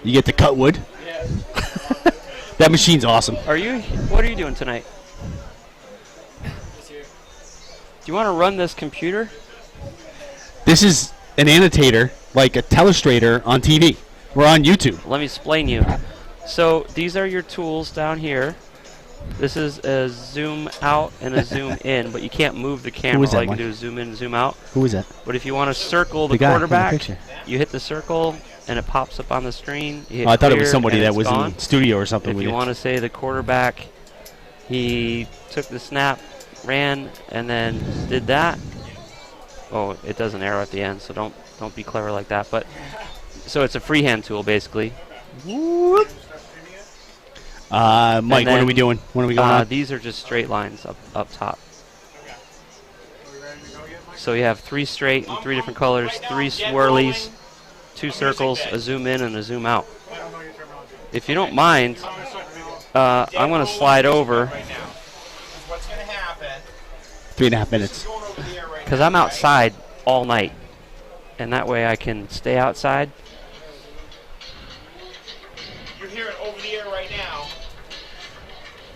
You get to cut wood. Yeah. That machine's awesome. What are you doing tonight? Do you want to run this computer? This is an annotator, like a telestrator on TV. We're on YouTube. Let me explain you. So these are your tools down here. This is a zoom out and a zoom in, but you can't move the camera. All you can do is zoom in and zoom out. Who is that? But if you want to circle the quarterback, you hit the circle and it pops up on the screen. You hit I thought it was somebody that was gone. in studio or something. If you want to say the quarterback, he took the snap, ran, and then did that. Oh, it does an arrow at the end, so don't be clever like that. But so it's a freehand tool basically. Whoop. Mike, what are we doing? What are we going on? These are just straight lines up top. So you have 3 straight in 3 different colors, 3 swirlies, 2 circles, a zoom in and a zoom out. If you don't mind, I'm going to slide over. What's going to happen? 3.5 minutes. Because I'm outside all night, and that way I can stay outside. You're hearing over the air right now.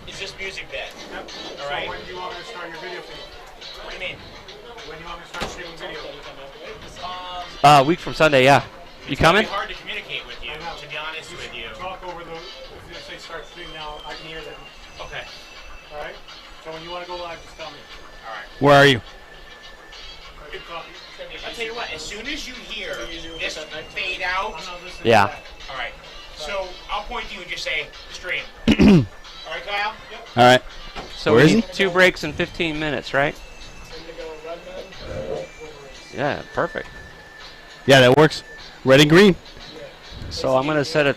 Is this music dead? Yep. All right. So when do you want me to start your video feed? What do you mean? When do you want me to start shooting video? Week from Sunday, yeah. You coming? It's hard to communicate with you, to be honest with you. Talk over the, if they start streaming now, I can hear them. Okay. All right? So when you want to go live, just tell me. All right. Where are you? Good talk. I'll tell you what, as soon as you hear this fade out, I'm not listening Yeah. to that. all right. So I'll point to you and just say, stream. All right, Kyle? Yep. All right. So Where we is need 2 breaks in 15 minutes, right? Yeah, perfect. Yeah, that works. Red and green. So I'm going to set a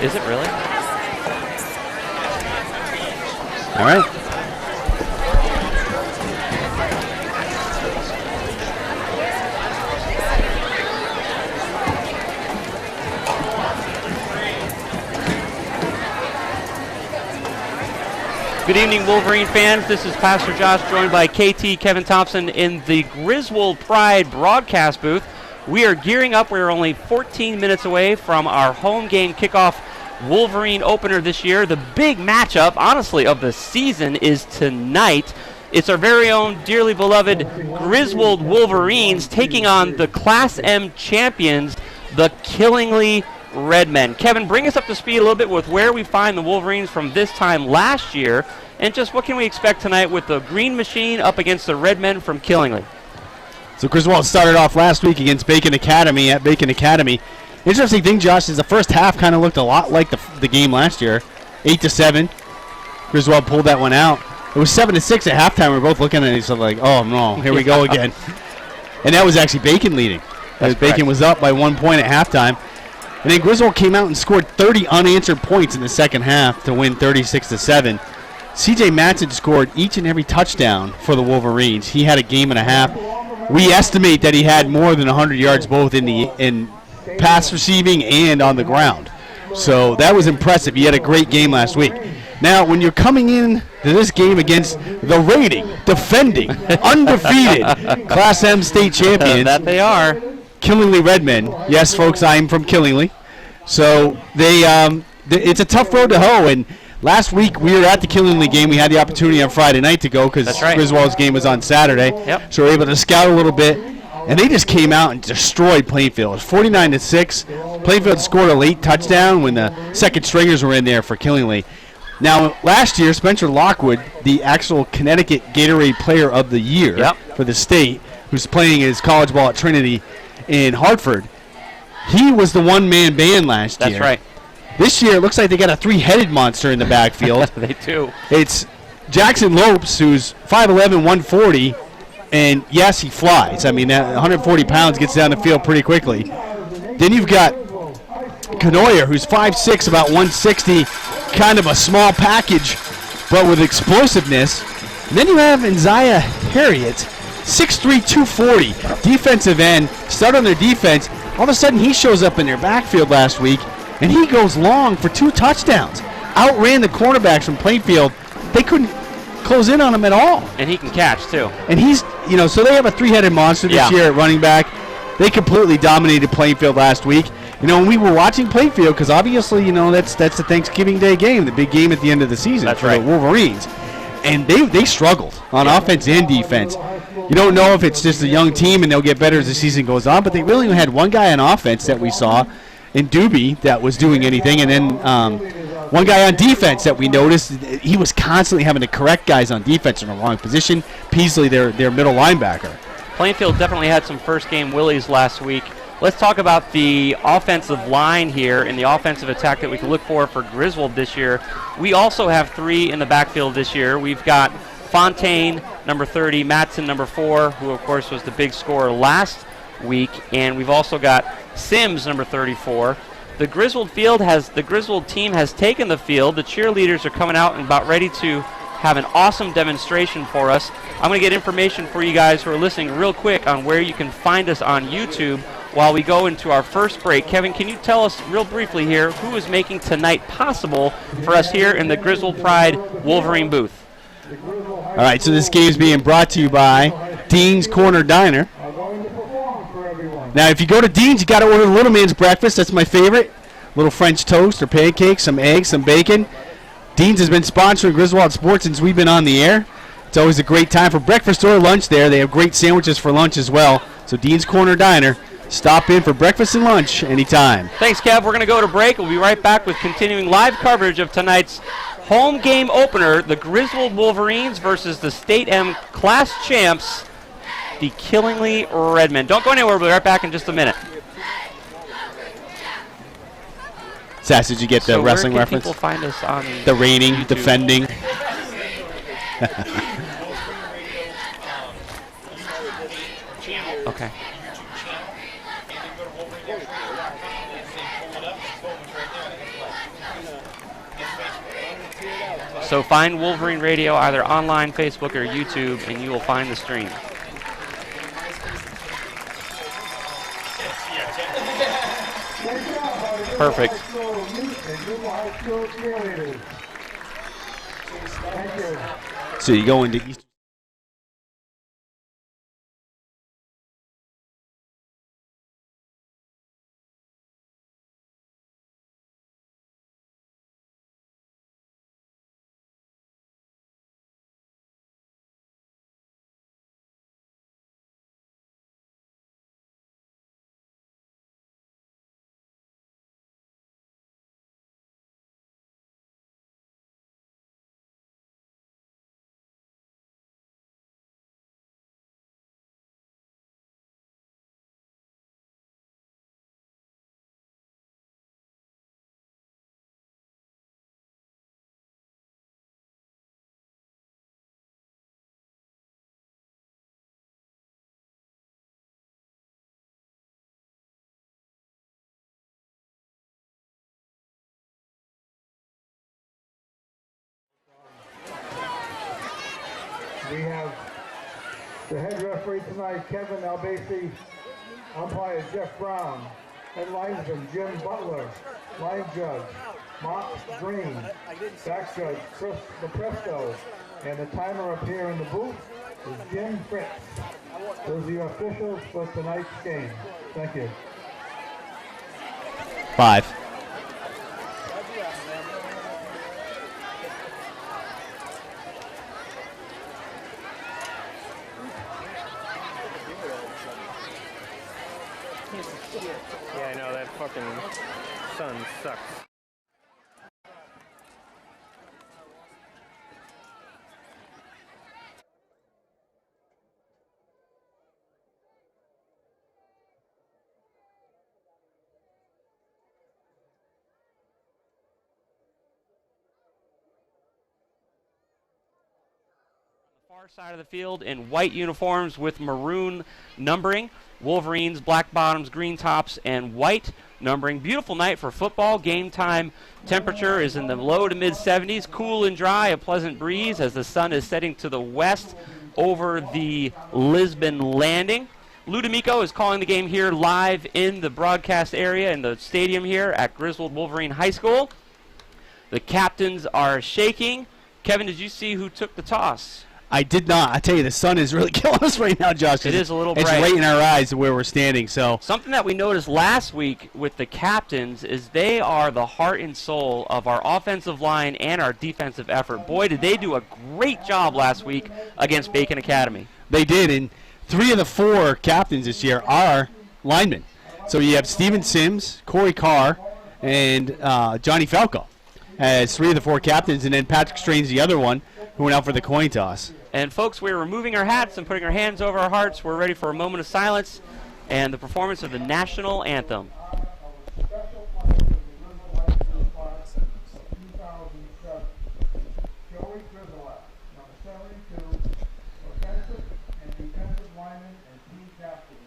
Is it really? All right. Good evening, Wolverine fans. This is Pastor Josh, joined by KT Kevin Thompson in the Griswold Pride broadcast booth. We are gearing up. We're only 14 minutes away from our home game kickoff Wolverine opener this year. The big matchup, honestly, of the season is tonight. It's our very own dearly beloved Griswold Wolverines taking on the Class M champions, the Killingly Redmen. Kevin, bring us up to speed a little bit with where we find the Wolverines from this time last year, and just what can we expect tonight with the Green Machine up against the Redmen from Killingly. So Griswold started off last week against Bacon Academy at Bacon Academy. Interesting thing, Josh, is the first half kind of looked a lot like the game last year, 8-7. Griswold pulled that one out. It was 7-6 at halftime. We were both looking at each other like, oh no, here we go again. And that was actually Bacon leading. As Bacon was up by 1 point at halftime. And then Griswold came out and scored 30 unanswered points in the second half to win 36-7. CJ Matson scored each and every touchdown for the Wolverines. He had a game and a half. We estimate that he had more than 100 yards both in pass receiving and on the ground. So that was impressive. He had a great game last week. Now, when you're coming in to this game against the reigning, defending, undefeated Class M state champions, that they are, Killingly Redmen. Yes, folks, I'm from Killingly. So it's a tough road to hoe. And last week we were at the Killingly game. We had the opportunity on Friday night to go because Griswold's game was on Saturday. Yep. So we were able to scout a little bit. And they just came out and destroyed Plainfield. It was 49-6. Plainfield scored a late touchdown when the second stringers were in there for Killingly. Now, last year, Spencer Lockwood, the actual Connecticut Gatorade Player of the Year for the state, who's playing his college ball at Trinity in Hartford, he was the one-man band last year. That's right. This year, it looks like they got a three-headed monster in the backfield. They do. It's Jackson Lopes, who's 5'11", 140, and yes, he flies. I mean, that 140 pounds gets down the field pretty quickly. Then you've got Canoyer, who's 5'6", about 160, kind of a small package, but with explosiveness. And then you have Nzaya Harriet, 6'3", 240, defensive end, start on their defense. All of a sudden, he shows up in their backfield last week, and he goes long for 2 touchdowns. Outran the cornerbacks from Plainfield. They couldn't close in on him at all. And he can catch, too. And he's, so they have a three-headed monster this year at running back. They completely dominated Plainfield last week. And we were watching Plainfield because obviously, that's the Thanksgiving Day game, the big game at the end of the season for the Wolverines. And they struggled on offense and defense. You don't know if it's just a young team and they'll get better as the season goes on, but they really only had one guy on offense that we saw in Doobie that was doing anything, and then one guy on defense that we noticed, he was constantly having to correct guys on defense in the wrong position. Peasley, their middle linebacker. Plainfield definitely had some first-game willies last week. Let's talk about the offensive line here and the offensive attack that we can look for Griswold this year. We also have 3 in the backfield this year. We've got Fontaine, number 30, Matson, number 4, who, of course, was the big scorer last week, and we've also got Sims, number 34. The Griswold team has taken the field. The cheerleaders are coming out and about ready to have an awesome demonstration for us. I'm going to get information for you guys who are listening real quick on where you can find us on YouTube while we go into our first break. Kevin, can you tell us real briefly here who is making tonight possible for us here in the Griswold Pride Wolverine booth? All right, so this game is being brought to you by Dean's Corner Diner. Now, if you go to Dean's, you got to order the little man's breakfast. That's my favorite. Little French toast or pancakes, some eggs, some bacon. Dean's has been sponsoring Griswold Sports since we've been on the air. It's always a great time for breakfast or lunch there. They have great sandwiches for lunch as well. So Dean's Corner Diner, stop in for breakfast and lunch anytime. Thanks, Kev. We're going to go to break. We'll be right back with continuing live coverage of tonight's home game opener, the Griswold Wolverines versus the State M class champs, the Killingly Redmen. Don't go anywhere. We'll be right back in just a minute. Sass, did you get the wrestling where reference? People find us on the reigning, YouTube. defending. Okay. So find Wolverine Radio either online, Facebook, or YouTube, and you will find the stream. Perfect. So you go into East. We have the head referee tonight, Kevin Albasi, umpire Jeff Brown, head linesman Jim Butler, line judge Mark Green, back judge Chris DePresto, and the timer up here in the booth is Jim Fritz. Those are your officials for tonight's game. Thank you. 5. Yeah, I know, that fucking sun sucks. Far side of the field in white uniforms with maroon numbering. Wolverines, black bottoms, green tops, and white numbering. Beautiful night for football. Game time temperature is in the low to mid 70s. Cool and dry, a pleasant breeze as the sun is setting to the west over the Lisbon Landing. Lou D'Amico is calling the game here live in the broadcast area in the stadium here at Griswold Wolverine High School. The captains are shaking. Kevin, did you see who took the toss? I did not. I tell you, the sun is really killing us right now, Josh. It is a little It's bright. right in our eyes where we're standing. So Something that we noticed last week with the captains is they are the heart and soul of our offensive line and our defensive effort. Boy, did they do a great job last week against Bacon Academy. they did, and 3 of the 4 captains this year are linemen. So you have Steven Sims, Corey Carr, and Johnny Falco as 3 of the 4 captains, and then Patrick Strain's the other one who went out for the coin toss. And folks, we're removing our hats and putting our hands over our hearts. We're ready for a moment of silence and the performance of the national anthem. Special player in the Griswold High School class of 2007, Joey Griswold, number 72, offensive and defensive lineman and team captain,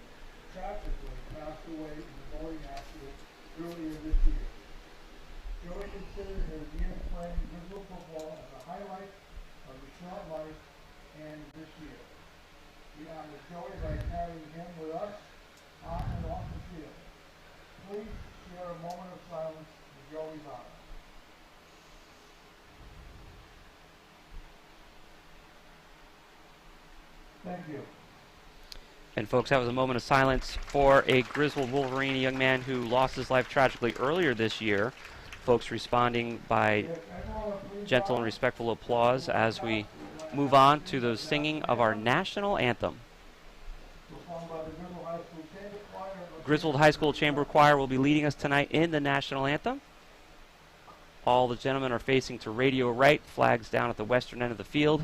tragically passed away in the boarding accident earlier this year. Joey considered his years playing Griswold football as a highlight of his short life and this year. We honor Joey by carrying him with us on and off the field. Please share a moment of silence with Joey's honor. Thank you. And folks, that was a moment of silence for a Griswold Wolverine, a young man who lost his life tragically earlier this year. Folks responding by gentle and respectful applause as we move on to the singing of our national anthem. Performed by the Griswold High School Chamber Choir. Griswold High School Chamber Choir will be leading us tonight in the national anthem. All the gentlemen are facing to radio right, flags down at the western end of the field.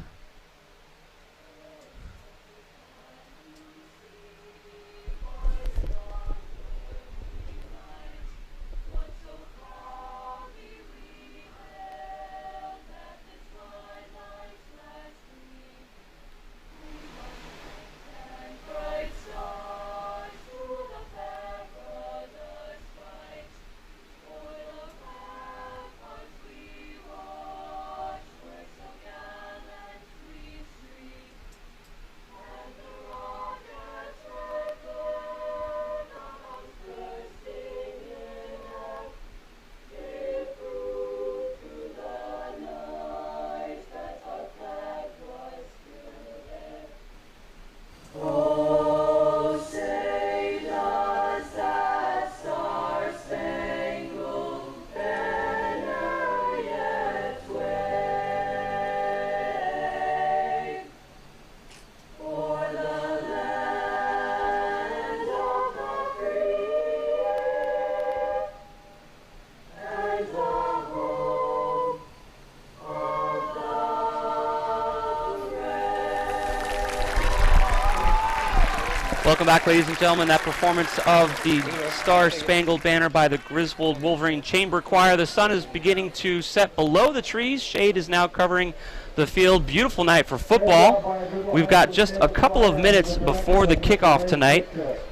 Welcome back, ladies and gentlemen. That performance of the Star-Spangled Banner by the Griswold Wolverine Chamber Choir. The sun is beginning to set below the trees. Shade is now covering the field. Beautiful night for football. We've got just a couple of minutes before the kickoff tonight.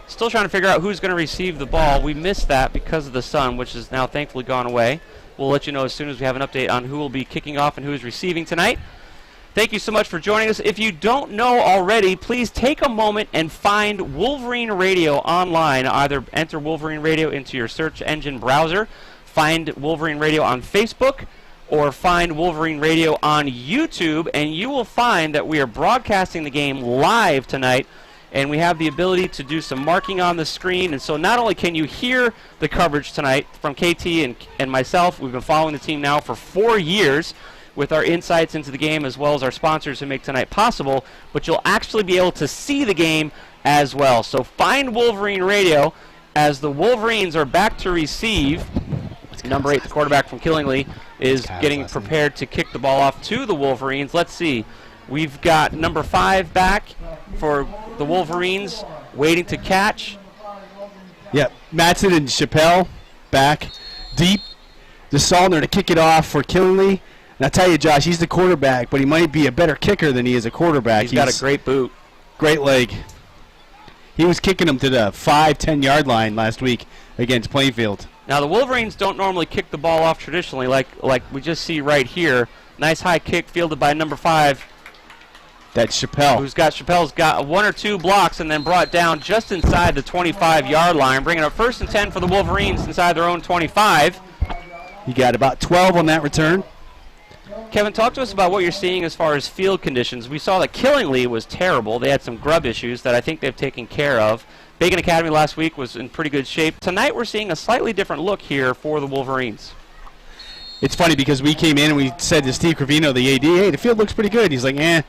Still trying to figure out who's going to receive the ball. We missed that because of the sun, which has now thankfully gone away. We'll let you know as soon as we have an update on who will be kicking off and who is receiving tonight. Thank you so much for joining us. If you don't know already, please take a moment and find Wolverine Radio online. Either enter Wolverine Radio into your search engine browser, find Wolverine Radio on Facebook, or find Wolverine Radio on YouTube, and you will find that we are broadcasting the game live tonight. and we have the ability to do some marking on the screen. And so not only can you hear the coverage tonight from KT and myself, we've been following the team now for 4 years with our insights into the game as well as our sponsors who make tonight possible, but you'll actually be able to see the game as well. So find Wolverine Radio as the Wolverines are back to receive. Number 8, the quarterback from Killingly, is getting prepared to kick the ball off to the Wolverines. Let's see. We've got number 5 back for the Wolverines, waiting to catch. Yep, Matson and Chappelle back deep. DeSaulner to kick it off for Killingly. And I'll tell you, Josh, he's the quarterback, but he might be a better kicker than he is a quarterback. He's got a great boot. Great leg. He was kicking him to the 5-10 yard line last week against Plainfield. Now, the Wolverines don't normally kick the ball off traditionally like we just see right here. Nice high kick fielded by number 5. That's Chappelle. Chappelle's got 1 or 2 blocks and then brought down just inside the 25-yard line, bringing up 1st and 10 for the Wolverines inside their own 25. He got about 12 on that return. Kevin, talk to us about what you're seeing as far as field conditions. We saw that Killingly was terrible. They had some grub issues that I think they've taken care of. Bacon Academy last week was in pretty good shape. Tonight we're seeing a slightly different look here for the Wolverines. It's funny because we came in and we said to Steve Cravino, the AD, hey, the field looks pretty good. He's like, eh.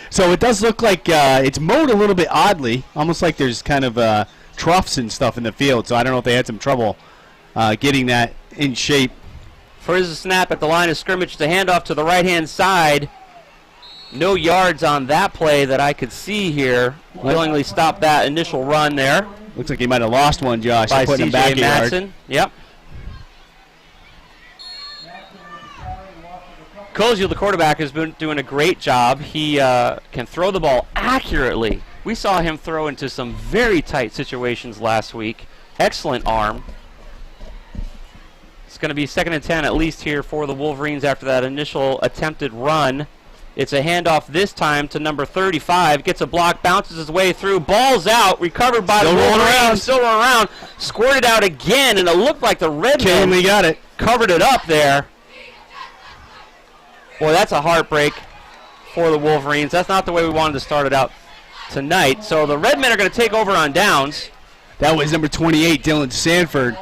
So it does look like it's mowed a little bit oddly, almost like there's kind of troughs and stuff in the field. So I don't know if they had some trouble getting that in shape. First snap at the line of scrimmage, the handoff to the right-hand side. No yards on that play that I could see here. Willingly stopped that initial run there. Looks like he might have lost one, Josh. By putting him back C.J. Matson. Yep. Koziel, the quarterback, has been doing a great job. He can throw the ball accurately. We saw him throw into some very tight situations last week. Excellent arm. It's going to be 2nd and 10 at least here for the Wolverines after that initial attempted run. It's a handoff this time to number 35. Gets a block, bounces his way through. Ball's out, recovered by the Wolverines. Still rolling around. Squirted out again, and it looked like the Redmen got it. Covered it up there. Boy, that's a heartbreak for the Wolverines. That's not the way we wanted to start it out tonight. So the Redmen are going to take over on downs. That was number 28, Dylan Sanford,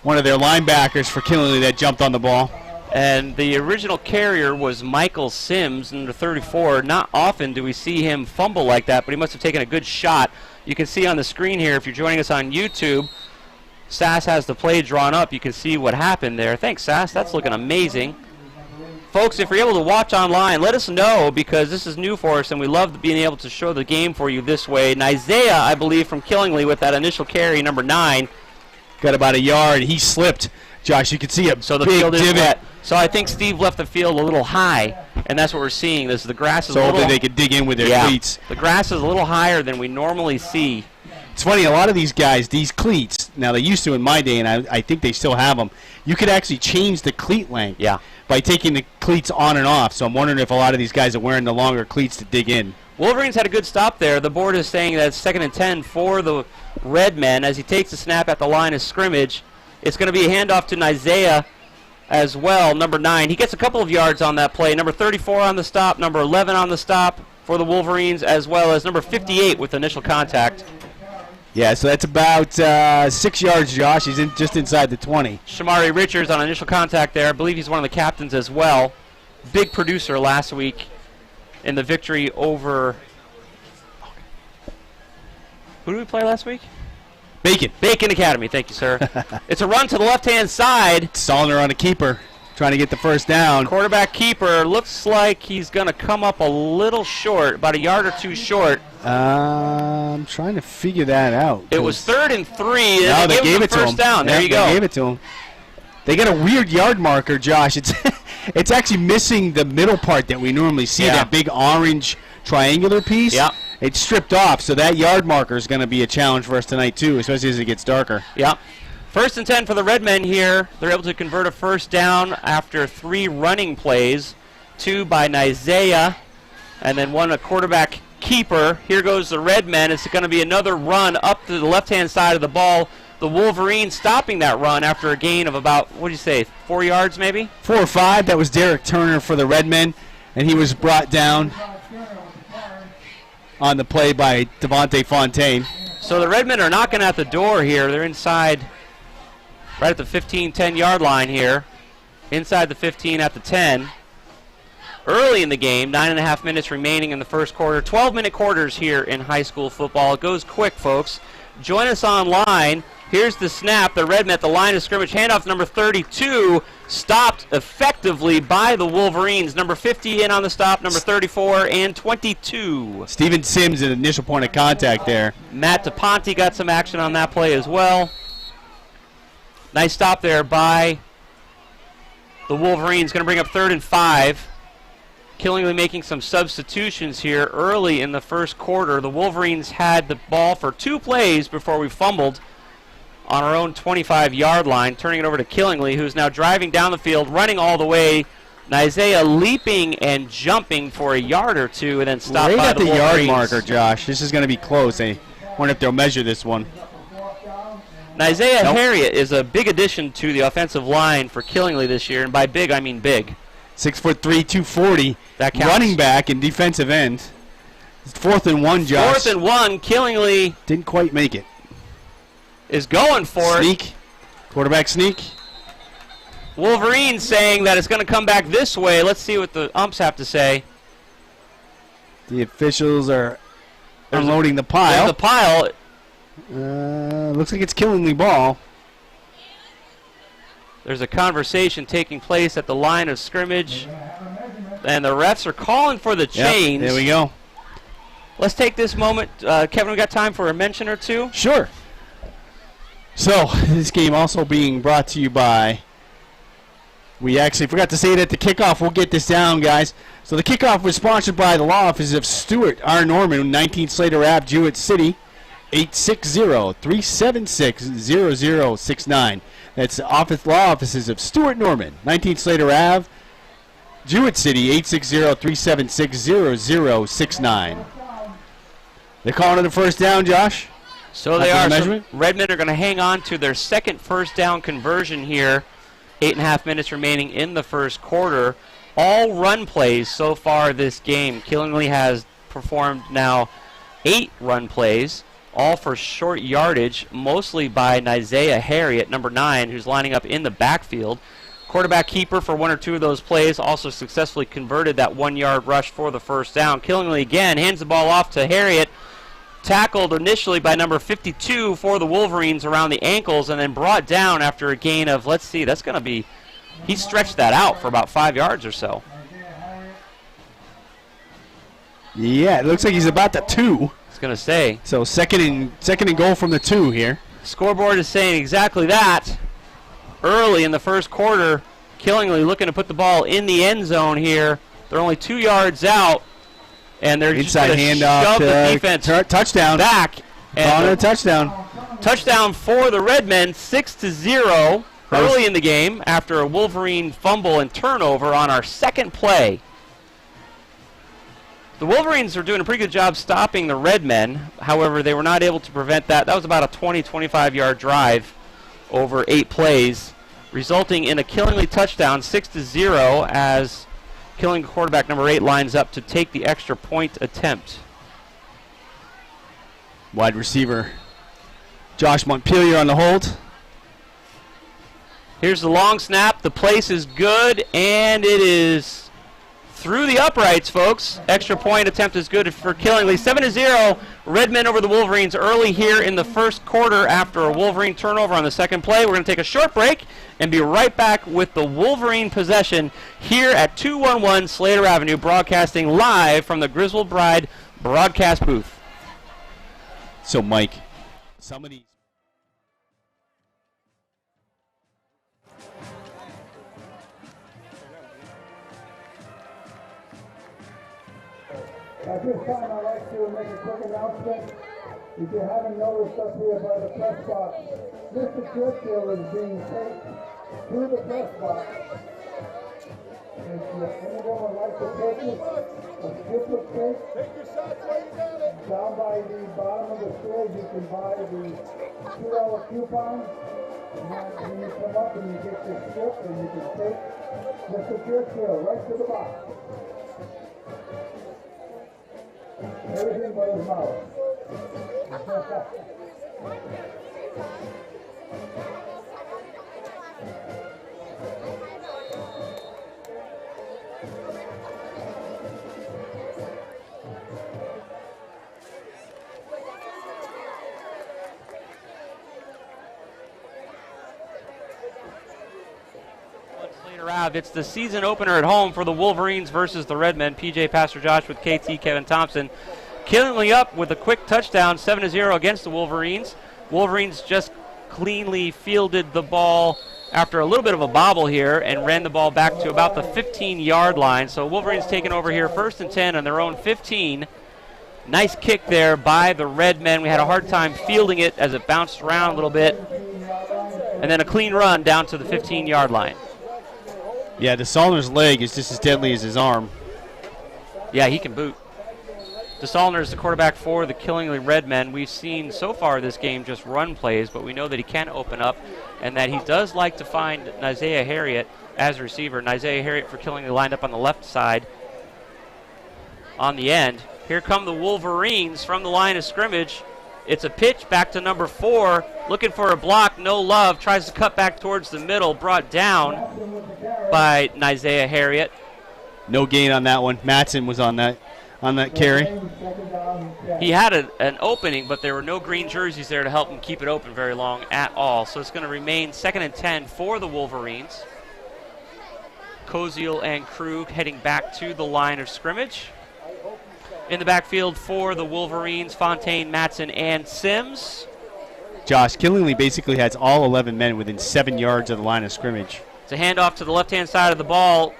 one of their linebackers for Killingly that jumped on the ball. And the original carrier was Michael Sims, number 34. Not often do we see him fumble like that, but he must have taken a good shot. You can see on the screen here, if you're joining us on YouTube, Sass has the play drawn up. You can see what happened there. Thanks, Sass. That's looking amazing. Folks, if you're able to watch online, let us know because this is new for us, and we love being able to show the game for you this way. Isaiah, I believe, from Killingly with that initial carry, number 9. Got about a yard. He slipped. Josh, you can see a big divot. So I think Steve left the field a little high, and that's what we're seeing. The grass is so hopefully they could dig in with their cleats. The grass is a little higher than we normally see. It's funny, a lot of these guys, these cleats, now they used to in my day, and I think they still have them, you could actually change the cleat length by taking the cleats on and off. So I'm wondering if a lot of these guys are wearing the longer cleats to dig in. Wolverines had a good stop there. The board is saying that it's 2nd and 10 for the Redmen as he takes the snap at the line of scrimmage. It's going to be a handoff to Isaiah as well, number 9. He gets a couple of yards on that play. Number 34 on the stop, number 11 on the stop for the Wolverines, as well as number 58 with initial contact. Yeah, so that's about 6 yards, Josh. He's just inside the 20. Shamari Richards on initial contact there. I believe he's one of the captains as well. Big producer last week in the victory over... Who did we play last week? Bacon Academy, thank you, sir. It's a run to the left-hand side. Stallner on a keeper, trying to get the first down. Quarterback keeper looks like he's going to come up a little short, about a yard or two short. I'm trying to figure that out. It was 3rd and 3. No, they gave it to him. First down. There you go. They gave it to him. They got a weird yard marker, Josh. It's actually missing the middle part that we normally see, that big orange triangular piece. Yeah. It's stripped off, so that yard marker is going to be a challenge for us tonight, too, especially as it gets darker. Yeah. 1st and 10 for the Redmen here. They're able to convert a first down after 3 running plays, 2 by Isaiah, and then 1 a quarterback keeper. Here goes the Redmen. It's going to be another run up to the left-hand side of the ball. The Wolverines stopping that run after a gain of about, what do you say, 4 yards maybe? 4 or 5. That was Derek Turner for the Redmen, and he was brought down. on the play by Devontae Fontaine. So the Redmen are knocking at the door here. They're inside right at the 15, 10-yard line here. Inside the 15 at the 10. Early in the game, 9.5 minutes remaining in the first quarter. 12-minute quarters here in high school football. It goes quick, folks. Join us online. Here's the snap. The Redmen at the line of scrimmage. Handoff number 32. Stopped effectively by the Wolverines. Number 50 in on the stop. Number 34 and 22. Steven Sims, an initial point of contact there. Matt DePonte got some action on that play as well. Nice stop there by the Wolverines. Going to bring up 3rd and 5. Killingly making some substitutions here early in the first quarter. The Wolverines had the ball for 2 plays before we fumbled on our own 25-yard line, turning it over to Killingly, who's now driving down the field, running all the way. Isaiah leaping and jumping for a yard or two, and then stopped by the Wolverines. Right at the yard marker, Josh. This is going to be close. I wonder if they'll measure this one. Isaiah Harriet is a big addition to the offensive line for Killingly this year, and by big, I mean big. 6'3", 240. That counts. Running back and defensive end. It's 4th and 1, Josh. 4th and 1. Killingly didn't quite make it. Is going for sneak. Quarterback sneak. Wolverines saying that it's going to come back this way. Let's see what the umps have to say. The officials are unloading the pile. There's the pile. Looks like it's Killingly ball. There's a conversation taking place at the line of scrimmage, and the refs are calling for the change. Yep, there we go. Let's take this moment. Kevin, we got time for a mention or two? Sure. So, this game also being brought to you by, we actually forgot to say it at the kickoff. We'll get this down, guys. So the kickoff was sponsored by the law offices of Stuart R. Norman, 19 Slater Ave, Jewett City, 860-376-0069. That's the law offices of Stuart Norman, 19 Slater Ave, Jewett City, 860-376-0069. They're calling it a first down, Josh. So they are. So Redmen are going to hang on to their second first down conversion here. 8.5 minutes remaining in the first quarter. All run plays so far this game. Killingly has performed now 8 run plays, all for short yardage, mostly by Isaiah Harriet, number 9, who's lining up in the backfield. Quarterback keeper for 1 or 2 of those plays, also successfully converted that 1-yard rush for the first down. Killingly again hands the ball off to Harriet, tackled initially by number 52 for the Wolverines around the ankles, and then brought down after a gain of, let's see, that's going to be, he stretched that out for about 5 yards or so. Yeah, it looks like he's about the 2. I was going to say. So second and goal from the 2 here. Scoreboard is saying exactly that. Early in the first quarter, Killingly looking to put the ball in the end zone here. They're only 2 yards out, and they're inside just handoff shove to the defense touchdown back. And a touchdown. Touchdown for the Redmen, 6-0 early in the game after a Wolverine fumble and turnover on our second play. The Wolverines are doing a pretty good job stopping the Redmen. However, they were not able to prevent that. That was about a 20-25 drive over 8 plays, resulting in a Killingly touchdown, 6-0, as Killingly quarterback number 8 lines up to take the extra point attempt. Wide receiver Josh Montpelier on the hold. Here's the long snap. The place is good, and it is through the uprights, folks. Extra point attempt is good for Killingly. 7-0, Redmen over the Wolverines early here in the first quarter after a Wolverine turnover on the second play. We're going to take a short break and be right back with the Wolverine possession here at 211 Slater Avenue, broadcasting live from the Griswold Bride broadcast booth. So, Mike, some of these. At this time, I'd like to make a quick announcement. If you haven't noticed up here by the press box, Mr. Churchill is being taken to the press box. If anyone would like to purchase a strip of cake, down by the bottom of the stairs, you can buy the $2 coupon. And when you come up and you get your strip, and you can take Mr. Churchill right to the box. Everything but his mouth. It's the season opener at home for the Wolverines versus the Redmen. PJ, Pastor Josh with KT, Kevin Thompson. Killingly up with a quick touchdown, 7-0 against the Wolverines. Wolverines just cleanly fielded the ball after a little bit of a bobble here and ran the ball back to about the 15-yard line. So Wolverines taking over here 1st and 10 on their own 15. Nice kick there by the Redmen. We had a hard time fielding it as it bounced around a little bit. And then a clean run down to the 15-yard line. Yeah, DeSalner's leg is just as deadly as his arm. Yeah, he can boot. DeSalner is the quarterback for the Killingly Redmen. We've seen so far this game just run plays, but we know that he can open up and that he does like to find Isaiah Harriet as a receiver. Isaiah Harriet for Killingly lined up on the left side on the end. Here come the Wolverines from the line of scrimmage. It's a pitch back to number 4, looking for a block, no love, tries to cut back towards the middle, brought down by Isaiah Harriet. No gain on that one. Matson was on that carry. He had an opening, but there were no green jerseys there to help him keep it open very long at all. So it's going to remain 2nd and 10 for the Wolverines. Koziel and Krug heading back to the line of scrimmage. In the backfield for the Wolverines, Fontaine, Matson, and Sims. Josh, Killingly basically has all 11 men within 7 yards of the line of scrimmage. It's a handoff to the left-hand side of the ball.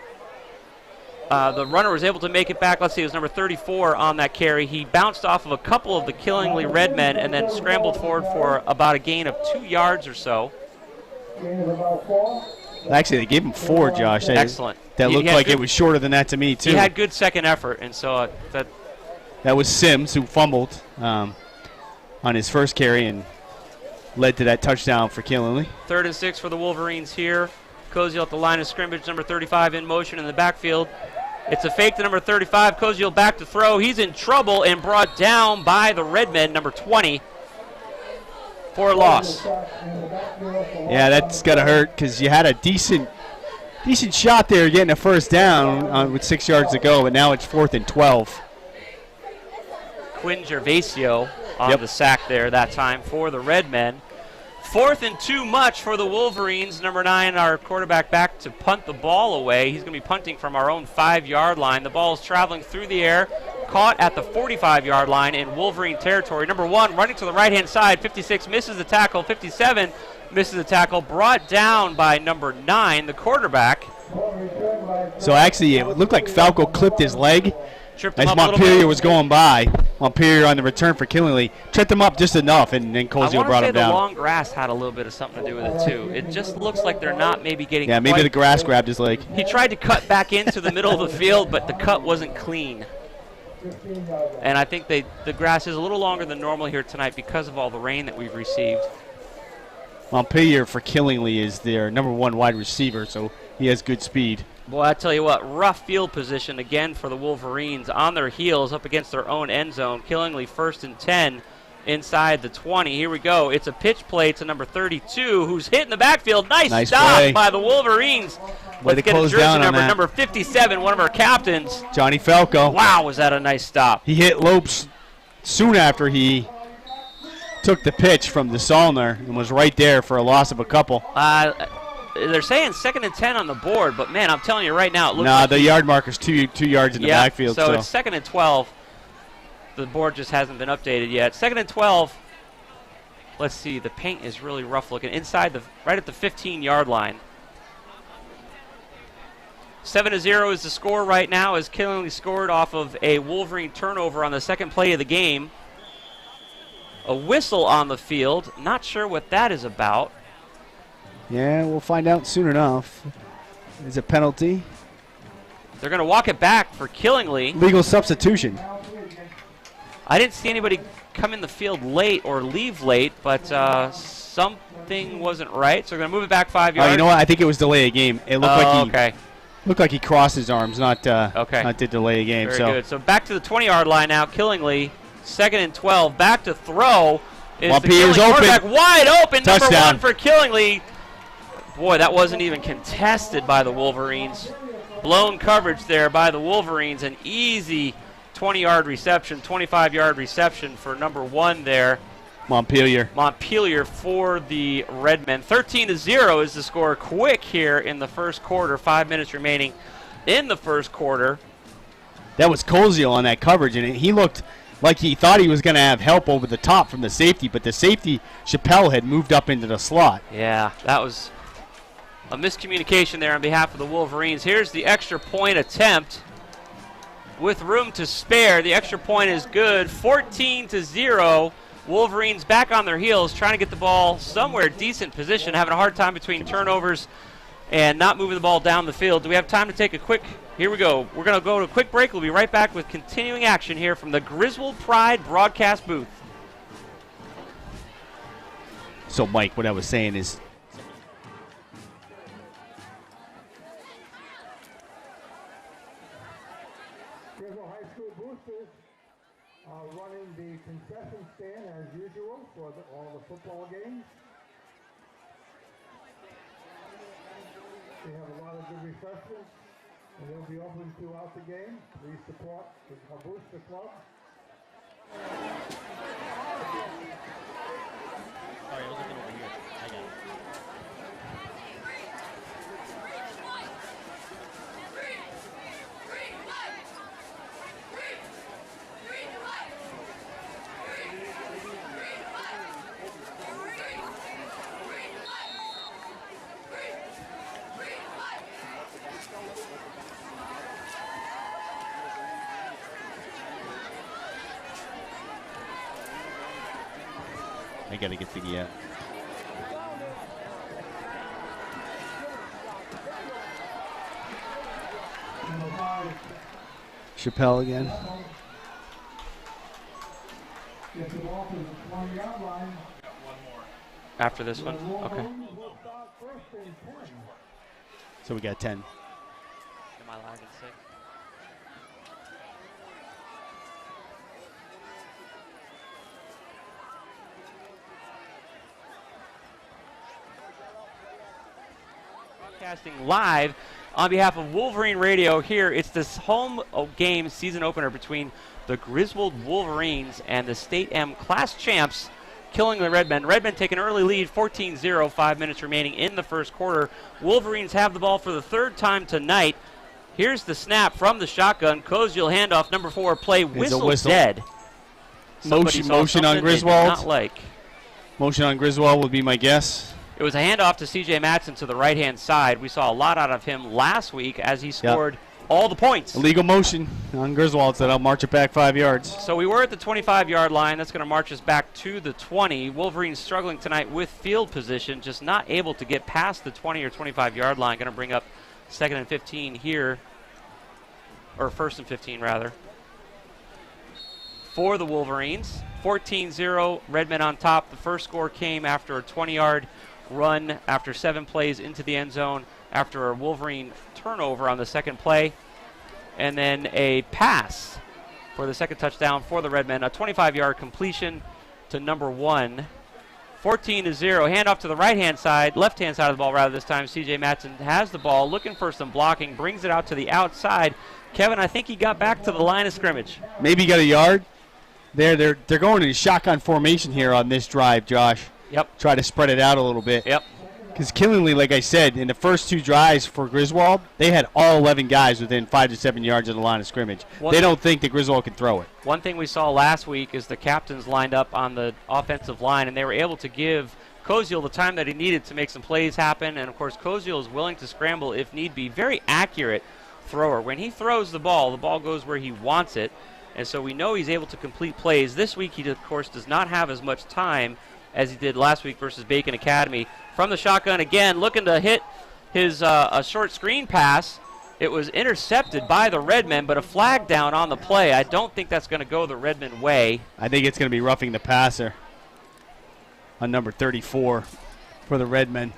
The runner was able to make it back. Let's see, it was number 34 on that carry. He bounced off of a couple of the Killingly Redmen and then scrambled forward for about a gain of 2 yards or so. Actually, they gave him 4, Josh. Excellent. That looked like it was shorter than that to me, too. He had good second effort, and so that was Sims who fumbled on his first carry and led to that touchdown for Killingly. 3rd and 6 for the Wolverines here. Koziel at the line of scrimmage, number 35 in motion in the backfield. It's a fake to number 35. Koziel back to throw. He's in trouble and brought down by the Redmen, number 20, for a loss. Yeah, that's got to hurt because you had a decent shot there getting a first down with 6 yards to go, but now it's 4th and 12. Quinn Gervasio on the sack there that time for the Redmen. 4th and 2 much for the Wolverines. Number 9, our quarterback, back to punt the ball away. He's going to be punting from our own 5-yard line. The ball is traveling through the air, caught at the 45-yard line in Wolverine territory. Number 1 running to the right-hand side. 56 misses the tackle. 57 misses the tackle. Brought down by number 9, the quarterback. So actually, it looked like Falco clipped his leg as Montpelier was going by. Montpelier on the return for Killingly tripped him up just enough, and then Koziel brought him down. The long grass had a little bit of something to do with it, too. It just looks like they're not maybe getting maybe the grass grabbed his leg. He tried to cut back into the middle of the field, but the cut wasn't clean. And I think the grass is a little longer than normal here tonight because of all the rain that we've received. Montpelier for Killingly is their number 1 wide receiver, so he has good speed. Boy, I tell you what, rough field position again for the Wolverines on their heels up against their own end zone. Killingly 1st and 10 inside the 20. Here we go. It's a pitch play to number 32, who's hit in the backfield. Nice stop play by the Wolverines. Let's get a jersey number 57, one of our captains. Johnny Falco. Wow, was that a nice stop. He hit Lopes soon after he took the pitch from DeSalner and was right there for a loss of a couple. They're saying 2nd and 10 on the board, but man, I'm telling you right now, it looks like the yard marker's two yards in the backfield. So it's 2nd and 12. The board just hasn't been updated yet. 2nd and 12. Let's see, the paint is really rough looking. Inside right at the 15-yard line. 7-0 is the score right now, as Killingly scored off of a Wolverine turnover on the second play of the game. A whistle on the field. Not sure what that is about. Yeah, we'll find out soon enough. It's a penalty. They're going to walk it back for Killingly. Legal substitution. I didn't see anybody come in the field late or leave late, but something wasn't right. So they're going to move it back 5 yards. You know what? I think it was delay of game. It looked like he Looked like he crossed his arms, not Okay. not to delay a game. Very so good. So back to the 20-yard line now. Killingly, 2nd and 12. Back to throw. Is the Montpelier's Killingley open. quarterback wide open. Number Touchdown. 1 for Killingly. Boy, that wasn't even contested by the Wolverines. Blown coverage there by the Wolverines. An easy 20-yard reception, 25-yard reception for number 1 there. Montpelier for the Redmen. 13-0 is the score. Quick here in the first quarter. 5 minutes remaining in the first quarter. That was Koziel on that coverage, and he looked like he thought he was going to have help over the top from the safety, but the safety, Chappelle, had moved up into the slot. Yeah, that was a miscommunication there on behalf of the Wolverines. Here's the extra point attempt with room to spare. The extra point is good. 14-0. Wolverines back on their heels, trying to get the ball somewhere decent position, having a hard time between turnovers and not moving the ball down the field. Do we have time to take a quick? Here we go. We're going to go to a quick break. We'll be right back with continuing action here from the Griswold Pride broadcast booth. So, Mike, what I was saying is, Griswold High School boosters are running the concession stand as usual for all the football games. They have a lot of good refreshments, and they'll be open throughout the game. Please support the booster club. Sorry, I was looking over here. I got it. I got to get the Chappelle again. Get the ball to the 20-yard line. After this one? Okay. First and 10. So we got 10. Am I lagging 6? Broadcasting live on behalf of Wolverine Radio here. It's this home game season opener between the Griswold Wolverines and the State M class champs, killing the Redmen. Redmen take an early lead, 14-0, 5 minutes remaining in the first quarter. Wolverines have the ball for the third time tonight. Here's the snap from the shotgun. Koziel handoff, number 4, play whistle dead. Motion on Griswold. Not like. Motion on Griswold would be my guess. It was a handoff to C.J. Matson to the right-hand side. We saw a lot out of him last week as he scored all the points. Illegal motion on Griswold, so I'll march it back 5 yards. So we were at the 25-yard line. That's going to march us back to the 20. Wolverines struggling tonight with field position, just not able to get past the 20 or 25-yard line. Going to bring up 2nd and 15 here, or 1st and 15 rather, for the Wolverines. 14-0, Redmen on top. The first score came after a 20-yard run after 7 plays into the end zone after a Wolverine turnover on the second play, and then a pass for the second touchdown for the Redmen, a 25-yard completion to number 1. 14-0, handoff to the left-hand side of the ball rather this time. C.J. Matson has the ball, looking for some blocking, brings it out to the outside. Kevin, I think he got back to the line of scrimmage. Maybe he got a yard. They're going in shotgun formation here on this drive, Josh. Yep. Try to spread it out a little bit. Yep. Because Killingly, like I said, in the first 2 drives for Griswold, they had all 11 guys within 5 to 7 yards of the line of scrimmage. They don't think that Griswold can throw it. One thing we saw last week is the captains lined up on the offensive line, and they were able to give Koziel the time that he needed to make some plays happen. And, of course, Koziel is willing to scramble if need be. Very accurate thrower. When he throws the ball goes where he wants it. And so we know he's able to complete plays. This week he, of course, does not have as much time as he did last week versus Bacon Academy. From the shotgun again, looking to hit his a short screen pass. It was intercepted by the Redmen, but a flag down on the play. I don't think that's going to go the Redmen way. I think it's going to be roughing the passer on number 34 for the Redmen.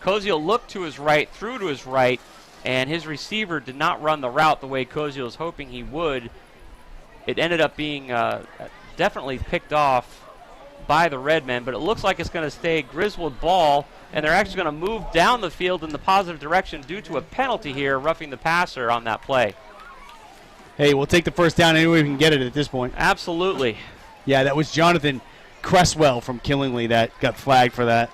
Koziel looked to his right, threw to his right, and his receiver did not run the route the way Koziel was hoping he would. It ended up being definitely picked off by the Redmen, but it looks like it's going to stay Griswold ball, and they're actually going to move down the field in the positive direction due to a penalty here, roughing the passer on that play. Hey, we'll take the first down any way we can get it at this point. Absolutely. Yeah, that was Jonathan Cresswell from Killingly that got flagged for that.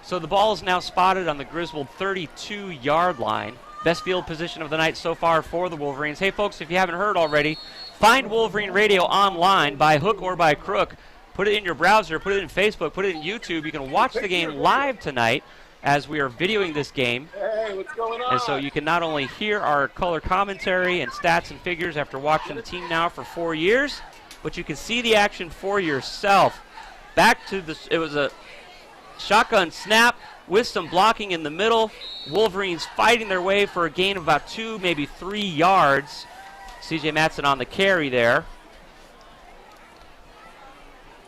So the ball is now spotted on the Griswold 32-yard line. Best field position of the night so far for the Wolverines. Hey, folks, if you haven't heard already, find Wolverine Radio online by hook or by crook. Put it in your browser, put it in Facebook, put it in YouTube. You can watch the game live tonight as we are videoing this game. Hey, what's going on? And so you can not only hear our color commentary and stats and figures after watching the team now for 4 years, but you can see the action for yourself. Back to it was a shotgun snap with some blocking in the middle. Wolverines fighting their way for a gain of about 2, maybe 3 yards. C.J. Matson on the carry there.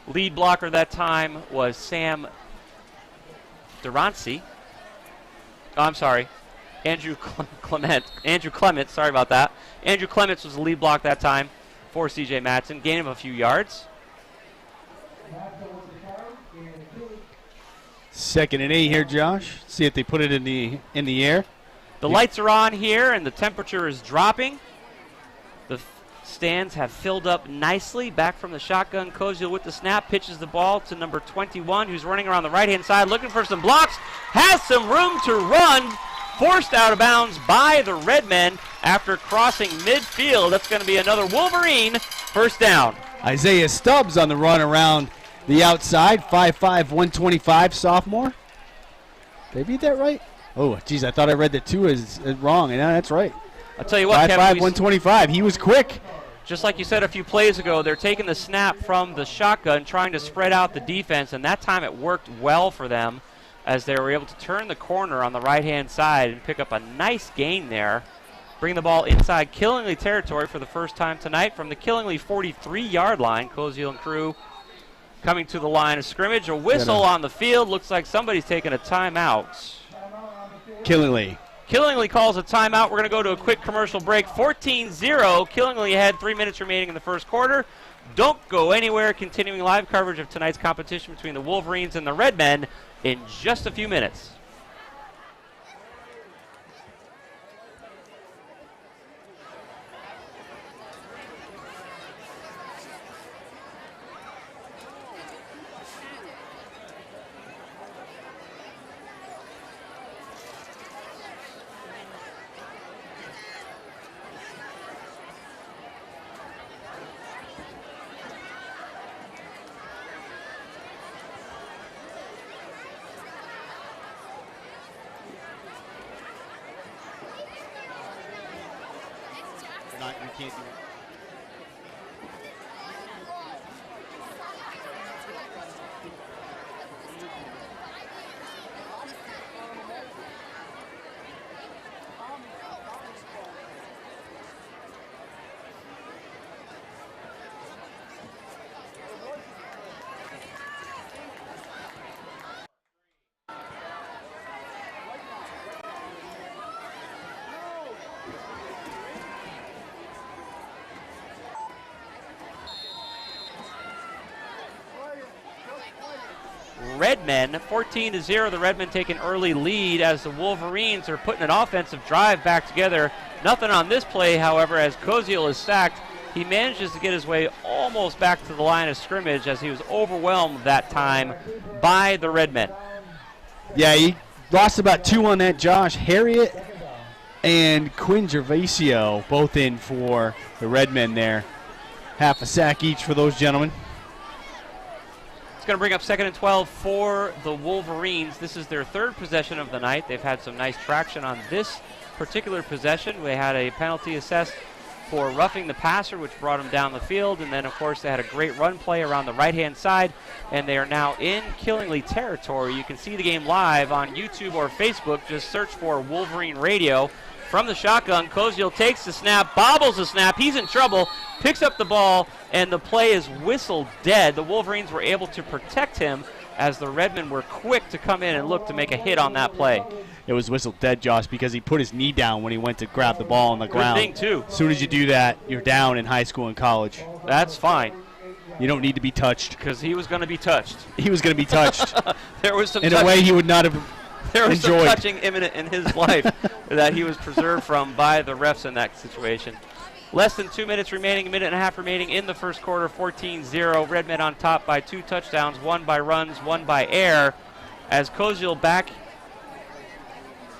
Lead blocker that time was Sam Durancy. Oh, I'm sorry. Andrew Clement, sorry about that. Andrew Clements was the lead block that time for C.J. Matson. Gain of a few yards. 2nd and 8 here, Josh. See if they put it in the air. The lights are on here, and the temperature is dropping. The stands have filled up nicely. Back from the shotgun, Koziel with the snap, pitches the ball to number 21, who's running around the right-hand side, looking for some blocks, has some room to run, forced out of bounds by the Redmen after crossing midfield. That's going to be another Wolverine first down. Isaiah Stubbs on the run around the outside, 5'5", 125 sophomore. Did I read that right? Oh, geez, I thought I read the 2 as wrong, and that's right. I'll tell you what, 5'5", 125. He was quick. Just like you said a few plays ago, they're taking the snap from the shotgun, trying to spread out the defense, and that time it worked well for them as they were able to turn the corner on the right-hand side and pick up a nice gain there. Bring the ball inside Killingly territory for the first time tonight from the Killingly 43-yard line. Koziel and crew coming to the line of scrimmage. A whistle on the field. Looks like somebody's taking a timeout. Killingly. Killingly calls a timeout. We're going to go to a quick commercial break. 14-0. Killingly had 3 minutes remaining in the first quarter. Don't go anywhere. Continuing live coverage of tonight's competition between the Wolverines and the Redmen in just a few minutes. We can't do it. Redmen, 14-0. The Redmen take an early lead as the Wolverines are putting an offensive drive back together. Nothing on this play, however, as Koziel is sacked. He manages to get his way almost back to the line of scrimmage as he was overwhelmed that time by the Redmen. Yeah, he lost about 2 on that, Josh. Harriet and Quinn Gervasio both in for the Redmen there. Half a sack each for those gentlemen. It's going to bring up 2nd and 12 for the Wolverines. This is their 3rd possession of the night. They've had some nice traction on this particular possession. They had a penalty assessed for roughing the passer, which brought them down the field. And then, of course, they had a great run play around the right-hand side. And they are now in Killingly territory. You can see the game live on YouTube or Facebook. Just search for Wolverine Radio. From the shotgun, Koziel takes the snap, bobbles the snap. He's in trouble, picks up the ball, and the play is whistled dead. The Wolverines were able to protect him as the Redmen were quick to come in and look to make a hit on that play. it was whistled dead, Josh, because he put his knee down when he went to grab the ball on the ground. Good thing, too. As soon as you do that, you're down in high school and college. That's fine. You don't need to be touched. Because he was going to be touched. He was going to be touched. There was some in a way he would not have There was enjoyed. some touching imminent in his life that he was preserved from by the refs in that situation. Less than 2 minutes remaining, a minute and a half remaining in the first quarter, 14-0. Redmen on top by 2 touchdowns, 1 by runs, 1 by air. As Koziel back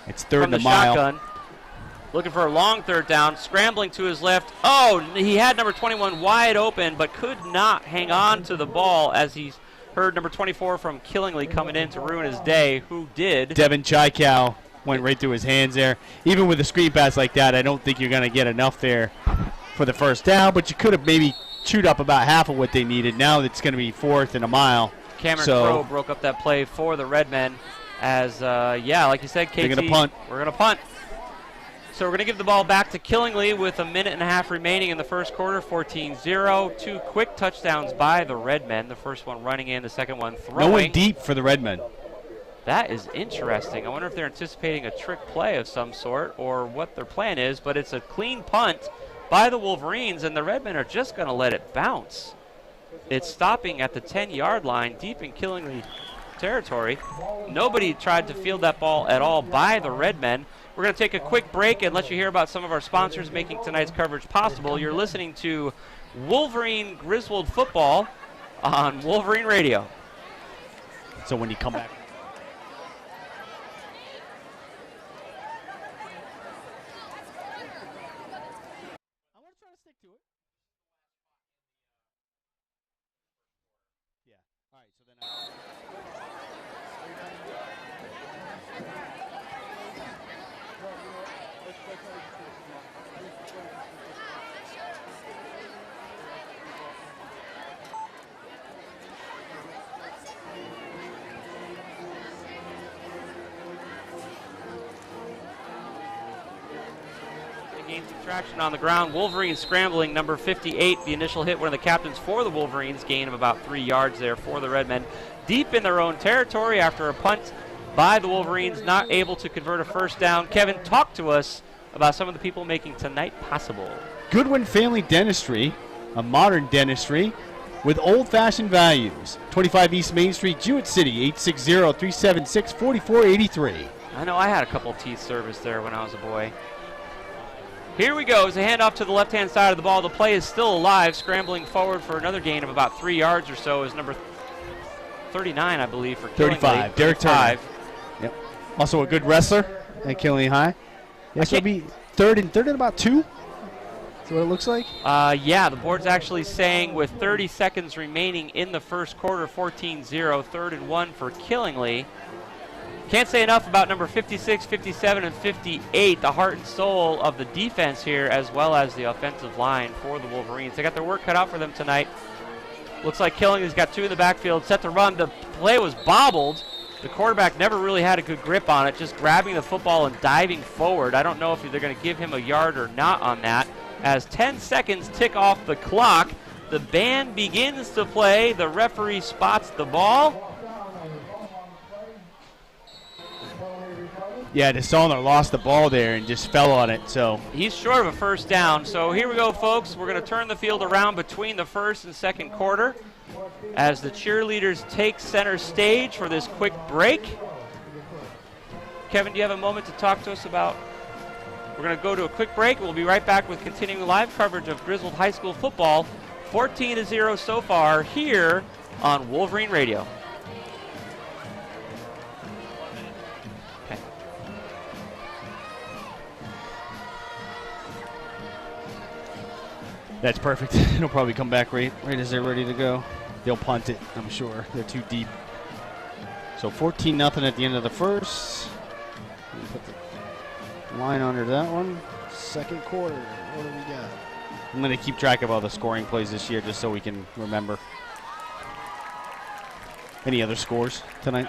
it's third from and the a mile. shotgun, looking for a long third down, scrambling to his left. Oh, he had number 21 wide open, but could not hang on to the ball as he heard number 24 from Killingly coming in to ruin his day. Who did? Devin Chaikow went right through his hands there. Even with a screen pass like that, I don't think you're going to get enough there for the first down, but you could have maybe chewed up about half of what they needed. Now it's going to be fourth and a mile. Cameron Crowe broke up that play for the Redmen as, like you said, KT, they're going to punt. We're going to punt. So we're going to give the ball back to Killingly with a minute and a half remaining in the first quarter, 14-0. 2 quick touchdowns by the Redmen. The first one running in, the second one throwing. No one deep for the Redmen. That is interesting. I wonder if they're anticipating a trick play of some sort or what their plan is, but it's a clean punt by the Wolverines, and the Redmen are just going to let it bounce. It's stopping at the 10-yard line, deep in Killingly territory. Nobody tried to field that ball at all by the Redmen. We're going to take a quick break and let you hear about some of our sponsors making tonight's coverage possible. You're listening to Wolverine Griswold Football on Wolverine Radio. So when you come back. I want to try to stick to it. Yeah. All right, so then Gain some traction on the ground. Wolverines scrambling, number 58. The initial hit, one of the captains for the Wolverines, gain of about 3 yards there for the Redmen. Deep in their own territory after a punt by the Wolverines, not able to convert a first down. Kevin, talk to us about some of the people making tonight possible. Goodwin Family Dentistry, a modern dentistry with old-fashioned values. 25 East Main Street, Jewett City, 860-376-4483. I know I had a couple teeth serviced there when I was a boy. Here we go as a handoff to the left-hand side of the ball. The play is still alive, scrambling forward for another gain of about 3 yards or so is number 39, I believe, for Killingly. 35, Derek Turner. Yep. Also a good wrestler at Killingly High. Yes, it'll be third and about 2. That's what it looks like. Yeah, the board's actually saying with 30 seconds remaining in the first quarter, 14-0, 3rd and 1 for Killingly. Can't say enough about number 56, 57, and 58, the heart and soul of the defense here, as well as the offensive line for the Wolverines. They got their work cut out for them tonight. Looks like Killingly's got 2 in the backfield, set to run. The play was bobbled. The quarterback never really had a good grip on it, just grabbing the football and diving forward. I don't know if they're going to give him a yard or not on that. As 10 seconds tick off the clock, the band begins to play. The referee spots the ball. Yeah, DeSaulner lost the ball there and just fell on it. So he's short of a first down. So here we go, folks. We're going to turn the field around between the first and second quarter as the cheerleaders take center stage for this quick break. Kevin, do you have a moment to talk to us about? We're going to go to a quick break. We'll be right back with continuing live coverage of Griswold High School football. 14-0 so far here on Wolverine Radio. that's perfect. It'll probably come back right as they're ready to go. They'll punt it, I'm sure. They're too deep. So 14-0 at the end of the first. Put the line under that one. Second quarter. What do we got? I'm going to keep track of all the scoring plays this year just so we can remember. Any other scores tonight?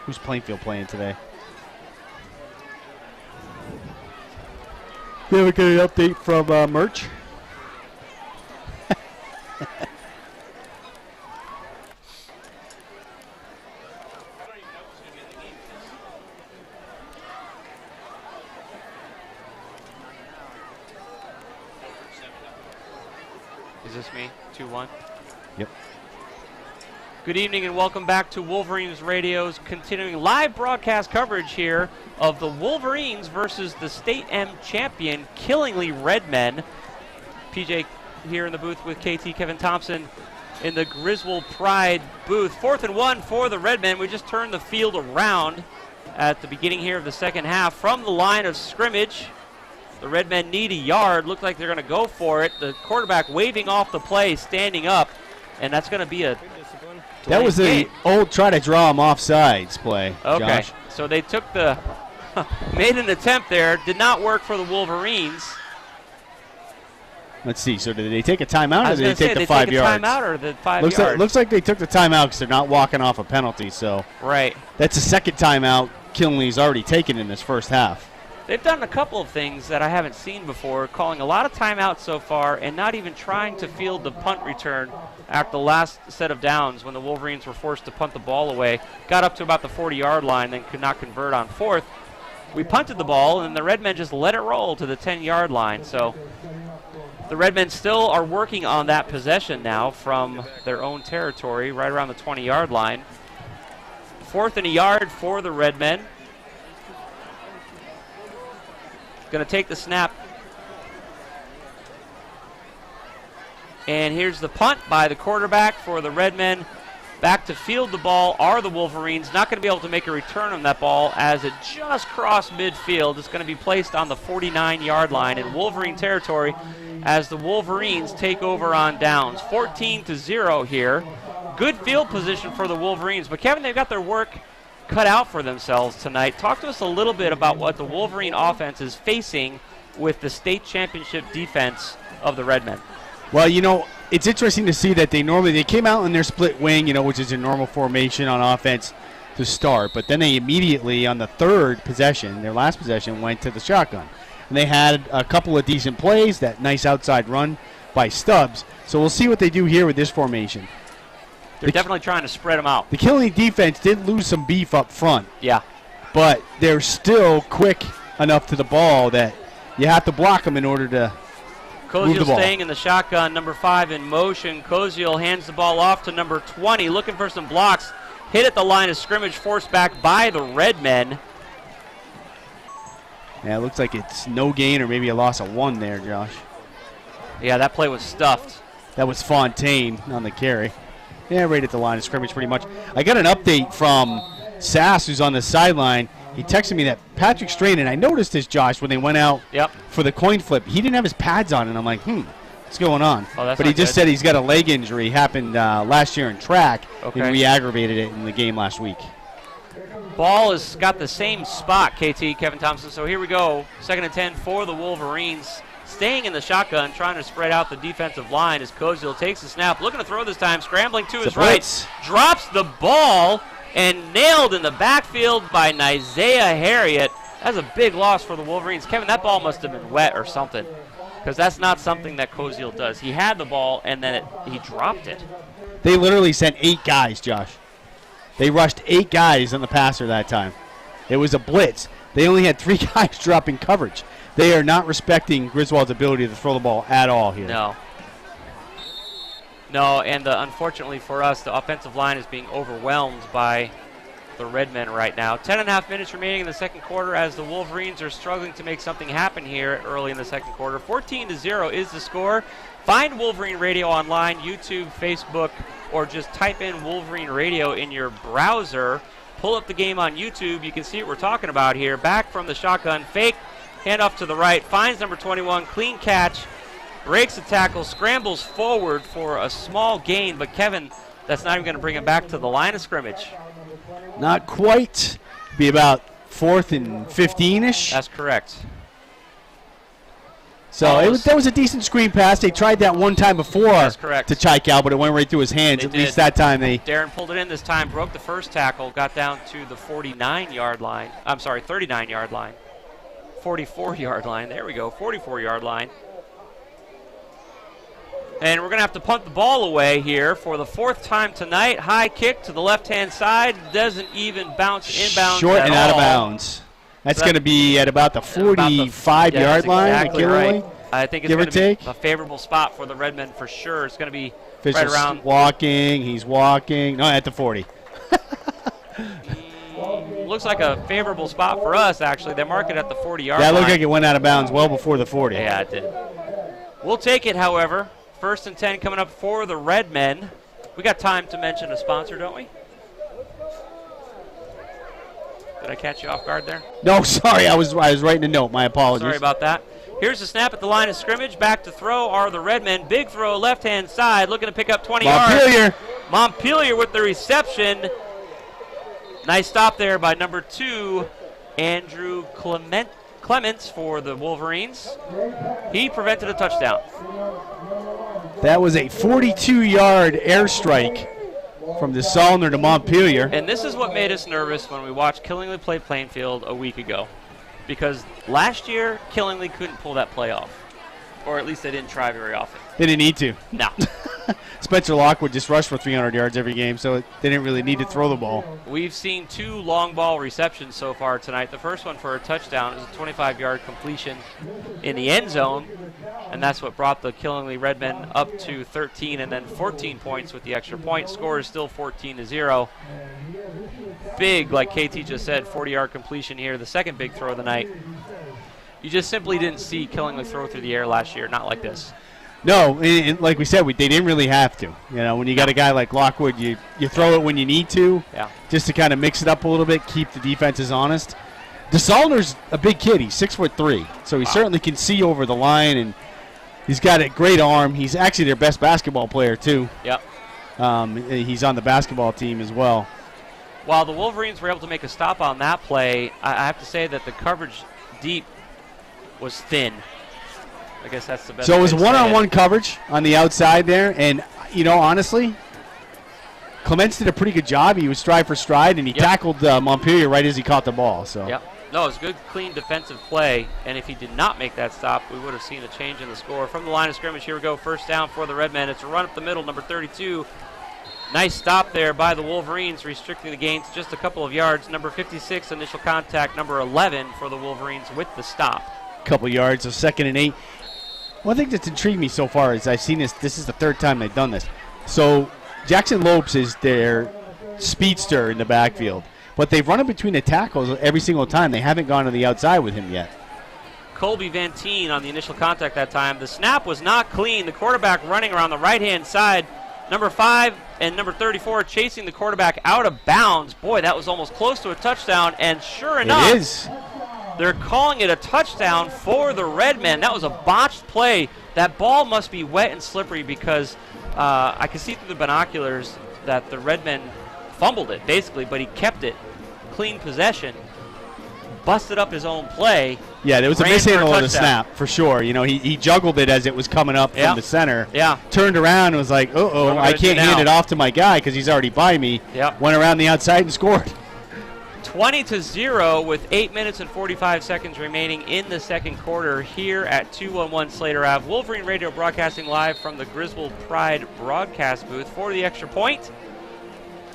Who's Plainfield playing today? You ever get an update from Merch? Is this me? 2-1? Yep. Good evening and welcome back to Wolverines Radio's continuing live broadcast coverage here of the Wolverines versus the State M champion, Killingly Redmen. PJ here in the booth with KT Kevin Thompson in the Griswold Pride booth. 4th and 1 for the Redmen. We just turned the field around at the beginning here of the second half from the line of scrimmage. The Redmen need a yard. Look like they're going to go for it. The quarterback waving off the play, standing up, and that's going to be a That was the old try to draw him offsides play. Okay, Josh. so they took the made an attempt there. Did not work for the Wolverines. Let's see. So did they take a timeout, I or was did going they to say, take the they 5 take a yards? timeout or the 5 Looks yards? like, looks like they took the timeout because they're not walking off a penalty. So right. that's the second timeout Killingly's already taken in this first half. They've done a couple of things that I haven't seen before, calling a lot of timeouts so far and not even trying to field the punt return after the last set of downs when the Wolverines were forced to punt the ball away. Got up to about the 40-yard line, then could not convert on 4th. We punted the ball, and the Redmen just let it roll to the 10-yard line. So the Redmen still are working on that possession now from their own territory, right around the 20-yard line. 4th and a yard for the Redmen. Going to take the snap. And here's the punt by the quarterback for the Redmen. Back to field the ball are the Wolverines. Not going to be able to make a return on that ball as it just crossed midfield. It's going to be placed on the 49-yard line in Wolverine territory as the Wolverines take over on downs. 14-0 here. Good field position for the Wolverines. But, Kevin, they've got their work cut out for themselves tonight. Talk to us a little bit about what the Wolverine offense is facing with the state championship defense of the Redmen. Well, you know, it's interesting to see that they came out in their split wing, you know, which is a normal formation on offense to start, but then they immediately on the third possession, their last possession, went to the shotgun. And they had a couple of decent plays, that nice outside run by Stubbs. So we'll see what they do here with this formation. They're definitely trying to spread them out. The Killingly defense did lose some beef up front. Yeah. But they're still quick enough to the ball that you have to block them in order to Koziel staying in the shotgun, number 5 in motion. Koziel hands the ball off to number 20, looking for some blocks. Hit at the line of scrimmage, forced back by the Redmen. Yeah, it looks like it's no gain or maybe a loss of 1 there, Josh. Yeah, that play was stuffed. That was Fontaine on the carry. Yeah, right at the line of scrimmage pretty much. I got an update from Sass, who's on the sideline. He texted me that Patrick Strain, and I noticed this, Josh, when they went out for the coin flip. He didn't have his pads on, and I'm like, what's going on? Oh, that's but he just said he's got a leg injury. Happened last year in track, and re-aggravated it in the game last week. Ball has got the same spot, KT, Kevin Thompson. So here we go. 2nd and 10 for the Wolverines. Staying in the shotgun, trying to spread out the defensive line as Koziel takes the snap. Looking to throw this time, scrambling to his right. Drops the ball and nailed in the backfield by Isaiah Harriet. That's a big loss for the Wolverines. Kevin, that ball must have been wet or something, because that's not something that Koziel does. He had the ball, and then he dropped it. They literally sent 8 guys, Josh. They rushed 8 guys on the passer that time. It was a blitz. They only had 3 guys dropping coverage. They are not respecting Griswold's ability to throw the ball at all here. No, and unfortunately for us, the offensive line is being overwhelmed by the Redmen right now. 10.5 minutes remaining in the second quarter as the Wolverines are struggling to make something happen here early in the second quarter. 14-0 is the score. Find Wolverine Radio online, YouTube, Facebook, or just type in Wolverine Radio in your browser. Pull up the game on YouTube. You can see what we're talking about here. Back from the shotgun, fake, handoff to the right, finds number 21, clean catch, breaks a tackle, scrambles forward for a small gain, but Kevin, that's not even going to bring him back to the line of scrimmage. Not quite. Be about 4th and 15-ish. That's correct. So that was a decent screen pass. They tried that one time before to Chaikal, but it went right through his hands. At least that time Darren pulled it in this time, broke the first tackle, got down to the 39-yard line. I'm sorry, 39-yard line. 44-yard line. There we go, 44-yard line. And we're going to have to punt the ball away here for the 4th time tonight. High kick to the left-hand side. Doesn't even bounce inbounds short and out of all. bounds. That's going to be at about the 45-yard line. Exactly right. I think it's Give or going to be take. a favorable spot for the Redmen for sure. It's going to be Fisher's right around. walking. He's walking. No, at the 40. Looks like a favorable spot for us, actually. They mark it at the 40-yard That line. looked like it went out of bounds well before the 40. Yeah, it did. We'll take it, however. 1st and 10 coming up for the Redmen. We got time to mention a sponsor, don't we? Did I catch you off guard there? No, sorry. I was writing a note. My apologies. Sorry about that. Here's the snap at the line of scrimmage. Back to throw are the Redmen. Big throw, left-hand side, looking to pick up 20 yards. Montpelier with the reception. Nice stop there by number 2, Andrew Clements for the Wolverines. He prevented a touchdown. That was a 42-yard airstrike from the Solner to Montpelier. And this is what made us nervous when we watched Killingly play Plainfield a week ago. Because last year, Killingly couldn't pull that play off. Or at least they didn't try very often. They didn't need to. No. Spencer Lockwood just rushed for 300 yards every game, so they didn't really need to throw the ball. We've seen 2 long ball receptions so far tonight. The first one for a touchdown is a 25-yard completion in the end zone, and that's what brought the Killingly Redmen up to 13 and then 14 points with the extra point. Score is still 14-0. Big, like KT just said, 40-yard completion here, the second big throw of the night. You just simply didn't see Killingly throw through the air last year, not like this. No, and like we said, they didn't really have to. You know, when you got a guy like Lockwood, you throw it when you need to, just to kind of mix it up a little bit, keep the defenses honest. DeSalner's a big kid. He's 6'3", so he certainly can see over the line, and he's got a great arm. He's actually their best basketball player, too. Yep. He's on the basketball team as well. While the Wolverines were able to make a stop on that play, I have to say that the coverage deep was thin. I guess that's the best. So it was way to say one-on-one coverage on the outside there, and, you know, honestly, Clements did a pretty good job. He was stride for stride, and he tackled Montpelier right as he caught the ball. So. Yep. No, it was a good, clean defensive play, and if he did not make that stop, we would have seen a change in the score. From the line of scrimmage, here we go, 1st down for the Redmen. It's a run up the middle, number 32. Nice stop there by the Wolverines, restricting the gain to just a couple of yards. Number 56, initial contact. Number 11 for the Wolverines with the stop. Couple yards, so 2nd and 8. One thing that's intrigued me so far is I've seen this. This is the 3rd time they've done this. So Jackson Lopes is their speedster in the backfield, but they've run it between the tackles every single time. They haven't gone to the outside with him yet. Colby Van Teen on the initial contact that time. The snap was not clean. The quarterback running around the right-hand side. Number 5 and number 34 chasing the quarterback out of bounds. Boy, that was almost close to a touchdown, and sure enough, it is. They're calling it a touchdown for the Redmen. That was a botched play. That ball must be wet and slippery because I could see through the binoculars that the Redmen fumbled it, basically, but he kept it. Clean possession. Busted up his own play. Yeah, there was a mishandle of the snap, for sure. You know, he juggled it as it was coming up from the center. Yeah. Turned around and was like, I can't hand it off to my guy because he's already by me. Yep. Went around the outside and scored. 20-0 with 8 minutes and 45 seconds remaining in the second quarter here at 211 Slater Ave. Wolverine Radio broadcasting live from the Griswold Pride broadcast booth for the extra point.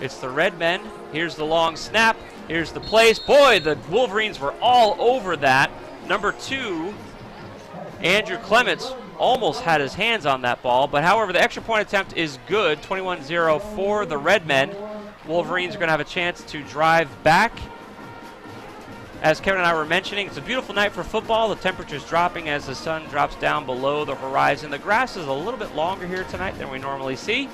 It's the Redmen. Here's the long snap. Here's the place. Boy, the Wolverines were all over that. Number 2, Andrew Clements, almost had his hands on that ball. But however, the extra point attempt is good. 21-0 for the Redmen. Wolverines are going to have a chance to drive back. As Kevin and I were mentioning, it's a beautiful night for football. The temperature's dropping as the sun drops down below the horizon. The grass is a little bit longer here tonight than we normally see.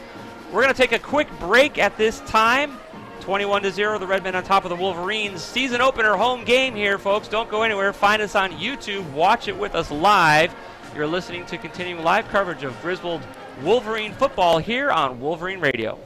We're going to take a quick break at this time. 21-0, the Redmen on top of the Wolverines. Season opener home game here, folks. Don't go anywhere. Find us on YouTube. Watch it with us live. You're listening to continuing live coverage of Griswold Wolverine football here on Wolverine Radio.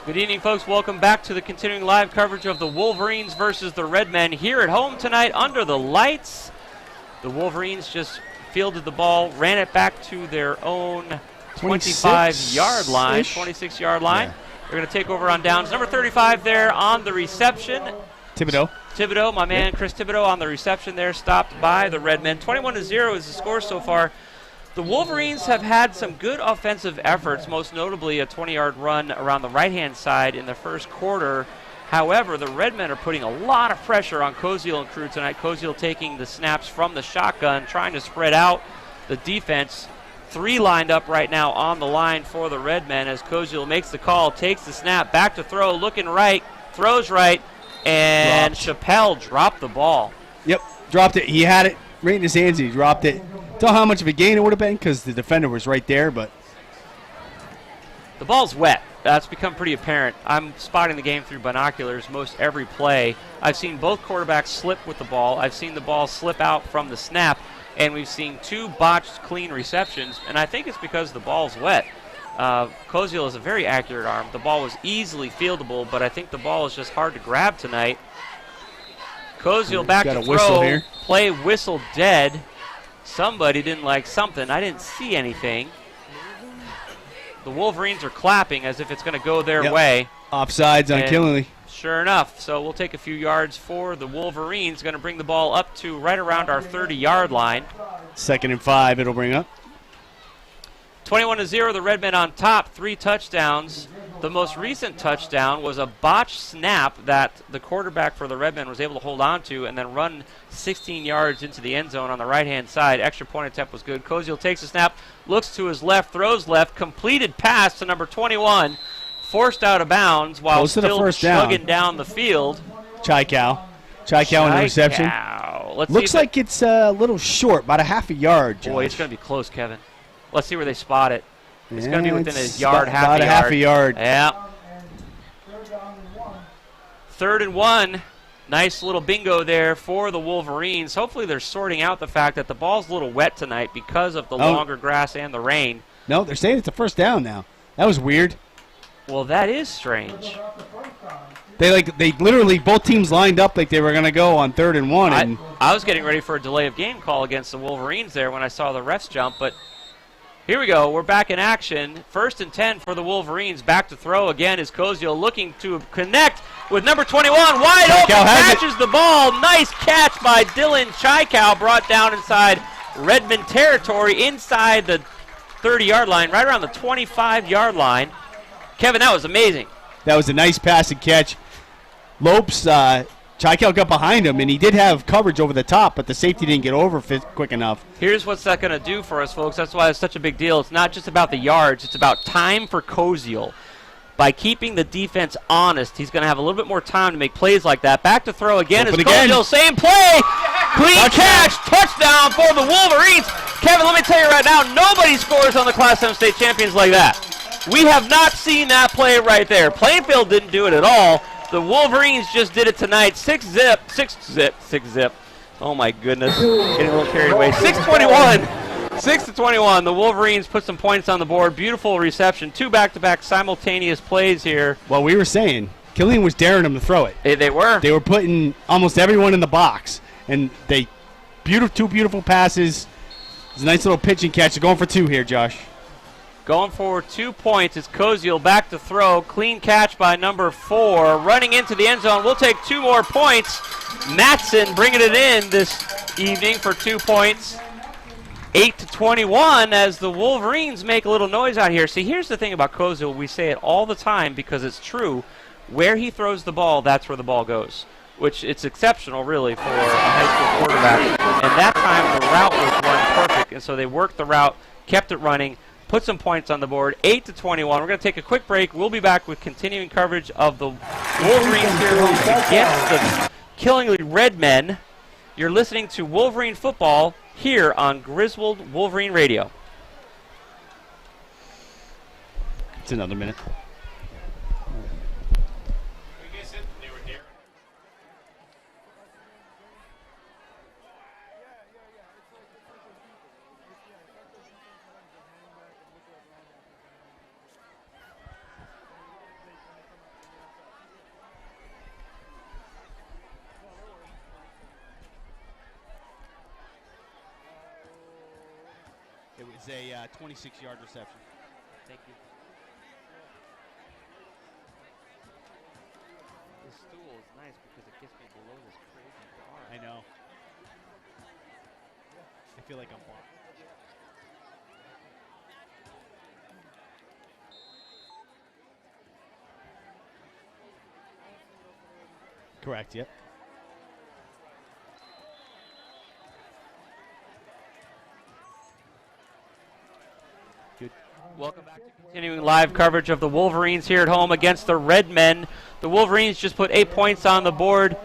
Good evening, folks. Welcome back to the continuing live coverage of the Wolverines versus the Redmen here at home tonight under the lights. The Wolverines just fielded the ball, ran it back to their own 25-yard line, 26-yard line. Yeah. They're going to take over on downs. Number 35 there on the reception. Thibodeau, my man, Chris Thibodeau on the reception there, stopped by the Redmen. 21-0 is the score so far. The Wolverines have had some good offensive efforts, most notably a 20-yard run around the right-hand side in the first quarter. However, the Redmen are putting a lot of pressure on Koziel and crew tonight. Koziel taking the snaps from the shotgun, trying to spread out the defense. 3 lined up right now on the line for the Redmen as Koziel makes the call, takes the snap, back to throw, looking right, throws right, and Chappelle dropped the ball. Yep, dropped it. He had it right in his hands. He dropped it. Don't know how much of a gain it would have been because the defender was right there, but the ball's wet. That's become pretty apparent. I'm spotting the game through binoculars most every play. I've seen both quarterbacks slip with the ball. I've seen the ball slip out from the snap, and we've seen 2 botched clean receptions, and I think it's because the ball's wet. Koziel is a very accurate arm. The ball was easily fieldable, but I think the ball is just hard to grab tonight. Koziel back to throw. Play whistle dead. Somebody didn't like something. I didn't see anything. The Wolverines are clapping as if it's going to go their way. Offsides on Killingley. Sure enough. So we'll take a few yards for the Wolverines. Going to bring the ball up to right around our 30-yard line. 2nd and 5 it'll bring up. 21-0, the Redmen on top, 3 touchdowns. The most recent touchdown was a botched snap that the quarterback for the Redmen was able to hold on to and then run 16 yards into the end zone on the right-hand side. Extra point attempt was good. Koziel takes a snap, looks to his left, throws left, completed pass to number 21, forced out of bounds while still chugging down the field. Chaikow in the reception. Looks like it's a little short, about a half a yard, Josh. Boy, it's going to be close, Kevin. Let's see where they spot it. It's going to be within a yard, about half a yard. Yeah. 3rd and 1. Nice little bingo there for the Wolverines. Hopefully they're sorting out the fact that the ball's a little wet tonight because of the longer grass and the rain. No, they're saying it's a first down now. That was weird. Well, that is strange. They literally both teams lined up like they were going to go on 3rd and 1. And I was getting ready for a delay of game call against the Wolverines there when I saw the refs jump, but here we go. We're back in action. 1st and 10 for the Wolverines. Back to throw again is Koziel looking to connect with number 21. Wide open, catches the ball. Nice catch by Dylan Chaikow, brought down inside Redmond territory, inside the 30-yard line, right around the 25-yard line. Kevin, that was amazing. That was a nice pass and catch. Lopes, Chaikow got behind him, and he did have coverage over the top, but the safety didn't get over quick enough. Here's what's that going to do for us, folks. That's why it's such a big deal. It's not just about the yards. It's about time for Koziel. By keeping the defense honest, he's going to have a little bit more time to make plays like that. Back to throw again is Koziel. Same play. Clean catch. Touchdown for the Wolverines. Kevin, let me tell you right now, nobody scores on the Class 7 state champions like that. We have not seen that play right there. Plainfield didn't do it at all. The Wolverines just did it tonight. 6 zip. Oh, my goodness. Getting a little carried away. 6-21. The Wolverines put some points on the board. Beautiful reception. 2 back-to-back simultaneous plays here. Well, we were saying, Killian was daring them to throw it. They were. They were putting almost everyone in the box. And they, 2 beautiful passes. It's a nice little pitch and catch. They're going for 2 here, Josh. Going for 2 points is Koziel back to throw. Clean catch by number 4. Running into the end zone. We'll take 2 more points. Matson bringing it in this evening for 2 points. 8-21 as the Wolverines make a little noise out here. See, here's the thing about Koziel. We say it all the time because it's true. Where he throws the ball, that's where the ball goes, which it's exceptional, really, for a high school quarterback. And that time, the route was run perfect, and so they worked the route, kept it running, put some points on the board. 8-21. We're going to take a quick break. We'll be back with continuing coverage of the Wolverines here against the Killingley Redmen. You're listening to Wolverine Football here on Griswold Wolverine Radio. It's another minute. is a 26-yard reception. Thank you. This stool is nice because it gets me below this crazy bar. I know. I feel like I'm blocked. Correct, yep. Good. Welcome back to continuing live coverage of the Wolverines here at home against the Redmen. The Wolverines just put 8 points on the board.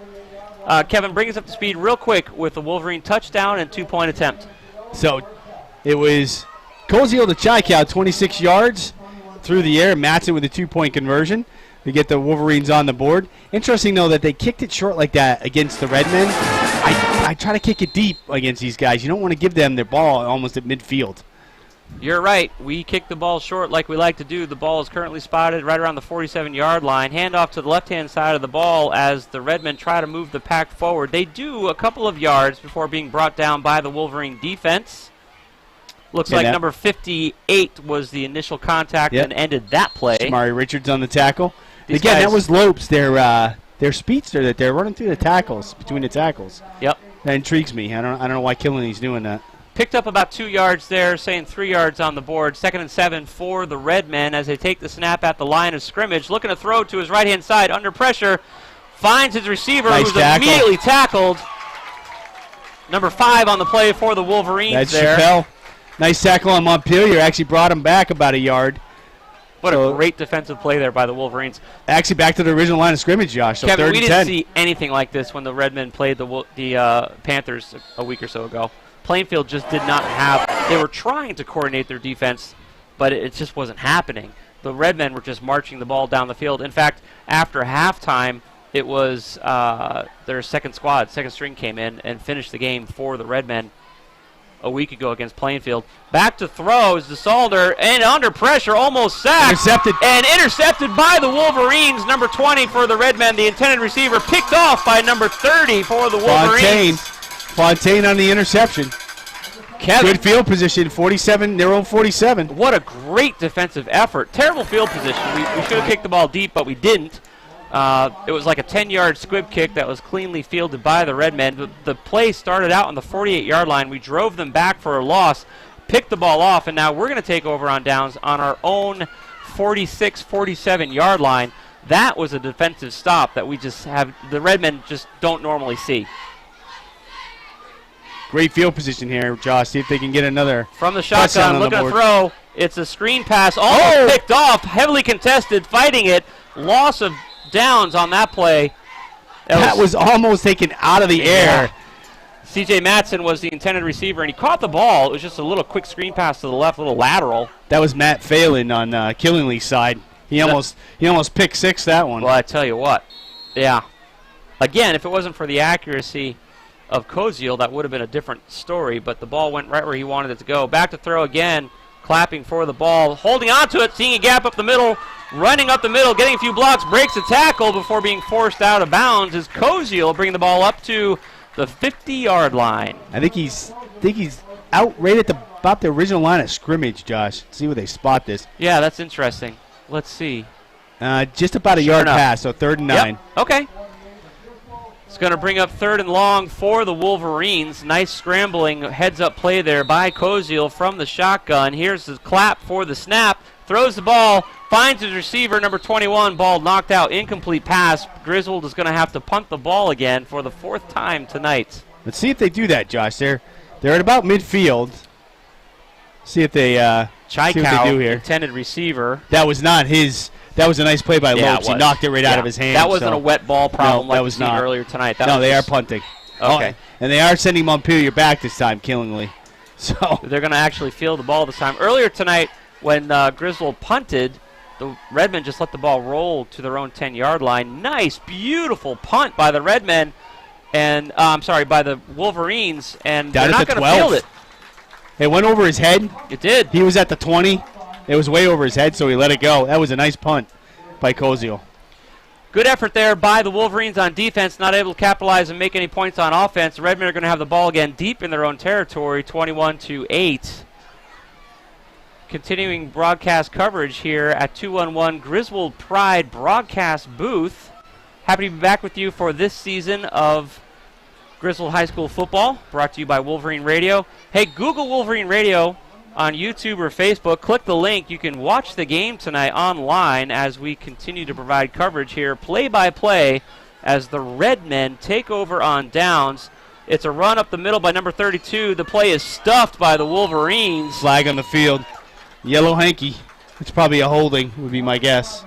Kevin, bring us up to speed real quick with the Wolverine touchdown and 2-point attempt. So it was Koziel to Chaikow, 26 yards through the air. Matson with a 2-point conversion to get the Wolverines on the board. Interesting, though, that they kicked it short like that against the Redmen. I try to kick it deep against these guys. You don't want to give them their ball almost at midfield. You're right. We kick the ball short like we like to do. The ball is currently spotted right around the 47-yard line. Handoff to the left-hand side of the ball as the Redmen try to move the pack forward. They do a couple of yards before being brought down by the Wolverine defense. Looks like number 58 was the initial contact and ended that play. Shamari Richards on the tackle. Again, that was Lopes, their speedster that they're running through the tackles, between the tackles. Yep. That intrigues me. I don't know why Killenly's doing that. Picked up about 2 yards there, saying 3 yards on the board. 2nd and 7 for the Redmen as they take the snap at the line of scrimmage. Looking to throw to his right-hand side under pressure. Finds his receiver, who's immediately tackled. Number 5 on the play for the Wolverines. That's there. Chappelle. Nice tackle on Montpelier. Actually brought him back about a yard. What a great defensive play there by the Wolverines. Actually back to the original line of scrimmage, Josh. So Kevin, we didn't 10. see anything like this when the Redmen played the Panthers a week or so ago. Plainfield just did not have – they were trying to coordinate their defense, but it just wasn't happening. The Redmen were just marching the ball down the field. In fact, after halftime, it was their second string came in and finished the game for the Redmen a week ago against Plainfield. Back to throws, DeSalder, and under pressure, almost sacked. Intercepted. And intercepted by the Wolverines. Number 20 for the Redmen, the intended receiver, picked off by number 30 for the Wolverines. Fontaine on the interception. Kevin. Good field position, 47, their own 47. What a great defensive effort. Terrible field position. We should have kicked the ball deep, but we didn't. It was like a 10-yard squib kick that was cleanly fielded by the Redmen. The play started out on the 48-yard line. We drove them back for a loss, picked the ball off, and now we're going to take over on downs on our own 46, 47-yard line. That was a defensive stop that we just have, the Redmen just don't normally see. Great field position here, Josh. See if they can get another. From the shotgun, looking to throw. It's a screen pass, almost picked off, heavily contested, fighting it. Loss of downs on that play. That was almost taken out of the air. C.J. Matson was the intended receiver, and he caught the ball. It was just a little quick screen pass to the left, little lateral. That was Matt Phelan on Killenly's side. He almost picked six that one. Well, I tell you what. Yeah. Again, if it wasn't for the accuracy of Koziel, that would have been a different story, but the ball went right where he wanted it to go. Back to throw again, clapping for the ball, holding on to it, seeing a gap up the middle, running up the middle, getting a few blocks, breaks a tackle before being forced out of bounds as Koziel bringing the ball up to the 50-yard line. I think he's out right at about the original line of scrimmage, Josh. See where they spot this. Yeah, that's interesting. Let's see. Just about a yard pass, so 3rd and 9. Yep. Okay. It's going to bring up 3rd and long for the Wolverines. Nice scrambling heads-up play there by Koziel from the shotgun. Here's the clap for the snap. Throws the ball, finds his receiver, number 21. Ball knocked out, incomplete pass. Griswold is going to have to punt the ball again for the 4th time tonight. Let's see if they do that, Josh. They're at about midfield. See if they see what they do here. Intended receiver. That was not his. That was a nice play by Lopes. He knocked it right out of his hand. That wasn't a wet ball problem no, that like was we seen not. earlier tonight. They are punting. Okay. And they are sending Montpelier back this time, Killenly. So they're going to actually field the ball this time. Earlier tonight, when Griswold punted, the Redmen just let the ball roll to their own 10-yard line. Nice, beautiful punt by the Redmen, and by the Wolverines, and they're not going to field it. It went over his head. It did. He was at the 20. It was way over his head, so he let it go. That was a nice punt by Koziel. Good effort there by the Wolverines on defense, not able to capitalize and make any points on offense. The Redmen are going to have the ball again deep in their own territory, 21-8. Continuing broadcast coverage here at 211 Griswold Pride broadcast booth. Happy to be back with you for this season of Griswold High School football, brought to you by Wolverine Radio. Hey, Google Wolverine Radio on YouTube or Facebook. Click the link. You can watch the game tonight online as we continue to provide coverage here, play-by-play, as the Redmen take over on downs. It's a run up the middle by number 32. The play is stuffed by the Wolverines. Flag on the field. Yellow hanky. It's probably a holding, would be my guess.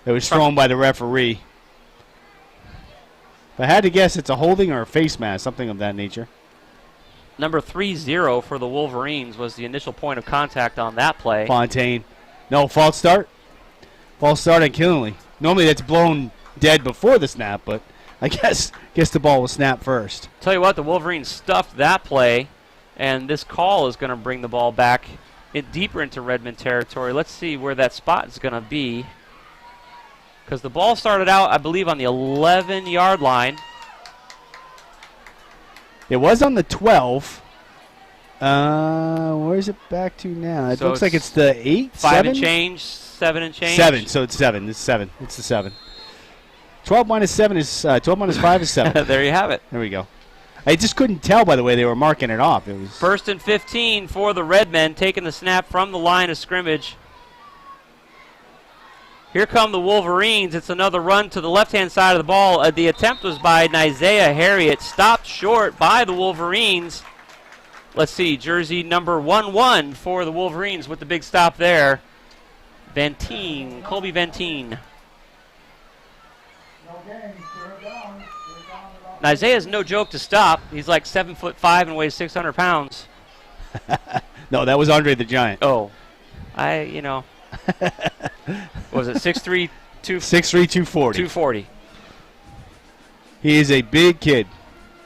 It was thrown by the referee. If I had to guess, it's a holding or a face mask, something of that nature. Number 30 for the Wolverines was the initial point of contact on that play. Fontaine. No, false start. False start on Killingley. Normally that's blown dead before the snap, but I guess the ball was snapped first. Tell you what, the Wolverines stuffed that play, and this call is going to bring the ball back deeper into Redmond territory. Let's see where that spot is going to be, because the ball started out, I believe, on the 11-yard line. It was on the 12. Where is it back to now? It looks like it's the 8, 5 7? and change, 7 and change. 7, so it's 7. It's 7. It's the 7. 12 minus 7 is 12 minus 5 is 7. There you have it. There we go. I just couldn't tell by the way they were marking it off. It was 1st and 15 for the Redmen, taking the snap from the line of scrimmage. Here come the Wolverines. It's another run to the left-hand side of the ball. The attempt was by Isaiah Harriet, stopped short by the Wolverines. Let's see, jersey number 11 for the Wolverines with the big stop there. Vantine, Colby Vantine. Now, Isaiah's no joke to stop. He's like 7'5" and weighs 600 pounds. No, that was Andre the Giant. Oh, was it 6'3", 240. 240. He is a big kid.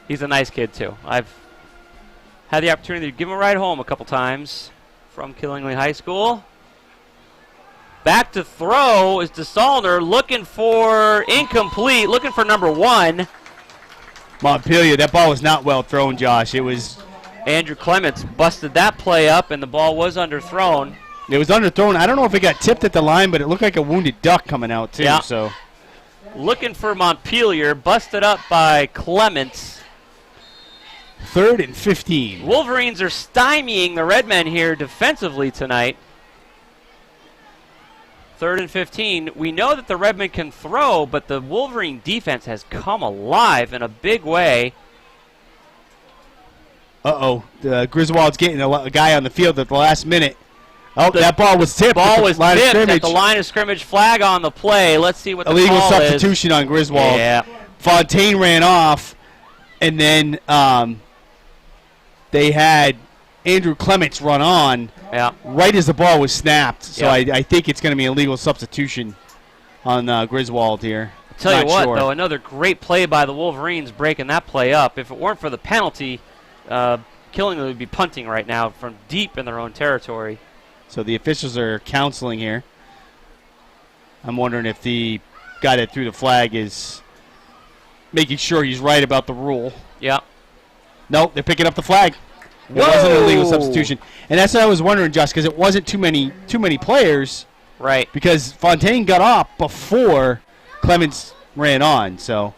He's a nice kid, too. I've had the opportunity to give him a ride home a couple times from Killingley High School. Back to throw is DeSaulner, looking for incomplete, looking for number 1. Montpelier, that ball was not well thrown, Josh. It was Andrew Clements busted that play up, and the ball was underthrown. It was underthrown. I don't know if it got tipped at the line, but it looked like a wounded duck coming out, too. Yeah. So, looking for Montpelier, busted up by Clements. 3rd and 15. Wolverines are stymieing the Redmen here defensively tonight. 3rd and 15. We know that the Redmen can throw, but the Wolverine defense has come alive in a big way. The Griswold's getting a guy on the field at the last minute. That ball was tipped. Ball was tipped at the line of scrimmage. Flag on the play. Let's see what the illegal call substitution is. on Griswold. Yeah. Fontaine ran off, and then they had Andrew Clements run on right as the ball was snapped. So I think it's going to be a legal substitution on Griswold here. I'll tell you what, though, another great play by the Wolverines breaking that play up. If it weren't for the penalty, Killingley would be punting right now from deep in their own territory. So the officials are counseling here. I'm wondering if the guy that threw the flag is making sure he's right about the rule. Yeah. Nope, they're picking up the flag. It wasn't a legal substitution. And that's what I was wondering, Josh, because it wasn't too many players. Right. Because Fontaine got off before Clements ran on. So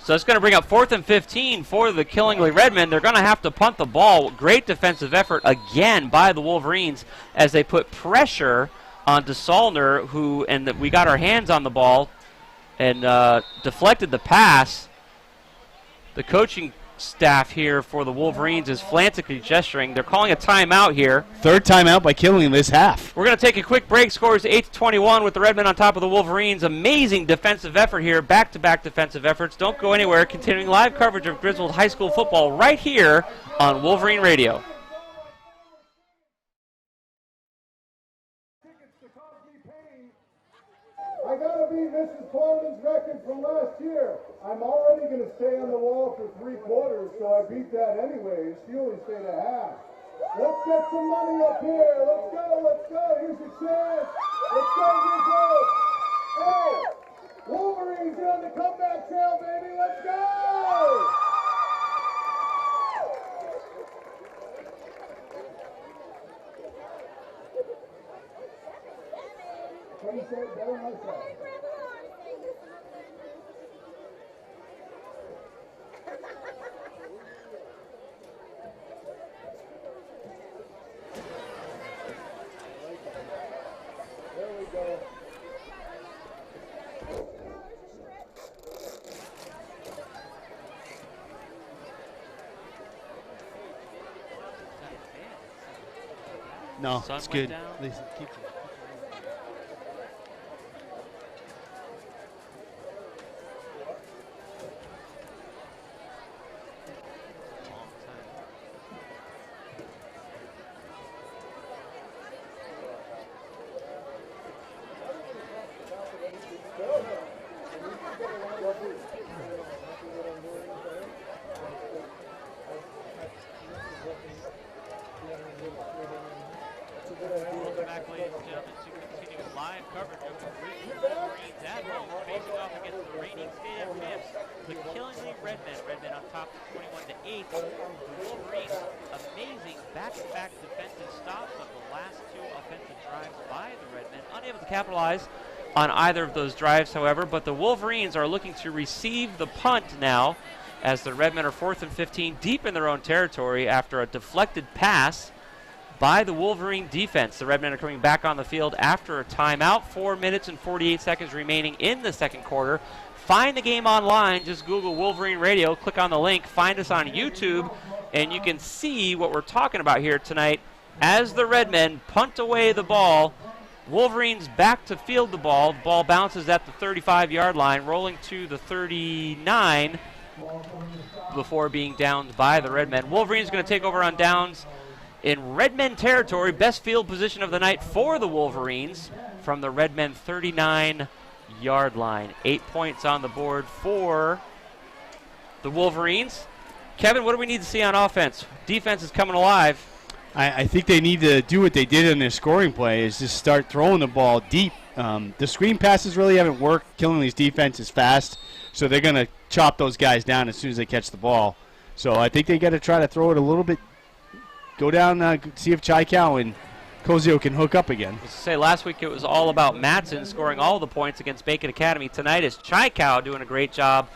it's going to bring up 4th and 15 for the Killingley Redmen. They're going to have to punt the ball. Great defensive effort again by the Wolverines as they put pressure on DeSaulner, we got our hands on the ball and deflected the pass. The coaching staff here for the Wolverines is frantically gesturing. They're calling a timeout here. 3rd timeout by Killingley this half. We're going to take a quick break. Scores 8-21 with the Redmen on top of the Wolverines. Amazing defensive effort here. Back-to-back defensive efforts. Don't go anywhere. Continuing live coverage of Griswold High School football right here on Wolverine Radio. I gotta beat Mrs. Coleman's record from last year. I'm already gonna stay on the wall for 3 quarters, so I beat that anyways. She only stayed a half. Let's get some money up here. Let's go. Here's your chance. Let's go, Griswold. Hey, Wolverines are on the comeback trail, baby. Let's go. No, Sun it's went good. down. Listen, keep it. Welcome back, ladies and gentlemen, to continuing live coverage of the Griswold Wolverines at home, facing off against the reigning state champs, the Killingly Redmen. Redmen on top, 21-8. The Wolverines, amazing back-to-back defensive stops on the last two offensive drives by the Redmen, unable to capitalize on either of those drives, however. But the Wolverines are looking to receive the punt now, as the Redmen are 4th and 15, deep in their own territory after a deflected pass by the Wolverine defense. The Redmen are coming back on the field after a timeout. 4 minutes and 48 seconds remaining in the second quarter. Find the game online. Just Google Wolverine Radio. Click on the link. Find us on YouTube, and you can see what we're talking about here tonight. As the Redmen punt away the ball, Wolverines back to field the ball. The ball bounces at the 35-yard line, rolling to the 39 before being downed by the Redmen. Wolverines going to take over on downs in Redmen territory. Best field position of the night for the Wolverines from the Redmen 39-yard line. 8 points on the board for the Wolverines. Kevin, what do we need to see on offense? Defense is coming alive. I think they need to do what they did in their scoring play, is just start throwing the ball deep. The screen passes really haven't worked. Killingly's defense is fast, so they're going to chop those guys down as soon as they catch the ball. So I think they got to try to throw it a little bit. Go down, see if Chaikau and Kozio can hook up again. I was to say, last week it was all about Matson scoring all the points against Bacon Academy. Tonight is Chaikau doing a great job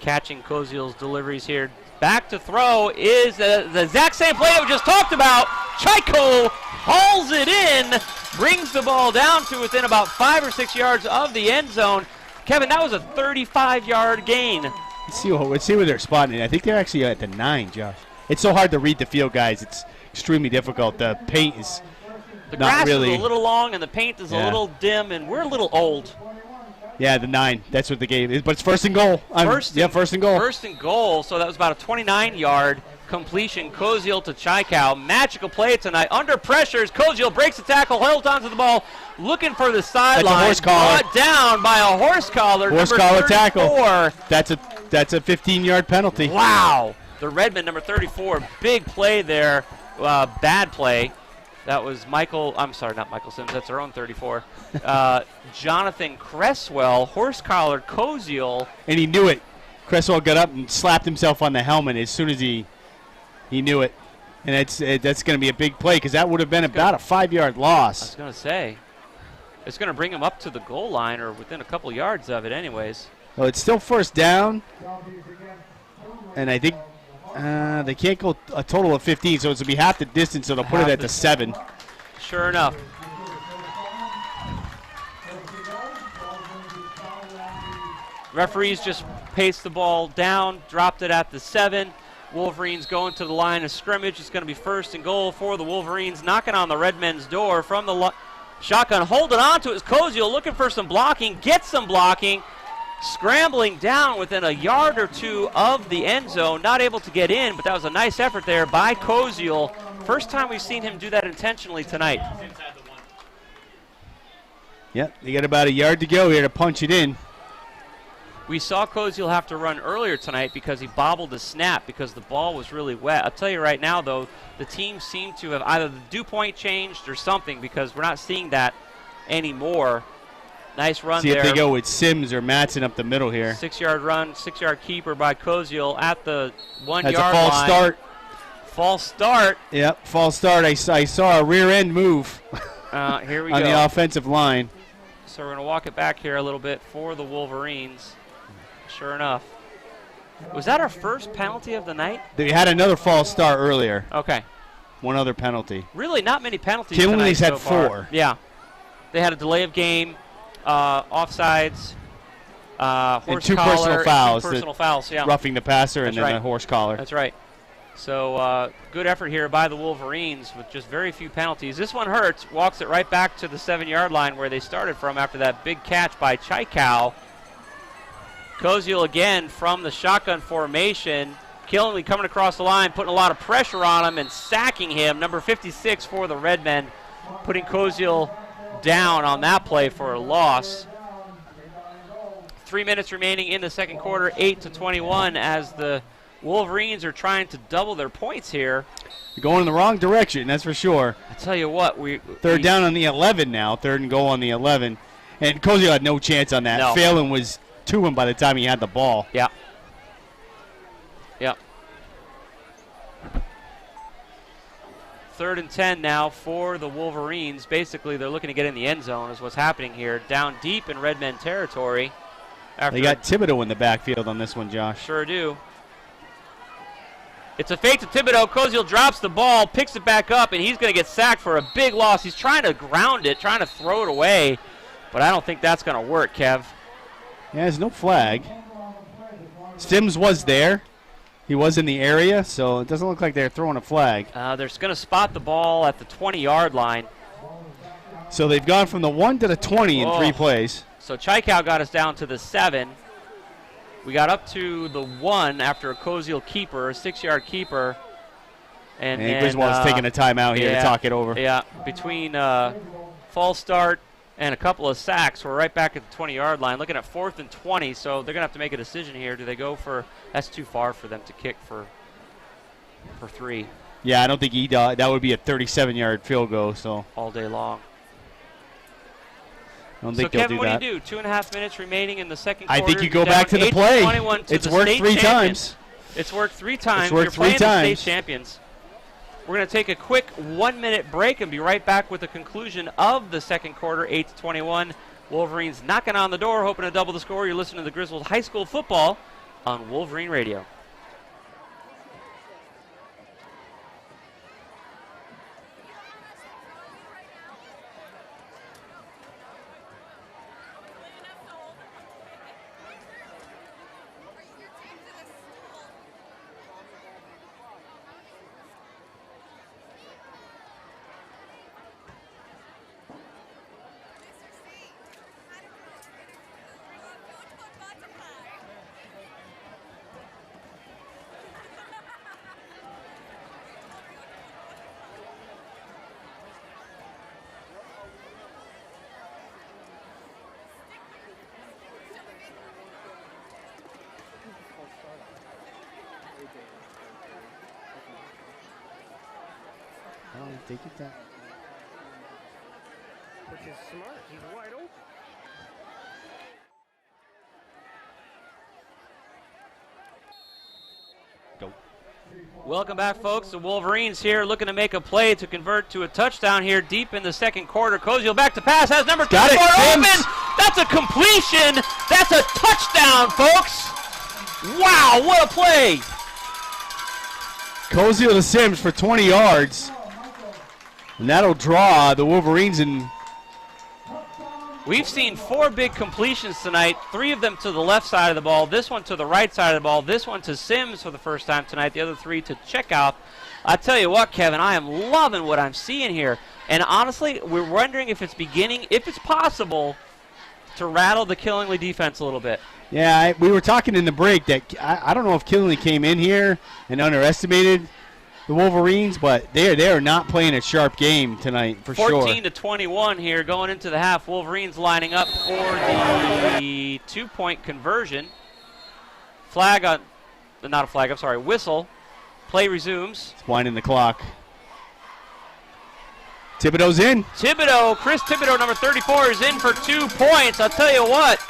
catching Kozio's deliveries here. Back to throw is the exact same play that we just talked about. Chaikau hauls it in, brings the ball down to within about 5 or 6 yards of the end zone. Kevin, that was a 35-yard gain. Let's see where they're spotting it. I think they're actually at the 9, Josh. It's so hard to read the field, guys. It's extremely difficult. The paint is the not grass really. is a little long and the paint is a little dim, and we're a little old. Yeah, the 9. That's what the game is. But it's first and goal. First and goal. First and goal. So that was about a 29-yard completion. Koziel to Chaikau. Magical play tonight. Under pressure as Koziel breaks the tackle, holds onto the ball, looking for the sideline. That's a horse collar. Brought down by a horse collar. Horse number collar 34. Tackle. That's a 15-yard penalty. Wow. The Redmen, number 34, big play there. Bad play. That was not Michael Sims, that's their own 34. Jonathan Cresswell, horse collar Koziel. And he knew it. Cresswell got up and slapped himself on the helmet as soon as he knew it. And that's going to be a big play, because that would have been about a 5-yard loss. I was going to say, it's going to bring him up to the goal line or within a couple yards of it anyways. Well, it's still first down. And I think they can't go a total of 15, so it's going to be half the distance, so they'll put it at the 7. Sure enough. Referees just paced the ball down, dropped it at the 7. Wolverines going to the line of scrimmage. It's going to be first and goal for the Wolverines, knocking on the Redmen's door from the shotgun. Holding on to it is Koziel, looking for some blocking, gets some blocking. Scrambling down within a yard or two of the end zone, not able to get in, but that was a nice effort there by Koziel. First time we've seen him do that intentionally tonight. Yep, they got about a yard to go here to punch it in. We saw Koziel have to run earlier tonight because he bobbled the snap because the ball was really wet. I'll tell you right now, though, the team seemed to have either the dew point changed or something, because we're not seeing that anymore. Nice run there. See if they go with Sims or Matson up the middle here. 6-yard run, 6-yard keeper by Koziel at the 1-yard line. That's a false start. False start. Yep, false start. I saw a rear end move Here we on go. the offensive line. So we're going to walk it back here a little bit for the Wolverines. Sure enough. Was that our first penalty of the night? They had another false start earlier. Okay. One other penalty. Really not many penalties Kinley's tonight had so far. 4. Yeah. They had a delay of game, offsides, horse and 2 collar, personal fouls. and 2 personal fouls, yeah. Roughing the passer That's and then right. a horse collar. That's right. So good effort here by the Wolverines with just very few penalties. This one hurts. Walks it right back to the 7-yard line where they started from after that big catch by Chaikow. Koziel again from the shotgun formation. Killenly coming across the line, putting a lot of pressure on him and sacking him. Number 56 for the Redmen, putting Koziel down on that play for a loss. 3 minutes remaining in the second quarter, 8-21 as the Wolverines are trying to double their points here. You're going in the wrong direction, that's for sure. I tell you what, They're down on the 11 now, 3rd and goal on the 11. And Koziel had no chance on that. No. Phelan was to him by the time he had the ball. Yeah. Yep. 3rd and 10 now for the Wolverines. Basically, they're looking to get in the end zone is what's happening here. Down deep in Redmen territory. They got Thibodeau in the backfield on this one, Josh. Sure do. It's a fake to Thibodeau. Koziel drops the ball, picks it back up, and he's going to get sacked for a big loss. He's trying to ground it, trying to throw it away, but I don't think that's going to work, Kev. Yeah, there's no flag. Sims was there. He was in the area, so it doesn't look like they're throwing a flag. They're going to spot the ball at the 20-yard line. So they've gone from the 1 to the 20 in 3 plays. So Chaikow got us down to the 7. We got up to the 1 after a Koziel keeper, a 6-yard keeper. And Griswold's taking a timeout here to talk it over. Yeah, between false start and a couple of sacks, we're right back at the 20-yard line, looking at 4th and 20. So they're going to have to make a decision here. Do they go for – that's too far for them to kick for 3. Yeah, I don't think that would be a 37-yard field goal. So all day long. I don't think so, they'll Kevin, do that. what do you do? 2.5 minutes remaining in the second quarter. I think you go back to the play. It's worked 3 times. It's worked 3 times. It's worked You're playing 3 times. the state champions. We're going to take a quick 1-minute break and be right back with the conclusion of the second quarter, 8-21. Wolverines knocking on the door, hoping to double the score. You're listening to the Griswold High School Football on Wolverine Radio. Take it down. Which is smart. He's wide open. Go. Welcome back, folks. The Wolverines here looking to make a play to convert to a touchdown here deep in the second quarter. Koziel back to pass. Has number 24 open. That's a completion. That's a touchdown, folks. Wow, what a play. Koziel to Sims for 20 yards. And that'll draw the Wolverines in. We've seen 4 big completions tonight, 3 of them to the left side of the ball, this one to the right side of the ball, this one to Sims for the first time tonight, the other 3 to Checkout. I tell you what, Kevin, I am loving what I'm seeing here. And honestly, we're wondering if it's beginning, if it's possible, to rattle the Killingley defense a little bit. Yeah, we were talking in the break that I don't know if Killingley came in here and underestimated the Wolverines, but they are not playing a sharp game tonight for 14 sure. 14-21 here going into the half. Wolverines lining up for the 2-point conversion. Whistle. Play resumes. It's winding the clock. Thibodeau's in. Chris Thibodeau, number 34, is in for 2 points. I'll tell you what.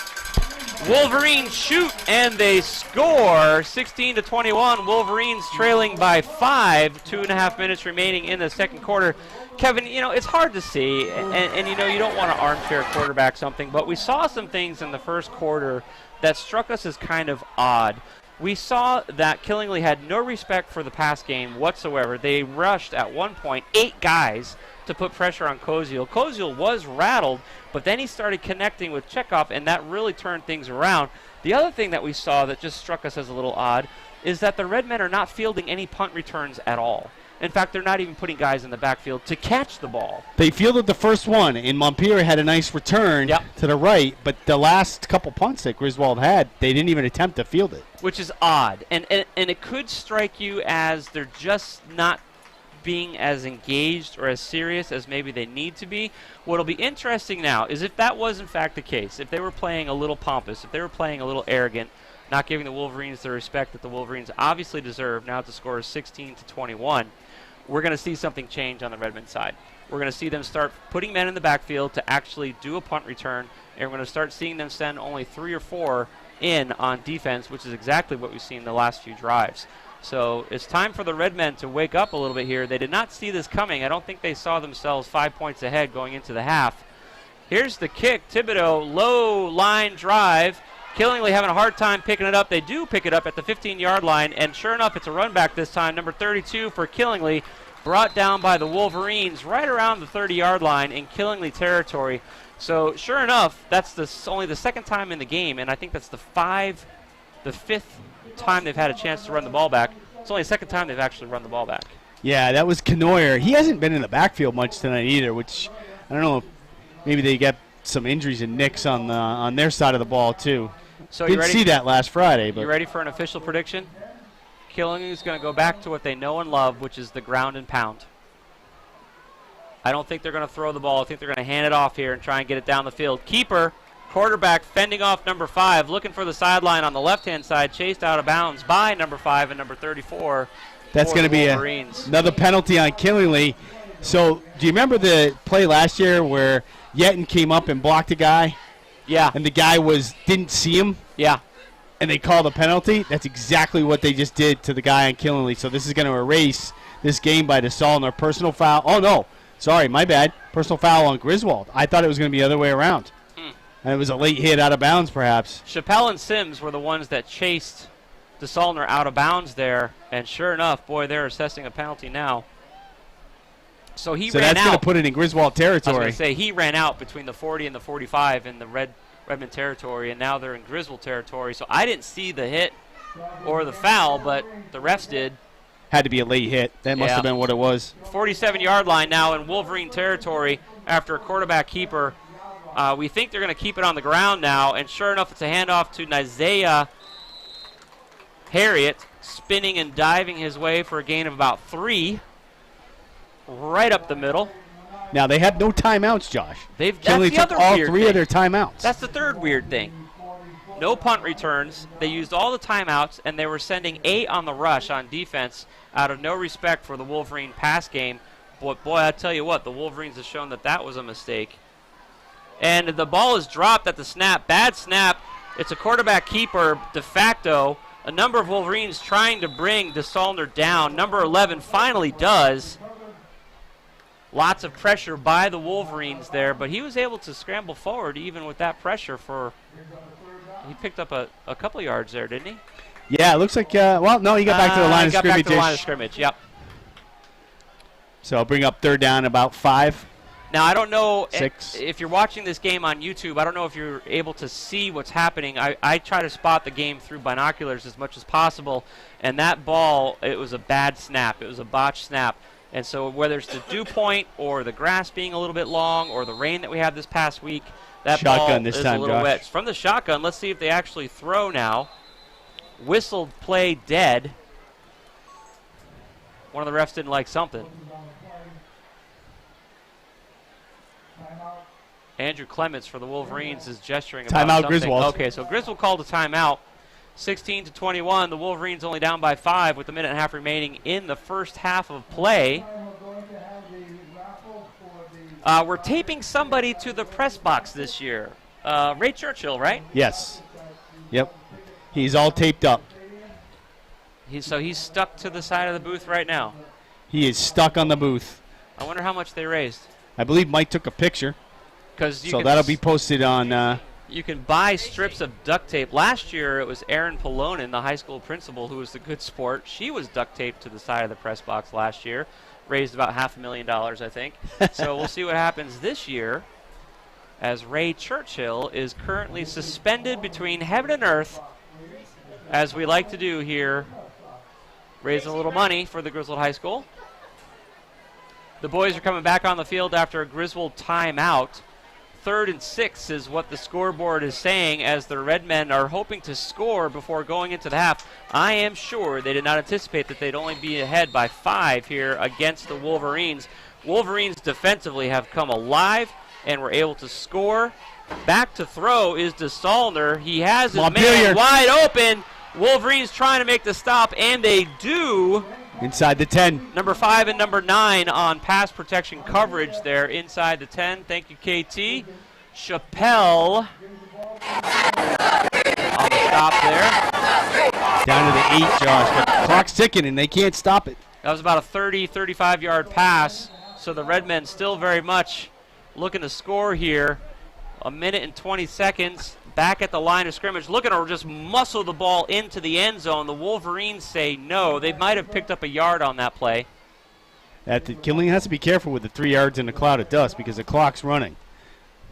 Wolverines shoot and they score 16-21. Wolverines trailing by 5. 2.5 minutes remaining in the second quarter. Kevin, it's hard to see, and you don't want to armchair quarterback something, but we saw some things in the first quarter that struck us as kind of odd. We saw that Killingly had no respect for the pass game whatsoever. They rushed at one point 8 guys to put pressure on Koziel. Koziel was rattled, but then he started connecting with Chekhov, and that really turned things around. The other thing that we saw that just struck us as a little odd is that the Redmen are not fielding any punt returns at all. In fact, they're not even putting guys in the backfield to catch the ball. They fielded the first one, and Montpelier had a nice return to the right, but the last couple punts that Griswold had, they didn't even attempt to field it. Which is odd, and it could strike you as they're just not being as engaged or as serious as maybe they need to be. What'll be interesting now is if that was in fact the case, if they were playing a little pompous, if they were playing a little arrogant, not giving the Wolverines the respect that the Wolverines obviously deserve, now the score is 16-21, we're going to see something change on the Redmond side. We're going to see them start putting men in the backfield to actually do a punt return, and we're going to start seeing them send only 3 or 4 in on defense, which is exactly what we've seen the last few drives. So it's time for the Redmen to wake up a little bit here. They did not see this coming. I don't think they saw themselves 5 points ahead going into the half. Here's the kick. Thibodeau, low line drive. Killingly having a hard time picking it up. They do pick it up at the 15-yard line, and sure enough, it's a run back this time. Number 32 for Killingly, brought down by the Wolverines right around the 30-yard line in Killingly territory. So sure enough, that's only the second time in the game, and I think that's the 5th time they've had a chance to run the ball back. It's only the second time they've actually run the ball back. Yeah, that was Canoyer. He hasn't been in the backfield much tonight either, which I don't know. Maybe they get some injuries and nicks on their side of the ball too. So didn't see that last Friday. But you ready for an official prediction? Killingly is going to go back to what they know and love, which is the ground and pound. I don't think they're going to throw the ball. I think they're going to hand it off here and try and get it down the field. Keeper, quarterback, fending off number 5, looking for the sideline on the left-hand side, chased out of bounds by number 5 and number 34. That's going to be another penalty on Killingly. So do you remember the play last year where Yetton came up and blocked a guy? Yeah. And the guy didn't see him? Yeah. And they called a penalty? That's exactly what they just did to the guy on Killingly. So this is going to erase this game by DeSaulnier. Personal foul. Oh, no. Sorry, my bad. Personal foul on Griswold. I thought it was going to be the other way around. And it was a late hit out of bounds, perhaps. Chappelle and Sims were the ones that chased DeSaulnier out of bounds there. And sure enough, boy, they're assessing a penalty now. So ran out. So that's going to put it in Griswold territory. I was going to say, he ran out between the 40 and the 45 in the Redmond territory, and now they're in Griswold territory. So I didn't see the hit or the foul, but the refs did. Had to be a late hit. That must have been what it was. 47-yard line now in Wolverine territory after a quarterback keeper. We think they're going to keep it on the ground now, and sure enough, it's a handoff to Isaiah Harriet, spinning and diving his way for a gain of about 3, right up the middle. Now, they have no timeouts, Josh. That's the other all weird 3 thing. of their timeouts. That's the third weird thing. No punt returns. They used all the timeouts, and they were sending 8 on the rush on defense out of no respect for the Wolverine pass game. But, boy, I tell you what, the Wolverines have shown that was a mistake. And the ball is dropped at the snap. Bad snap. It's a quarterback keeper de facto. A number of Wolverines trying to bring DeSaulnier down. Number 11 finally does. Lots of pressure by the Wolverines there, but he was able to scramble forward even with that pressure he picked up a couple yards there, didn't he? Yeah, it looks like, he got back to the line of scrimmage. Got back to the line of scrimmage, yep. So I'll bring up third down about 5. Now, I don't know 6. if you're watching this game on YouTube, I don't know if you're able to see what's happening. I try to spot the game through binoculars as much as possible, and that ball, it was a bad snap. It was a botched snap. And so whether it's the dew point or the grass being a little bit long or the rain that we had this past week, that shotgun ball this is time, a little Josh. wet. From the shotgun, let's see if they actually throw now. Whistled play dead. One of the refs didn't like something. Andrew Clements for the Wolverines is gesturing about timeout, something. Griswold. Okay, so Griswold called a timeout. 16-21. The Wolverines only down by 5 with a minute and a half remaining in the first half of play. We're taping somebody to the press box this year. Ray Churchill, right? Yes. Yep. He's all taped up. So he's stuck to the side of the booth right now. He is stuck on the booth. I wonder how much they raised. I believe Mike took a picture, so that'll be posted on. You can buy strips of duct tape. Last year, it was Erin Polonin, the high school principal, who was the good sport. She was duct taped to the side of the press box last year. Raised about $500,000, I think. So we'll see what happens this year, as Ray Churchill is currently suspended between heaven and earth, as we like to do here, raising a little money for the Griswold High School. The boys are coming back on the field after a Griswold timeout. 3rd and 6 is what the scoreboard is saying, as the Redmen are hoping to score before going into the half. I am sure they did not anticipate that they'd only be ahead by 5 here against the Wolverines. Wolverines defensively have come alive and were able to score. Back to throw is DeSaulner. He has his man wide open. Wolverines trying to make the stop, and they do. Inside the 10. Number 5 and number 9 on pass protection coverage there inside the 10. Thank you, KT. Chappelle on the stop there. Down to the 8, Josh. But the clock's ticking, and they can't stop it. That was about a 30, 35-yard pass. So the Redmen still very much looking to score here. 1 minute and 20 seconds. Back at the line of scrimmage, looking to just muscle the ball into the end zone. The Wolverines say no. They might have picked up a yard on that play. Killing has to be careful with the 3 yards in a cloud of dust because the clock's running.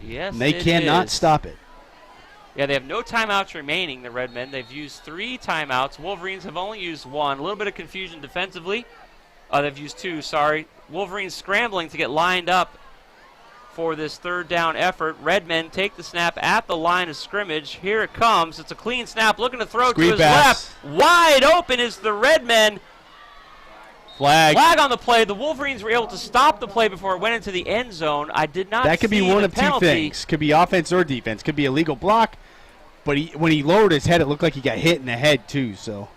Yes, and they cannot stop it. Yeah, they have no timeouts remaining, the Redmen. They've used 3 timeouts. Wolverines have only used 1. A little bit of confusion defensively. They've used 2, sorry. Wolverines scrambling to get lined up for this 3rd down effort. Redmen take the snap at the line of scrimmage. Here it comes. It's a clean snap, looking to throw to his left. Wide open is the Redmen. Flag on the play. The Wolverines were able to stop the play before it went into the end zone. I did not see that could be one of penalty. 2 things. Could be offense or defense. Could be a legal block. But when he lowered his head, it looked like he got hit in the head too. So,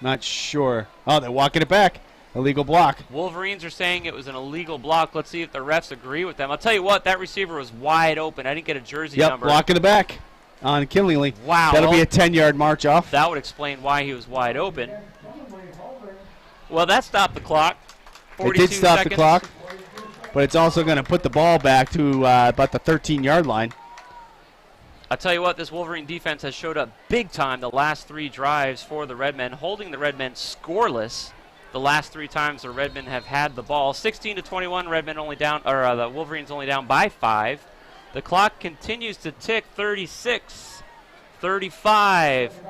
not sure. Oh, they're walking it back. Illegal block. Wolverines are saying it was an illegal block. Let's see if the refs agree with them. I'll tell you what, that receiver was wide open. I didn't get a jersey number. Yep, block in the back on Killingly. Wow. That'll be a 10-yard march off. That would explain why he was wide open. Well, that stopped the clock. 42 it did stop seconds. the clock, but it's also going to put the ball back to about the 13-yard line. I'll tell you what, this Wolverine defense has showed up big time the last 3 drives for the Redmen, holding the Redmen scoreless the last 3 times the Redmen have had the ball. 16-21, Redmen only down, or the Wolverines only down by 5. The clock continues to tick. 36, 35.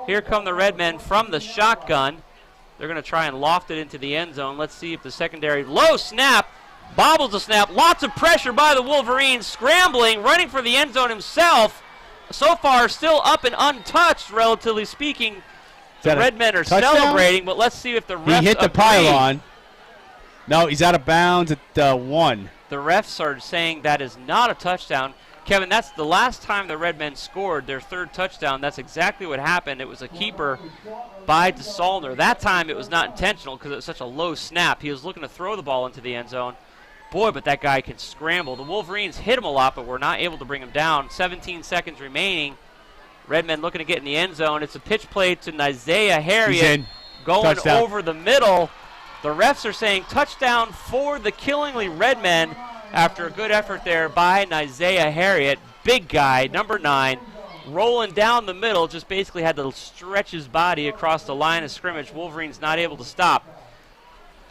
Here come the Redmen from the shotgun. They're going to try and loft it into the end zone. Let's see if the secondary low snap bobbles the snap. Lots of pressure by the Wolverines, scrambling, running for the end zone himself. So far, still up and untouched, relatively speaking. The Redmen are celebrating, but let's see if the refs He hit the agree. pylon. No, he's out of bounds at 1. The refs are saying that is not a touchdown. Kevin, that's the last time the Redmen scored their 3rd touchdown. That's exactly what happened. It was a keeper by DeSaulner. That time it was not intentional because it was such a low snap. He was looking to throw the ball into the end zone. Boy, but that guy can scramble. The Wolverines hit him a lot, but were not able to bring him down. 17 seconds remaining. Redmen looking to get in the end zone. It's a pitch play to Isaiah Harriet going touchdown. over the middle. The refs are saying touchdown for the Killingly Redmen after a good effort there by Isaiah Harriet. Big guy, number 9, rolling down the middle, just basically had to stretch his body across the line of scrimmage. Wolverines not able to stop.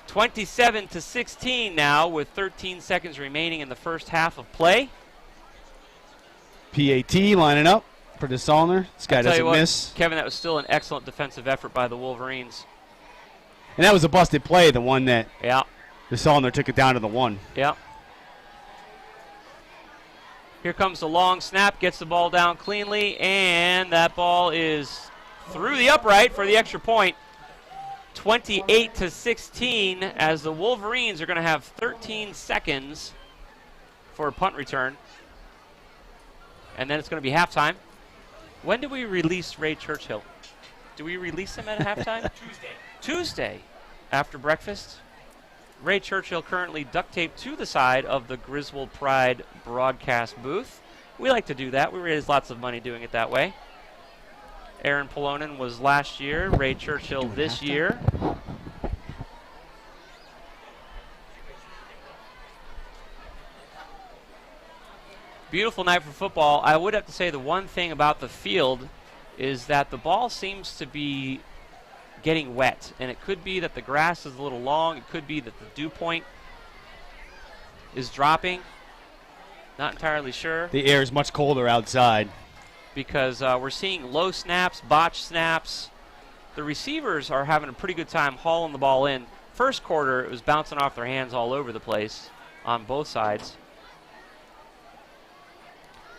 27-16 now with 13 seconds remaining in the first half of play. PAT lining up for DeSaulner. This guy doesn't miss. Kevin, that was still an excellent defensive effort by the Wolverines. And that was a busted play, the one that DeSaulner took it down to the 1. Yeah. Here comes the long snap, gets the ball down cleanly, and that ball is through the upright for the extra point. 28-16 as the Wolverines are going to have 13 seconds for a punt return. And then it's going to be halftime. When do we release Ray Churchill? Do we release him at halftime? Tuesday after breakfast. Ray Churchill currently duct taped to the side of the Griswold Pride broadcast booth. We like to do that. We raise lots of money doing it that way. Erin Polonin was last year, Ray Churchill this year. Beautiful night for football. I would have to say the one thing about the field is that the ball seems to be getting wet, and it could be that the grass is a little long. It could be that the dew point is dropping. Not entirely sure. The air is much colder outside. Because we're seeing low snaps, botched snaps. The receivers are having a pretty good time hauling the ball in. First quarter, it was bouncing off their hands all over the place on both sides.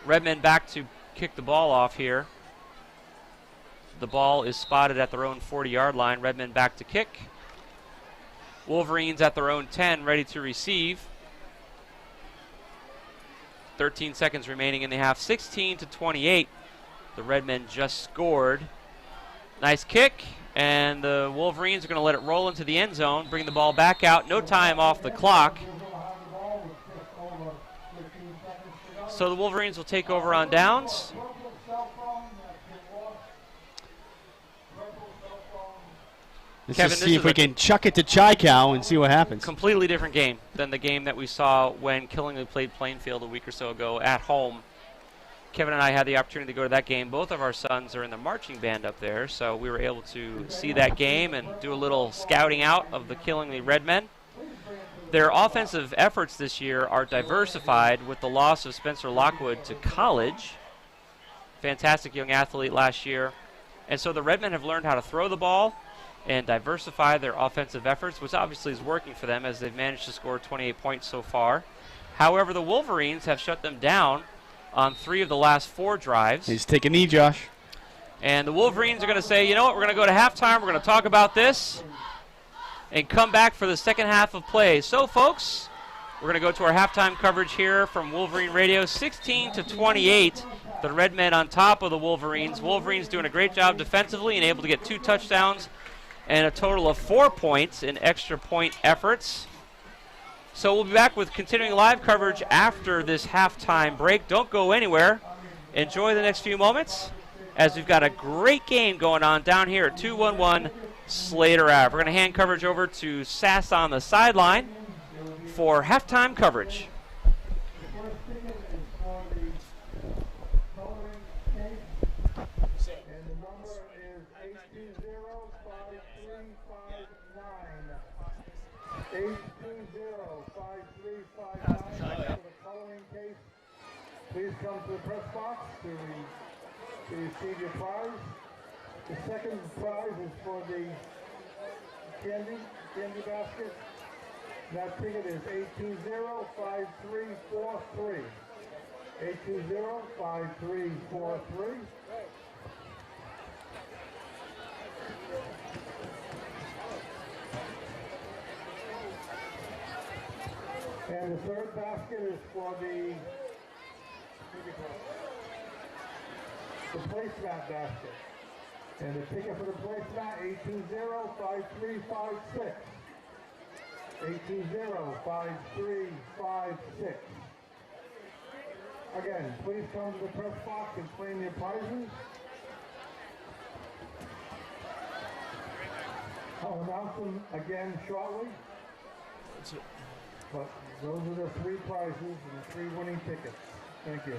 Redmen back to kick the ball off here. The ball is spotted at their own 40-yard line. Redmen back to kick. Wolverines at their own 10, ready to receive. 13 seconds remaining in the half. 16-28. The Redmen just scored. Nice kick, and the Wolverines are going to let it roll into the end zone, bring the ball back out. No time off the clock. So the Wolverines will take over on downs. Let's Kevin, just this see is if we a can chuck it to Chi-Cow and see what happens. completely different game than the game that we saw when Killingly played Plainfield a week or so ago at home. Kevin and I had the opportunity to go to that game. Both of our sons are in the marching band up there, so we were able to see that game and do a little scouting out of the Killingly Redmen. Their offensive efforts this year are diversified with the loss of Spencer Lockwood to college. Fantastic young athlete last year. And so the Redmen have learned how to throw the ball and diversify their offensive efforts, which obviously is working for them as they've managed to score 28 points so far. However, the Wolverines have shut them down on 3 of the last 4 drives. He's taking a knee, Josh. And the Wolverines are going to say, you know what, we're going to go to halftime, we're going to talk about this, and come back for the second half of play. So, folks, we're going to go to our halftime coverage here from Wolverine Radio. 16-28, the Redmen on top of the Wolverines. Wolverines doing a great job defensively and able to get 2 touchdowns and a total of 4 points in extra point efforts. So we'll be back with continuing live coverage after this halftime break. Don't go anywhere. Enjoy the next few moments as we've got a great game going on down here at 211 Slater Ave. We're going to hand coverage over to Sass on the sideline for halftime coverage. Please come to the press box to receive your prize. The second prize is for the candy basket. That ticket is 820-5343. 820-5343. And the third basket is for the placemat basket. And the ticket for the placemat, 820-5356. 820-5356. Again, please come to the press box and claim your prizes. I'll announce them again shortly. But those are the 3 prizes and the 3 winning tickets. Thank you.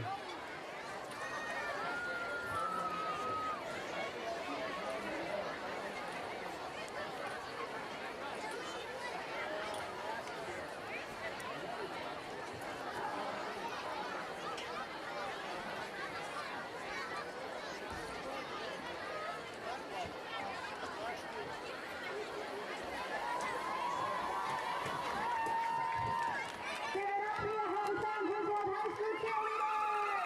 Give it up for your hometown Griswold High School cheerleaders!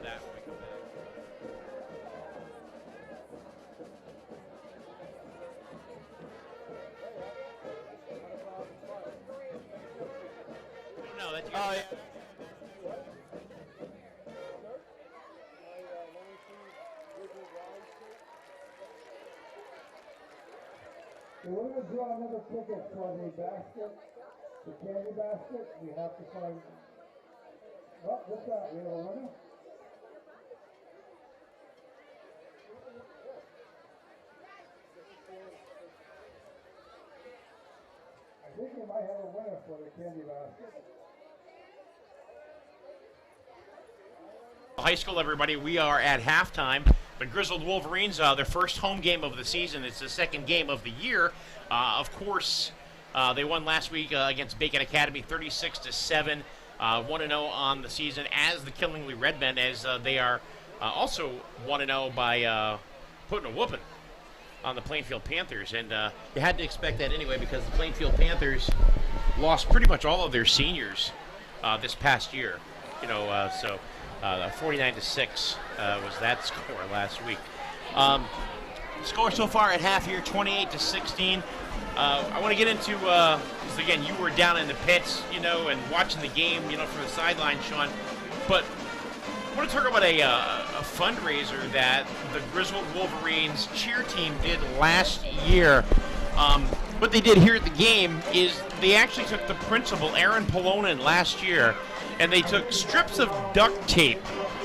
on that when we come back. No, that's Oh, yeah. We're going to draw another ticket for the basket, the candy basket. We have to find. Oh, what's that? We have a winner? I think we might have a winner for the candy basket. High school, everybody. We are at halftime. The Griswold Wolverines, their first home game of the season. It's the second game of the year. Of course, they won last week against Bacon Academy, 36-7, 1-0 on the season as the Killingly Redmen, as they are also 1-0 by putting a whooping on the Plainfield Panthers. And you had to expect that anyway, because the Plainfield Panthers lost pretty much all of their seniors this past year. 49-6 was that score last week. Score so far at half here, 28-16. I want to get into, because again, you were down in the pits, and watching the game, from the sideline, Sean. But I want to talk about a fundraiser that the Griswold Wolverines cheer team did last year. What they did here at the game is they actually took the principal, Aaron Polonen, last year, and they took strips of duct tape,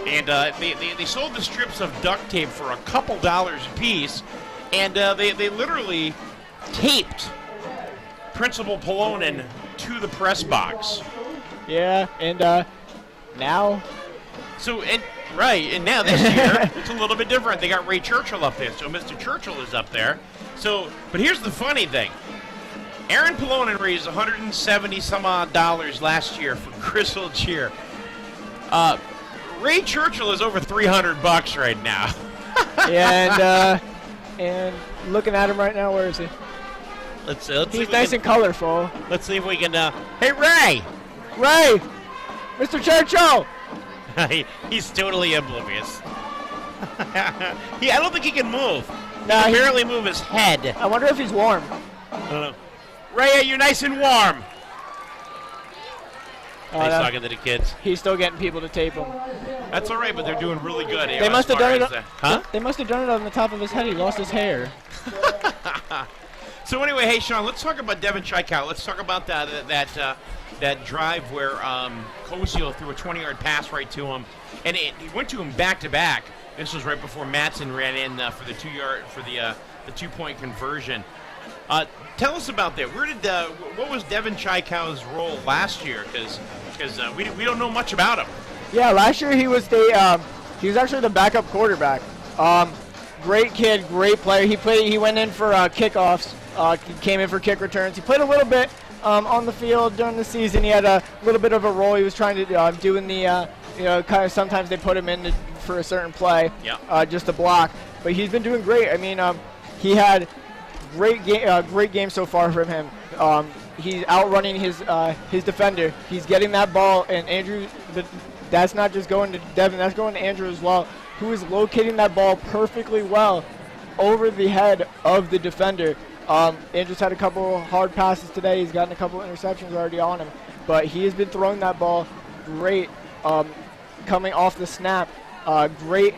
and they sold the strips of duct tape for a couple dollars a piece, and they literally taped Principal Polonen to the press box. Yeah, and now. So, and now this year, it's a little bit different. They got Ray Churchill up there, so Mr. Churchill is up there. So, but here's the funny thing. Aaron Polonen raised $170-some-odd last year for Griswold cheer. Ray Churchill is over $300 right now. Yeah, and looking at him right now, where is he? Let's He's nice and colorful. Let's see if we can. Hey, Ray! Ray! Mr. Churchill! He's totally oblivious. I don't think he can move. Nah, he can barely move his head. I wonder if he's warm. I don't know. Ray, are you nice and warm? He's talking to the kids. He's still getting people to tape him. That's all right, but they're doing really good. They must have done it. Huh? They must have done it on the top of his head. He lost his hair. So anyway, hey Sean, let's talk about Devin Chykow. Let's talk about that drive where Koziel threw a 20-yard pass right to him, and he went to him back to back. This was right before Matson ran in for the 2-point conversion. Tell us about that. What was Devin Chykow's role last year? Because we don't know much about him. Yeah, last year he was actually the backup quarterback. Great kid, great player. He went in for kickoffs. He came in for kick returns. He played a little bit on the field during the season. He had a little bit of a role. He was trying to do in the kind of sometimes they put him in for a certain play, just to block. But he's been doing great. I mean, he had great game so far from him. He's outrunning his defender. He's getting that ball, and Andrew. That's not just going to Devin. That's going to Andrew as well, who is locating that ball perfectly well over the head of the defender. Andrew's had a couple hard passes today. He's gotten a couple interceptions already on him, but he has been throwing that ball great, coming off the snap. Great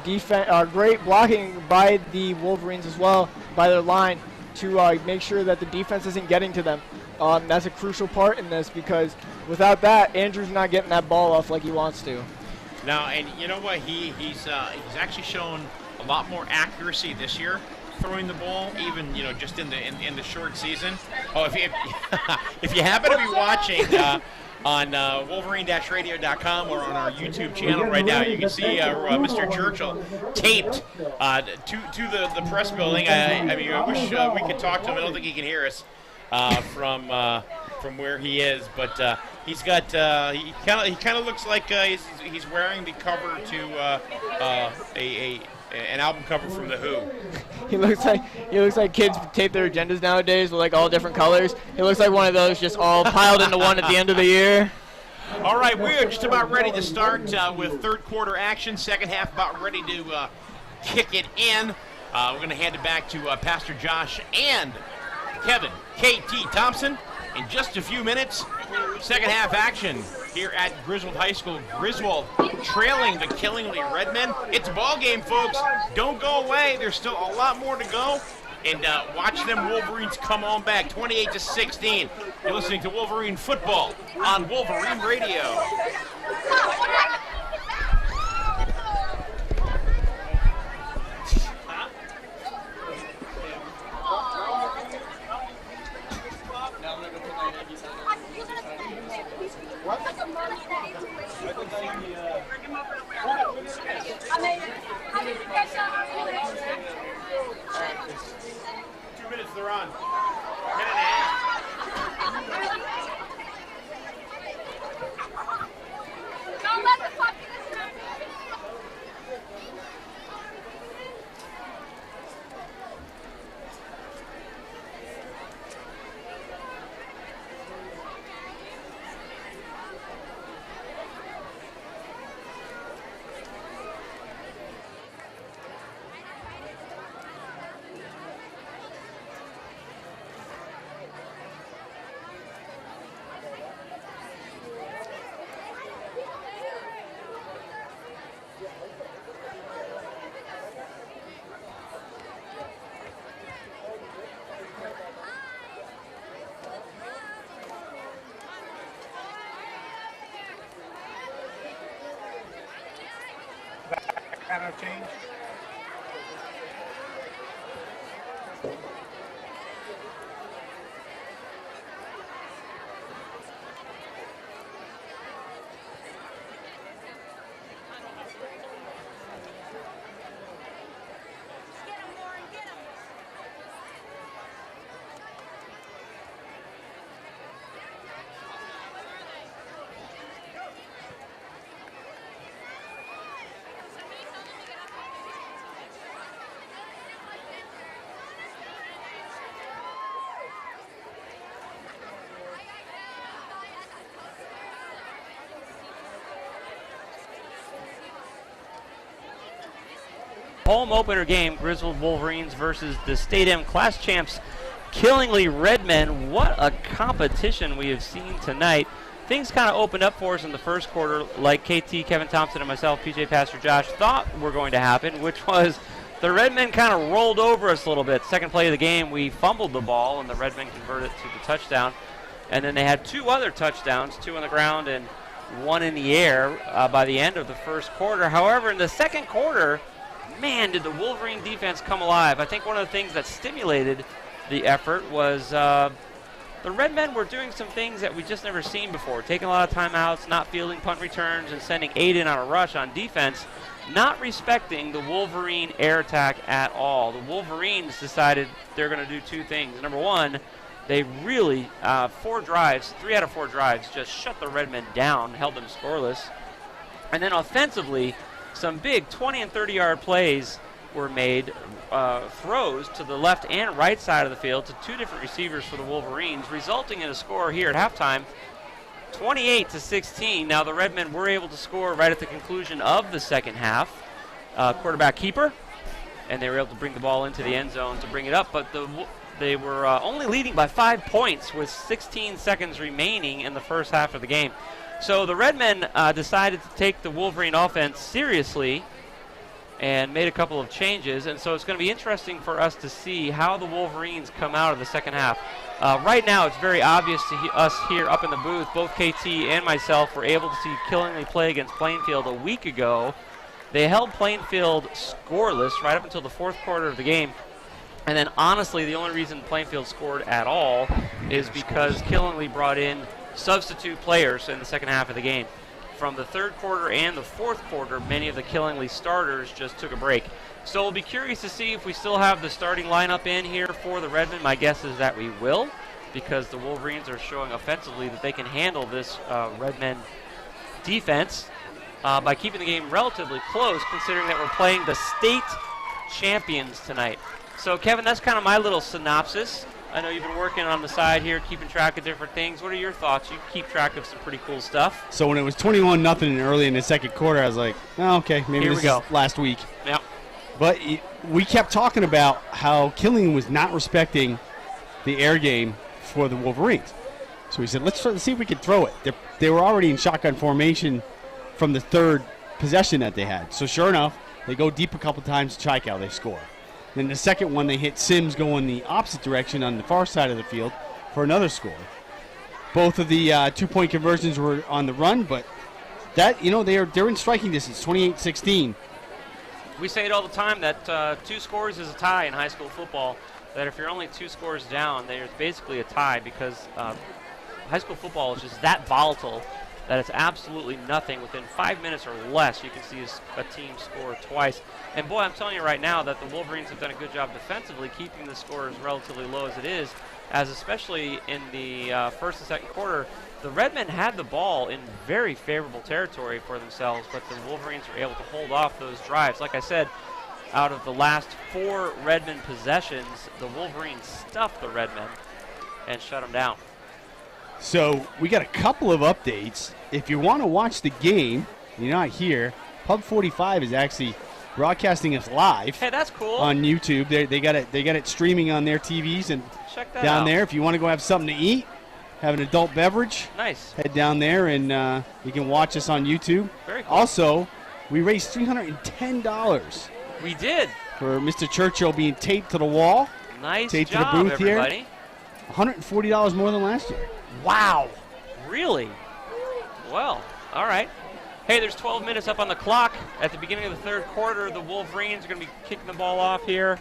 defense, great blocking by the Wolverines as well, by their line, to make sure that the defense isn't getting to them. That's a crucial part in this, because without that, Andrew's not getting that ball off like he wants to. Now, and you know what? He's actually shown a lot more accuracy this year throwing the ball, even just in the short season. Oh, if you happen to be watching on Wolverine-radio.com or on our YouTube channel right now, you can see Mr. Churchill taped to the press building. I mean, I wish we could talk to him. I don't think he can hear us from where he is, but he's got he kind of looks like he's wearing the cover to an album cover from The Who. He looks like kids tape their agendas nowadays with like all different colors. He looks like one of those just all piled into one at the end of the year. All right, we're just about ready to start with third quarter action. Second half about ready to kick it in. We're going to hand it back to Pastor Josh and Kevin KT Thompson in just a few minutes. Second half action here at Griswold High School. Griswold trailing the Killingly Redmen. It's a ball game, folks. Don't go away. There's still a lot more to go. And watch them Wolverines come on back, 28-16. You're listening to Wolverine Football on Wolverine Radio. They're on. Don't let the fuck Pattern of change. Home opener game, Griswold Wolverines versus the State M class champs, Killingly Redmen. What a competition we have seen tonight. Things kind of opened up for us in the first quarter, like KT, Kevin Thompson, and myself, PJ Pastor Josh, thought were going to happen, which was the Redmen kind of rolled over us a little bit. Second play of the game, we fumbled the ball, and the Redmen converted to the touchdown. And then they had two other touchdowns, two on the ground and one in the air by the end of the first quarter. However, in the second quarter, man, did the Wolverine defense come alive. I think one of the things that stimulated the effort was the Redmen were doing some things that we just never seen before, taking a lot of timeouts, not fielding punt returns, and sending 8 in on a rush on defense, not respecting the Wolverine air attack at all. The Wolverines decided they're going to do two things. Number one, they really, 3 out of 4 drives, just shut the Redmen down, held them scoreless. And then offensively, some big 20 and 30-yard plays were made, throws to the left and right side of the field to two different receivers for the Wolverines, resulting in a score here at halftime, 28-16. Now the Redmen were able to score right at the conclusion of the second half. Quarterback keeper, and they were able to bring the ball into the end zone to bring it up, but they were only leading by 5 points with 16 seconds remaining in the first half of the game. So the Redmen decided to take the Wolverine offense seriously and made a couple of changes, and so it's going to be interesting for us to see how the Wolverines come out of the second half. Right now, it's very obvious to us here up in the booth. Both KT and myself were able to see Killingly play against Plainfield a week ago. They held Plainfield scoreless right up until the fourth quarter of the game. And then, honestly, the only reason Plainfield scored at all is because Killingly brought in substitute players in the second half of the game. From the third quarter and the fourth quarter, many of the Killingly starters just took a break. So we'll be curious to see if we still have the starting lineup in here for the Redmen. My guess is that we will, because the Wolverines are showing offensively that they can handle this Redmen defense by keeping the game relatively close, considering that we're playing the state champions tonight. So, Kevin, that's kind of my little synopsis. I know you've been working on the side here, keeping track of different things. What are your thoughts? You keep track of some pretty cool stuff. So when it was 21-0 early in the second quarter, I was like, oh, okay, maybe Here this we go. is last week. Yep. But we kept talking about how Killing was not respecting the air game for the Wolverines. So we said, let's try to see if we could throw it. They were already in shotgun formation from the third possession that they had. So sure enough, they go deep a couple times, Chaikow, they score. Then the second one, they hit Sims going the opposite direction on the far side of the field for another score. Both of the 2-point conversions were on the run, but that, they're in striking distance, 28-16. We say it all the time that 2 scores is a tie in high school football, that if you're only 2 scores down, there's basically a tie because high school football is just that volatile that it's absolutely nothing. Within 5 minutes or less, you can see a team score twice. And boy, I'm telling you right now that the Wolverines have done a good job defensively, keeping the scores relatively low as it is, as especially in the first and second quarter, the Redmen had the ball in very favorable territory for themselves, but the Wolverines were able to hold off those drives. Like I said, out of the last 4 Redmen possessions, the Wolverines stuffed the Redmen and shut them down. So we got a couple of updates. If you want to watch the game, you're not here, Pub 45 is actually broadcasting us live. Hey, that's cool. On YouTube. They got it streaming on their TVs and check that down out. there. If you want to go have something to eat, have an adult beverage, nice. Head down there and you can watch us on YouTube. Very cool. Also, we raised $310. We did. For Mr. Churchill being taped to the wall. Nice taped job, to the booth everybody. here. $140 more than last year. Wow. Really? Well, all right. Hey, there's 12 minutes up on the clock. At the beginning of the third quarter, the Wolverines are going to be kicking the ball off here.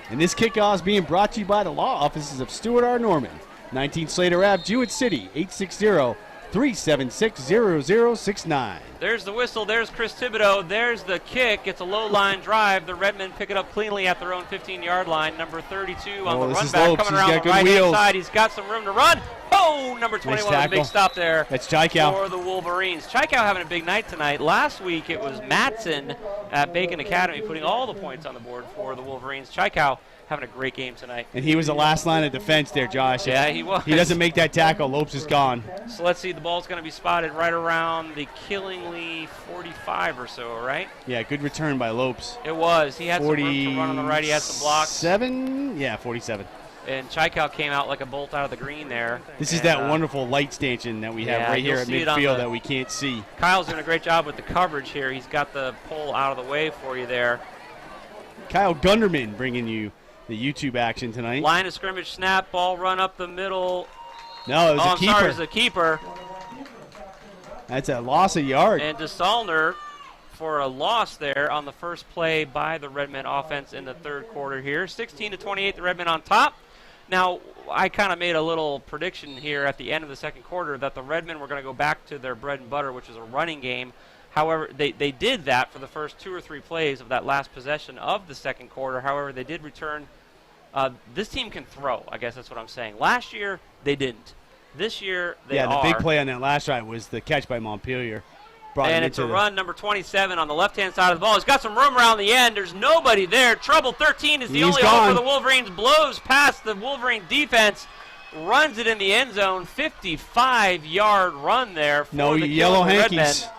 And this kickoff is being brought to you by the law offices of Stuart R. Norman, 19 Slater Ave, Jewett City, 860-376-0069. There's the whistle. There's Chris Thibodeau. There's the kick. It's a low-line drive. The Redmen pick it up cleanly at their own 15-yard line. Number 32 on the run back coming around the right-hand side. He's got some room to run. Oh, number 21 with a big stop there. That's Chaikow. For the Wolverines. Chaikow having a big night tonight. Last week it was Matson at Bacon Academy putting all the points on the board for the Wolverines. Chaikow having a great game tonight. And he was the last line of defense there, Josh. Yeah, he was. He doesn't make that tackle, Lopes is gone. So let's see, the ball's going to be spotted right around the Killingly 45 or so, right? Yeah, good return by Lopes. It was. He had some room to run on the right. He had some blocks. 47. And Chaikow came out like a bolt out of the green there. This is that wonderful light stanchion that we have right here at midfield that we can't see. Kyle's doing a great job with the coverage here. He's got the pole out of the way for you there. Kyle Gunderman bringing you the YouTube action tonight. Line of scrimmage snap, ball run up the middle. No, it was a keeper. Sorry, it was a keeper. That's a loss of yard. And DeSalner for a loss there on the first play by the Redmen offense in the third quarter here. 16-28, the Redmen on top. Now, I kind of made a little prediction here at the end of the second quarter that the Redmen were going to go back to their bread and butter, which is a running game. However, they did that for the first 2 or 3 plays of that last possession of the second quarter. However, they did return. This team can throw, I guess that's what I'm saying. Last year, they didn't. This year, they are. Yeah, the big play on that last drive was the catch by Montpelier. And it's a run, number 27 on the left-hand side of the ball. He's got some room around the end. There's nobody there. Trouble 13 is the only hope for the Wolverines. Blows past the Wolverine defense. Runs it in the end zone. 55-yard run there for the yellow hankies. Redmen.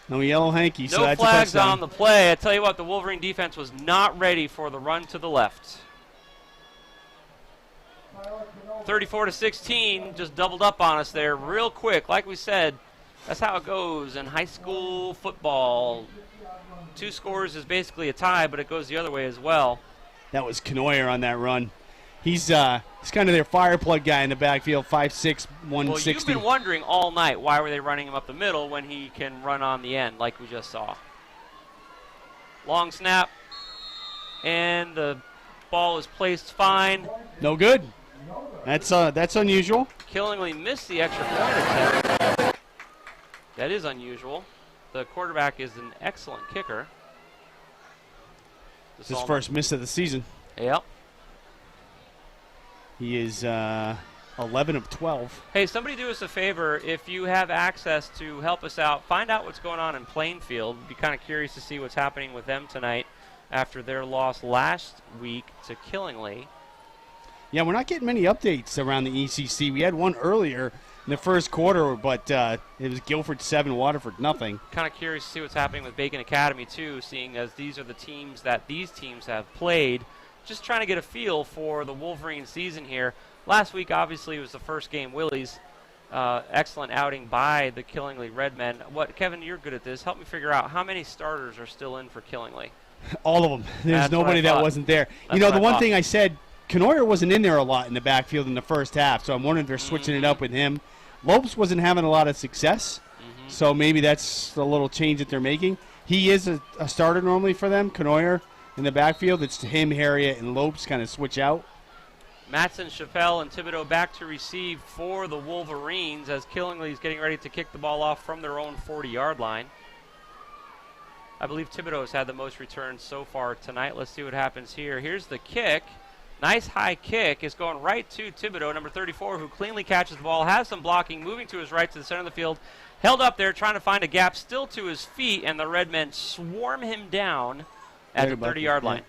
No yellow hankies. No so that's flags a touchdown. on the play. I tell you what, the Wolverine defense was not ready for the run to the left. 34-16, just doubled up on us there real quick. Like we said, that's how it goes in high school football. 2 scores is basically a tie, but it goes the other way as well. That was Knoyer on that run. He's kind of their fire plug guy in the backfield, 5'6", 160. Well, you've been wondering all night why were they running him up the middle when he can run on the end like we just saw. Long snap, and the ball is placed fine. No good. That's unusual. Killingly missed the extra point attempt. That is unusual. The quarterback is an excellent kicker. It's his first miss of the season. Yep. He is 11 of 12. Hey, somebody do us a favor. If you have access to help us out, find out what's going on in Plainfield. Be kind of curious to see what's happening with them tonight after their loss last week to Killingly. Yeah, we're not getting many updates around the ECC. We had one earlier in the first quarter, but it was Guilford 7, Waterford nothing. Kind of curious to see what's happening with Bacon Academy, too, seeing as these are the teams that these teams have played. Just trying to get a feel for the Wolverine season here. Last week, obviously, was the first game. Willie's excellent outing by the Killingly Redmen. Kevin, you're good at this. Help me figure out how many starters are still in for Killingly. All of them. There's That's nobody what I that thought. wasn't there. That's You know, what the I one thought. thing I said, Canoyer wasn't in there a lot in the backfield in the first half, so I'm wondering if they're switching it up with him. Lopes wasn't having a lot of success, so maybe that's a little change that they're making. He is a starter normally for them, Canoyer, in the backfield. It's him, Harriet, and Lopes kind of switch out. Matson, Chappelle, and Thibodeau back to receive for the Wolverines as Killingly is getting ready to kick the ball off from their own 40-yard line. I believe Thibodeau has had the most returns so far tonight. Let's see what happens here. Here's the kick. Nice high kick. Is going right to Thibodeau, number 34, who cleanly catches the ball, has some blocking, moving to his right to the center of the field. Held up there, trying to find a gap, still to his feet, and the Redmen swarm him down at the 30-yard line.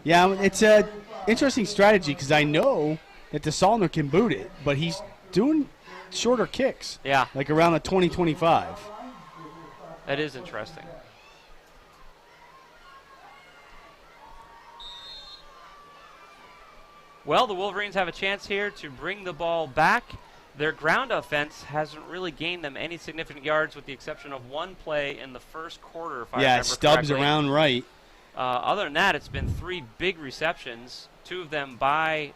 Yeah, it's a interesting strategy because I know that the Solner can boot it, but he's doing shorter kicks. Yeah. Like around the 20-25. That is interesting. Well, the Wolverines have a chance here to bring the ball back. Their ground offense hasn't really gained them any significant yards with the exception of one play in the first quarter, if I remember Stubbs correctly. around right. Other than that, it's been 3 big receptions, 2 of them by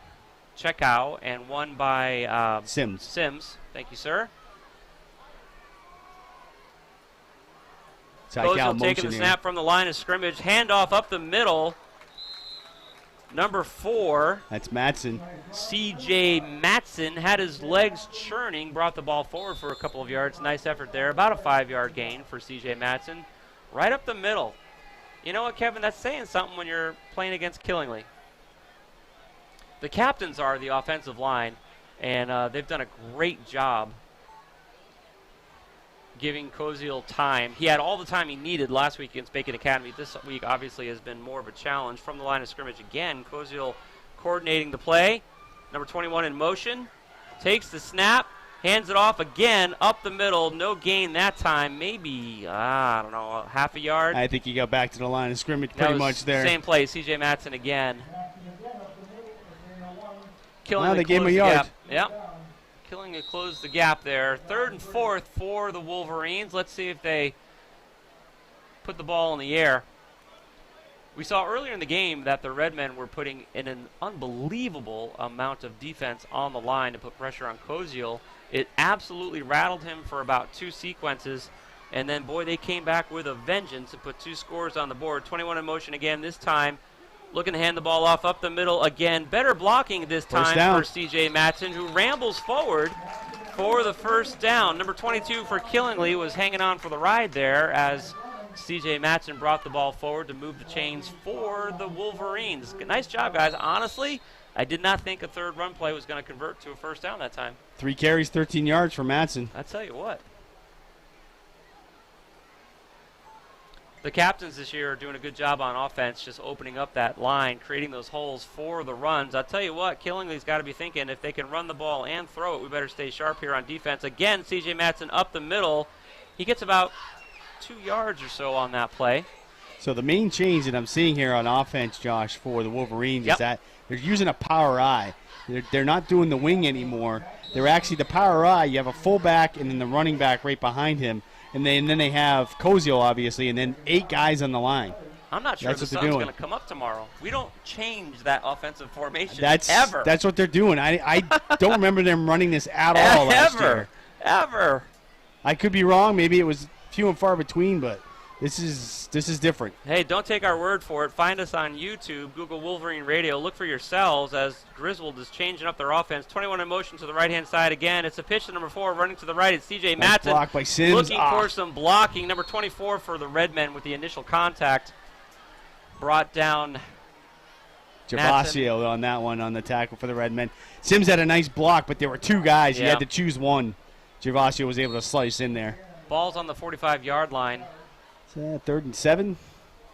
Chekow and 1 by Sims. Thank you, sir. Tyke-out Kozel taking motion the here. snap from the line of scrimmage. Handoff up the middle. Number 4, That's Matson. C.J. Matson, had his legs churning, brought the ball forward for a couple of yards. Nice effort there. About a 5-yard gain for C.J. Matson. Right up the middle. You know what, Kevin? That's saying something when you're playing against Killingly. The captains are the offensive line, and they've done a great job giving Koziel time. He had all the time he needed last week against Bacon Academy. This week obviously has been more of a challenge. From the line of scrimmage again, Koziel coordinating the play. Number 21 in motion. Takes the snap. Hands it off again up the middle. No gain that time. Maybe, I don't know, half a yard. I think he got back to the line of scrimmage That pretty was much there. Same play. C.J. Matson again. Killing Now the they gave him a close the yard. gap. Yep. Killing to close the gap there. 3rd and 4th for the Wolverines. Let's see if they put the ball in the air. We saw earlier in the game that the Redmen were putting in an unbelievable amount of defense on the line to put pressure on Koziel. It absolutely rattled him for about 2 sequences. And then, boy, they came back with a vengeance and put 2 scores on the board. 21 in motion again this time. Looking to hand the ball off up the middle again. Better blocking this time down. for C.J. Matson, who rambles forward for the first down. Number 22 for Killingly was hanging on for the ride there as C.J. Matson brought the ball forward to move the chains for the Wolverines. Nice job, guys. Honestly, I did not think a 3rd run play was going to convert to a first down that time. 3 carries, 13 yards for Matson. I tell you what. The captains this year are doing a good job on offense, just opening up that line, creating those holes for the runs. I'll tell you what, Killingly's got to be thinking if they can run the ball and throw it, we better stay sharp here on defense. Again, C.J. Matson up the middle. He gets about 2 yards or so on that play. So the main change that I'm seeing here on offense, Josh, for the Wolverines Yep. is that they're using a power eye. They're not doing the wing anymore. They're actually the power eye. You have a fullback and then the running back right behind him. And then they have Koziel, obviously, and then 8 guys on the line. I'm not sure That's the what they're sun's doing. going to come up tomorrow. We don't change that offensive formation That's ever. That's what they're doing. I don't remember them running this at all last year. Ever. I could be wrong. Maybe it was few and far between, but this is different. Hey, don't take our word for it. Find us on YouTube, Google Wolverine Radio. Look for yourselves as Griswold is changing up their offense. 21 in motion to the right-hand side again. It's a pitch to number 4, running to the right. It's C.J. Nice Matson. block by Sims. Looking for some blocking. Number 24 for the Redmen with the initial contact. Brought down Gervasio on that one on the tackle for the Redmen. Sims had a nice block, but there were 2 guys. You Yeah. had to choose one. Gervasio was able to slice in there. Ball's on the 45-yard line. 3rd and 7.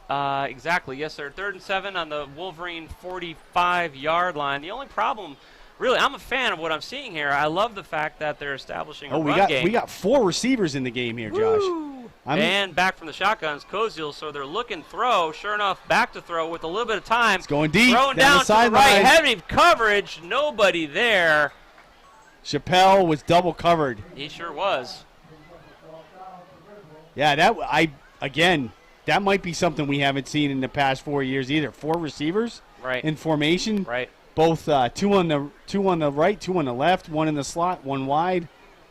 Exactly. Yes, sir. 3rd and 7 on the Wolverine 45-yard line. The only problem, really, I'm a fan of what I'm seeing here. I love the fact that they're establishing a run game. We got 4 receivers in the game here, Josh. And back from the shotguns, Koziel, so they're looking throw. Sure enough, back to throw with a little bit of time. It's going deep. Throwing down to the right. Heavy coverage. Nobody there. Chappelle was double covered. He sure was. Yeah, that might be something we haven't seen in the past 4 years either. 4 receivers in formation. Right. Both 2 on the right, 2 on the left, 1 in the slot, 1 wide.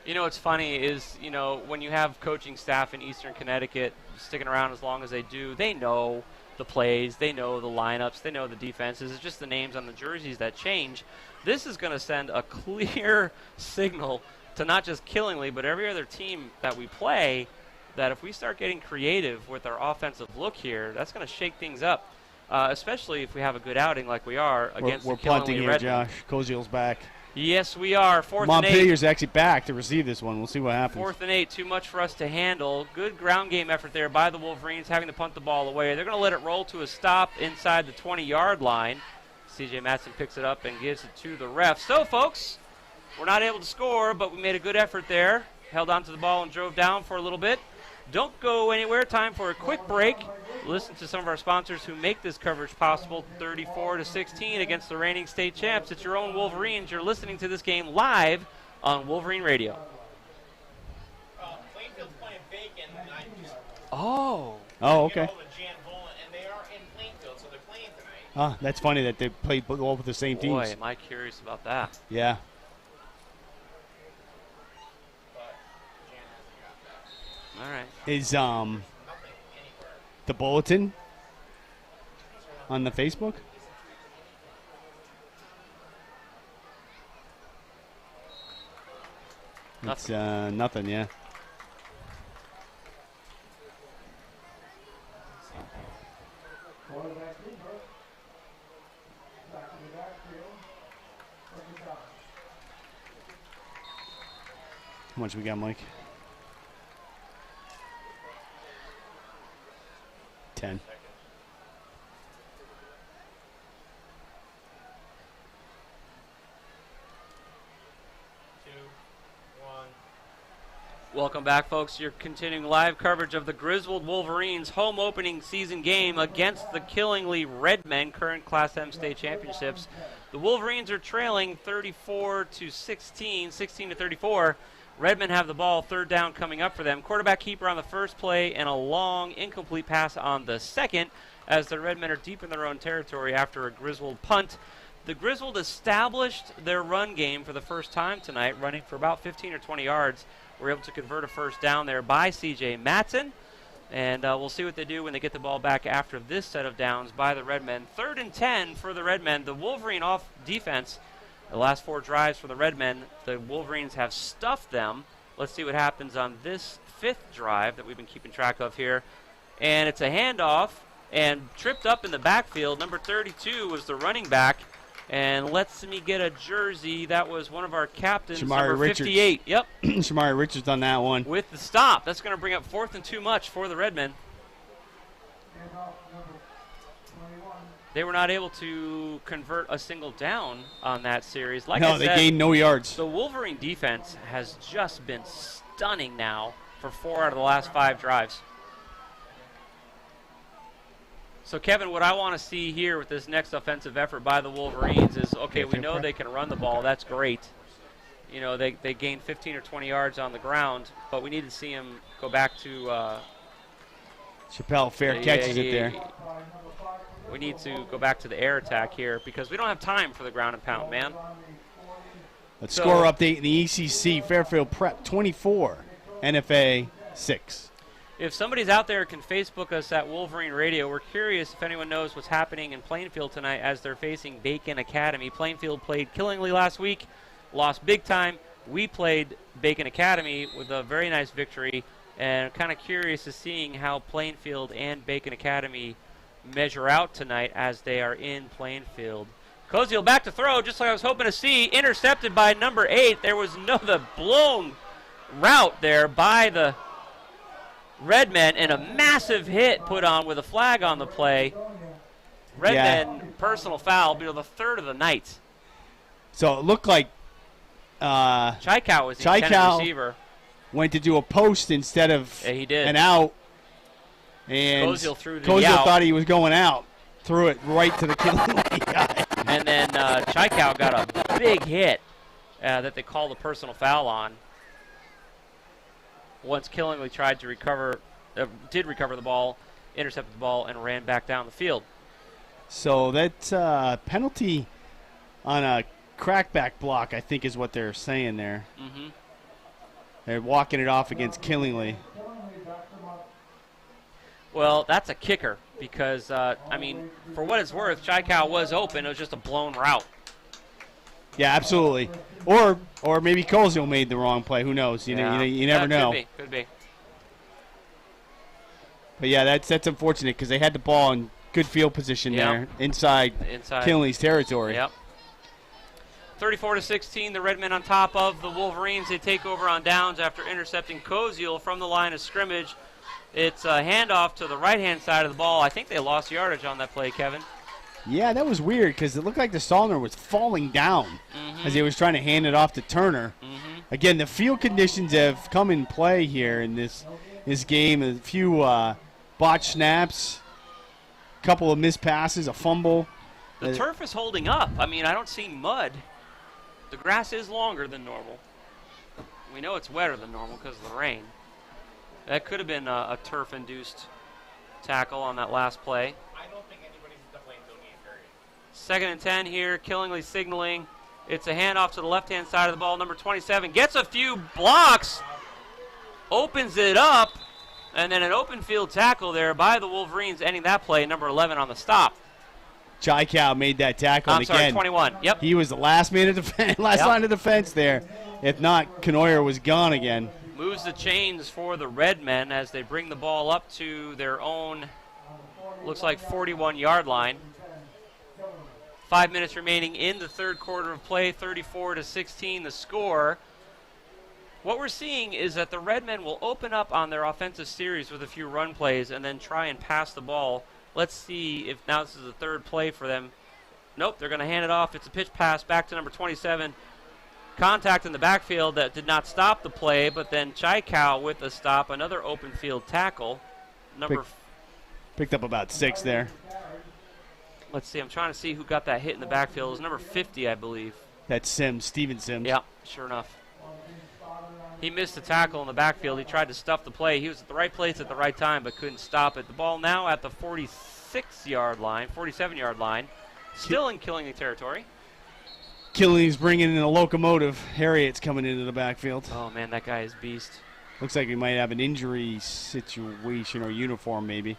You know what's funny is, when you have coaching staff in Eastern Connecticut sticking around as long as they do, they know the plays, they know the lineups, they know the defenses. It's just the names on the jerseys that change. This is going to send a clear signal to not just Killingly, but every other team that we play, that if we start getting creative with our offensive look here, that's going to shake things up, especially if we have a good outing like we are against we're the Killingly punting here, Redmen. Josh. Koziel's back. Yes, we are. 4th and 8. Montpelier's actually back to receive this one. We'll see what happens. 4th and 8, too much for us to handle. Good ground game effort there by the Wolverines, having to punt the ball away. They're going to let it roll to a stop inside the 20-yard line. C.J. Matson picks it up and gives it to the ref. So, folks, we're not able to score, but we made a good effort there. Held on to the ball and drove down for a little bit. Don't go anywhere. Time for a quick break. Listen to some of our sponsors who make this coverage possible. 34-16 against the reigning state champs. It's your own Wolverines. You're listening to this game live on Wolverine Radio. Plainfield's playing Bacon. Oh, okay. And they are in Plainfield, so they're playing tonight. That's funny that they played all with the same teams. Boy, am I curious about that. Yeah. All right. Is the bulletin on the Facebook? It's nothing, yeah. How much we got, Mike? 10. Welcome back, folks. You're continuing live coverage of the Griswold Wolverines home opening season game against the Killingly Redmen, current Class M state championships. The Wolverines are trailing 34-16, 16-34. Redmen have the ball, 3rd down coming up for them. Quarterback keeper on the first play and a long incomplete pass on the second as the Redmen are deep in their own territory after a Griswold punt. The Griswold established their run game for the first time tonight, running for about 15 or 20 yards. We're able to convert a 1st down there by C.J. Matson. And we'll see what they do when they get the ball back after this set of downs by the Redmen. 3rd and 10 for the Redmen. The Wolverine off defense. The last 4 drives for the Redmen, the Wolverines have stuffed them. Let's see what happens on this 5th drive that we've been keeping track of here. And it's a handoff and tripped up in the backfield. Number 32 was the running back. And let's me get a jersey. That was one of our captains, number 58. Yep. Shamari Richards on that one. With the stop. That's going to bring up 4th and too much for the Redmen. They were not able to convert a single down on that series. Like I said, they gained no yards. The Wolverine defense has just been stunning now for 4 out of the last 5 drives. So, Kevin, what I want to see here with this next offensive effort by the Wolverines is, okay, we know they can run the ball. That's great. You know, they gained 15 or 20 yards on the ground, but we need to see them go back to Chappelle catches it there. We need to go back to the air attack here because we don't have time for the ground and pound, man. Let's score update in the ECC. Fairfield Prep 24, NFA 6. If somebody's out there can Facebook us at Wolverine Radio, we're curious if anyone knows what's happening in Plainfield tonight as they're facing Bacon Academy. Plainfield played Killingly last week, lost big time. We played Bacon Academy with a very nice victory, and kind of curious to seeing how Plainfield and Bacon Academy measure out tonight as they are in Plainfield. Koziel back to throw, just like I was hoping to see. Intercepted by number 8. There was the blown route there by the Redmen, and a massive hit put on with a flag on the play. Redmen personal foul, be the third of the night. So it looked like Chaikow was the intended receiver. Went to do a post instead of Yeah, he did. an out. And Koziel threw the out. thought he was going out. Threw it right to the Killingly guy. And then Chaikow got a big hit that they called a personal foul on. Once Killingly tried to recover, did recover the ball, intercepted the ball, and ran back down the field. So that penalty on a crackback block, I think, is what they're saying there. Mm-hmm. They're walking it off against Killingly. Well, that's a kicker because, I mean, for what it's worth, Chaikow was open. It was just a blown route. Yeah, absolutely. Or maybe Koziel made the wrong play. Who knows? You never know. Could be. But yeah, that's unfortunate because they had the ball in good field position there inside Killingly's territory. Yep. 34-16, the Redmen on top of the Wolverines. They take over on downs after intercepting Koziel from the line of scrimmage. It's a handoff to the right-hand side of the ball. I think they lost yardage on that play, Kevin. Yeah, that was weird because it looked like the Stallner was falling down as he was trying to hand it off to Turner. Again, the field conditions have come in play here in this game. A few botched snaps, a couple of missed passes, a fumble. The turf is holding up. I mean, I don't see mud. The grass is longer than normal. We know it's wetter than normal because of the rain. That could have been a turf-induced tackle on that last play. I don't think anybody's definitely in the game period. 2nd and 10 here, Killingly signaling. It's a handoff to the left-hand side of the ball. Number 27 gets a few blocks, opens it up, and then an open field tackle there by the Wolverines, ending that play. Number 11 on the stop. Chaikow made that tackle. I'm sorry, 21. Yep. He was the last man of defense, line of defense there. If not, Canoyer was gone again. Moves the chains for the Redmen as they bring the ball up to their own, looks like 41-yard line. 5 minutes remaining in the third quarter of play, 34-16 the score. What we're seeing is that the Redmen will open up on their offensive series with a few run plays and then try and pass the ball. Let's see if now this is the third play for them. Nope, they're going to hand it off. It's a pitch pass back to number 27. Contact in the backfield that did not stop the play, but then Chaikow with a stop, another open field tackle. Picked up about 6 there. Let's see, I'm trying to see who got that hit in the backfield. It was number 50, I believe. That's Sims, Steven Sims. Yeah, sure enough. He missed the tackle in the backfield. He tried to stuff the play. He was at the right place at the right time, but couldn't stop it. The ball now at the 47-yard line. Still in Killingly territory. Killingly's bringing in a locomotive. Harriet's coming into the backfield. Oh, man, that guy is beast. Looks like he might have an injury situation or uniform maybe.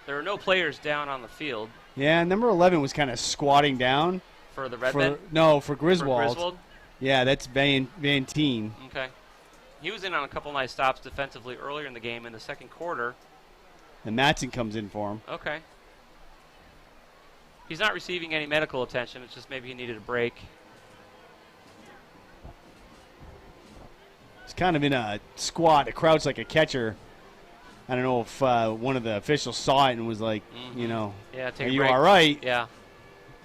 There are no players down on the field. Yeah, number 11 was kind of squatting down. For the Redmen? For Griswold. For Griswold? Yeah, that's Van Teen. Okay. He was in on a couple nice stops defensively earlier in the game in the second quarter. And Matson comes in for him. Okay. He's not receiving any medical attention. It's just maybe he needed a break. He's kind of in a squat, a crouch like a catcher. I don't know if one of the officials saw it and was like, yeah, take are a you break. all right? Yeah.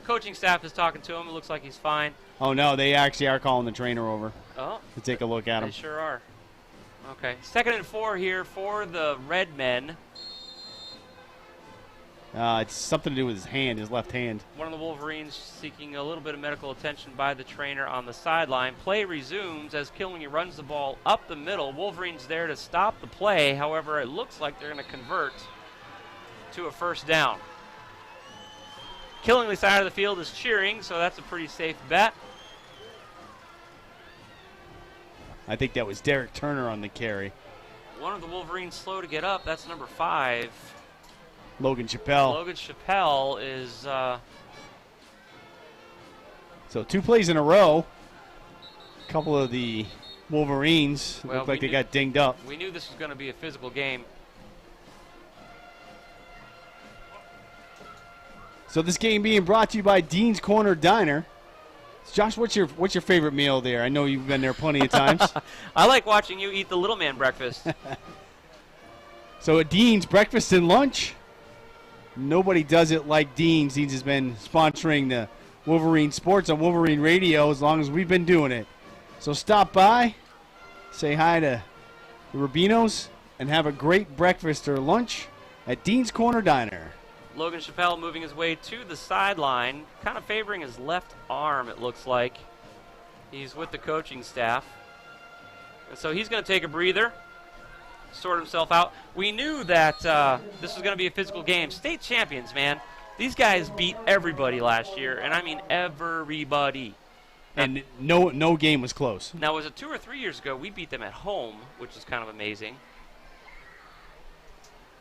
Coaching staff is talking to him. It looks like he's fine. Oh, no, they actually are calling the trainer over to take a look at him. They sure are. Okay. 2nd and 4 here for the Redmen. It's something to do with his hand, his left hand. One of the Wolverines seeking a little bit of medical attention by the trainer on the sideline. Play resumes as Killingly runs the ball up the middle. Wolverines there to stop the play. However, it looks like they're going to convert to a first down. Killingly side of the field is cheering, so that's a pretty safe bet. I think that was Derek Turner on the carry. One of the Wolverines slow to get up. That's number 5. Logan Chappelle. Logan Chappelle is... So 2 plays in a row. A couple of the Wolverines look like they got dinged up. We knew this was going to be a physical game. So this game being brought to you by Dean's Corner Diner. Josh, what's your favorite meal there? I know you've been there plenty of times. I like watching you eat the little man breakfast. So at Dean's, breakfast and lunch. Nobody does it like Dean's. Dean's has been sponsoring the Wolverine Sports on Wolverine Radio as long as we've been doing it. So stop by, say hi to the Rubinos, and have a great breakfast or lunch at Dean's Corner Diner. Logan Chappelle moving his way to the sideline, kind of favoring his left arm, it looks like. He's with the coaching staff. And so he's going to take a breather, sort himself out. We knew that this was going to be a physical game. State champions, man. These guys beat everybody last year, and I mean everybody. And no game was close. Now, was it 2 or 3 years ago, we beat them at home, which is kind of amazing.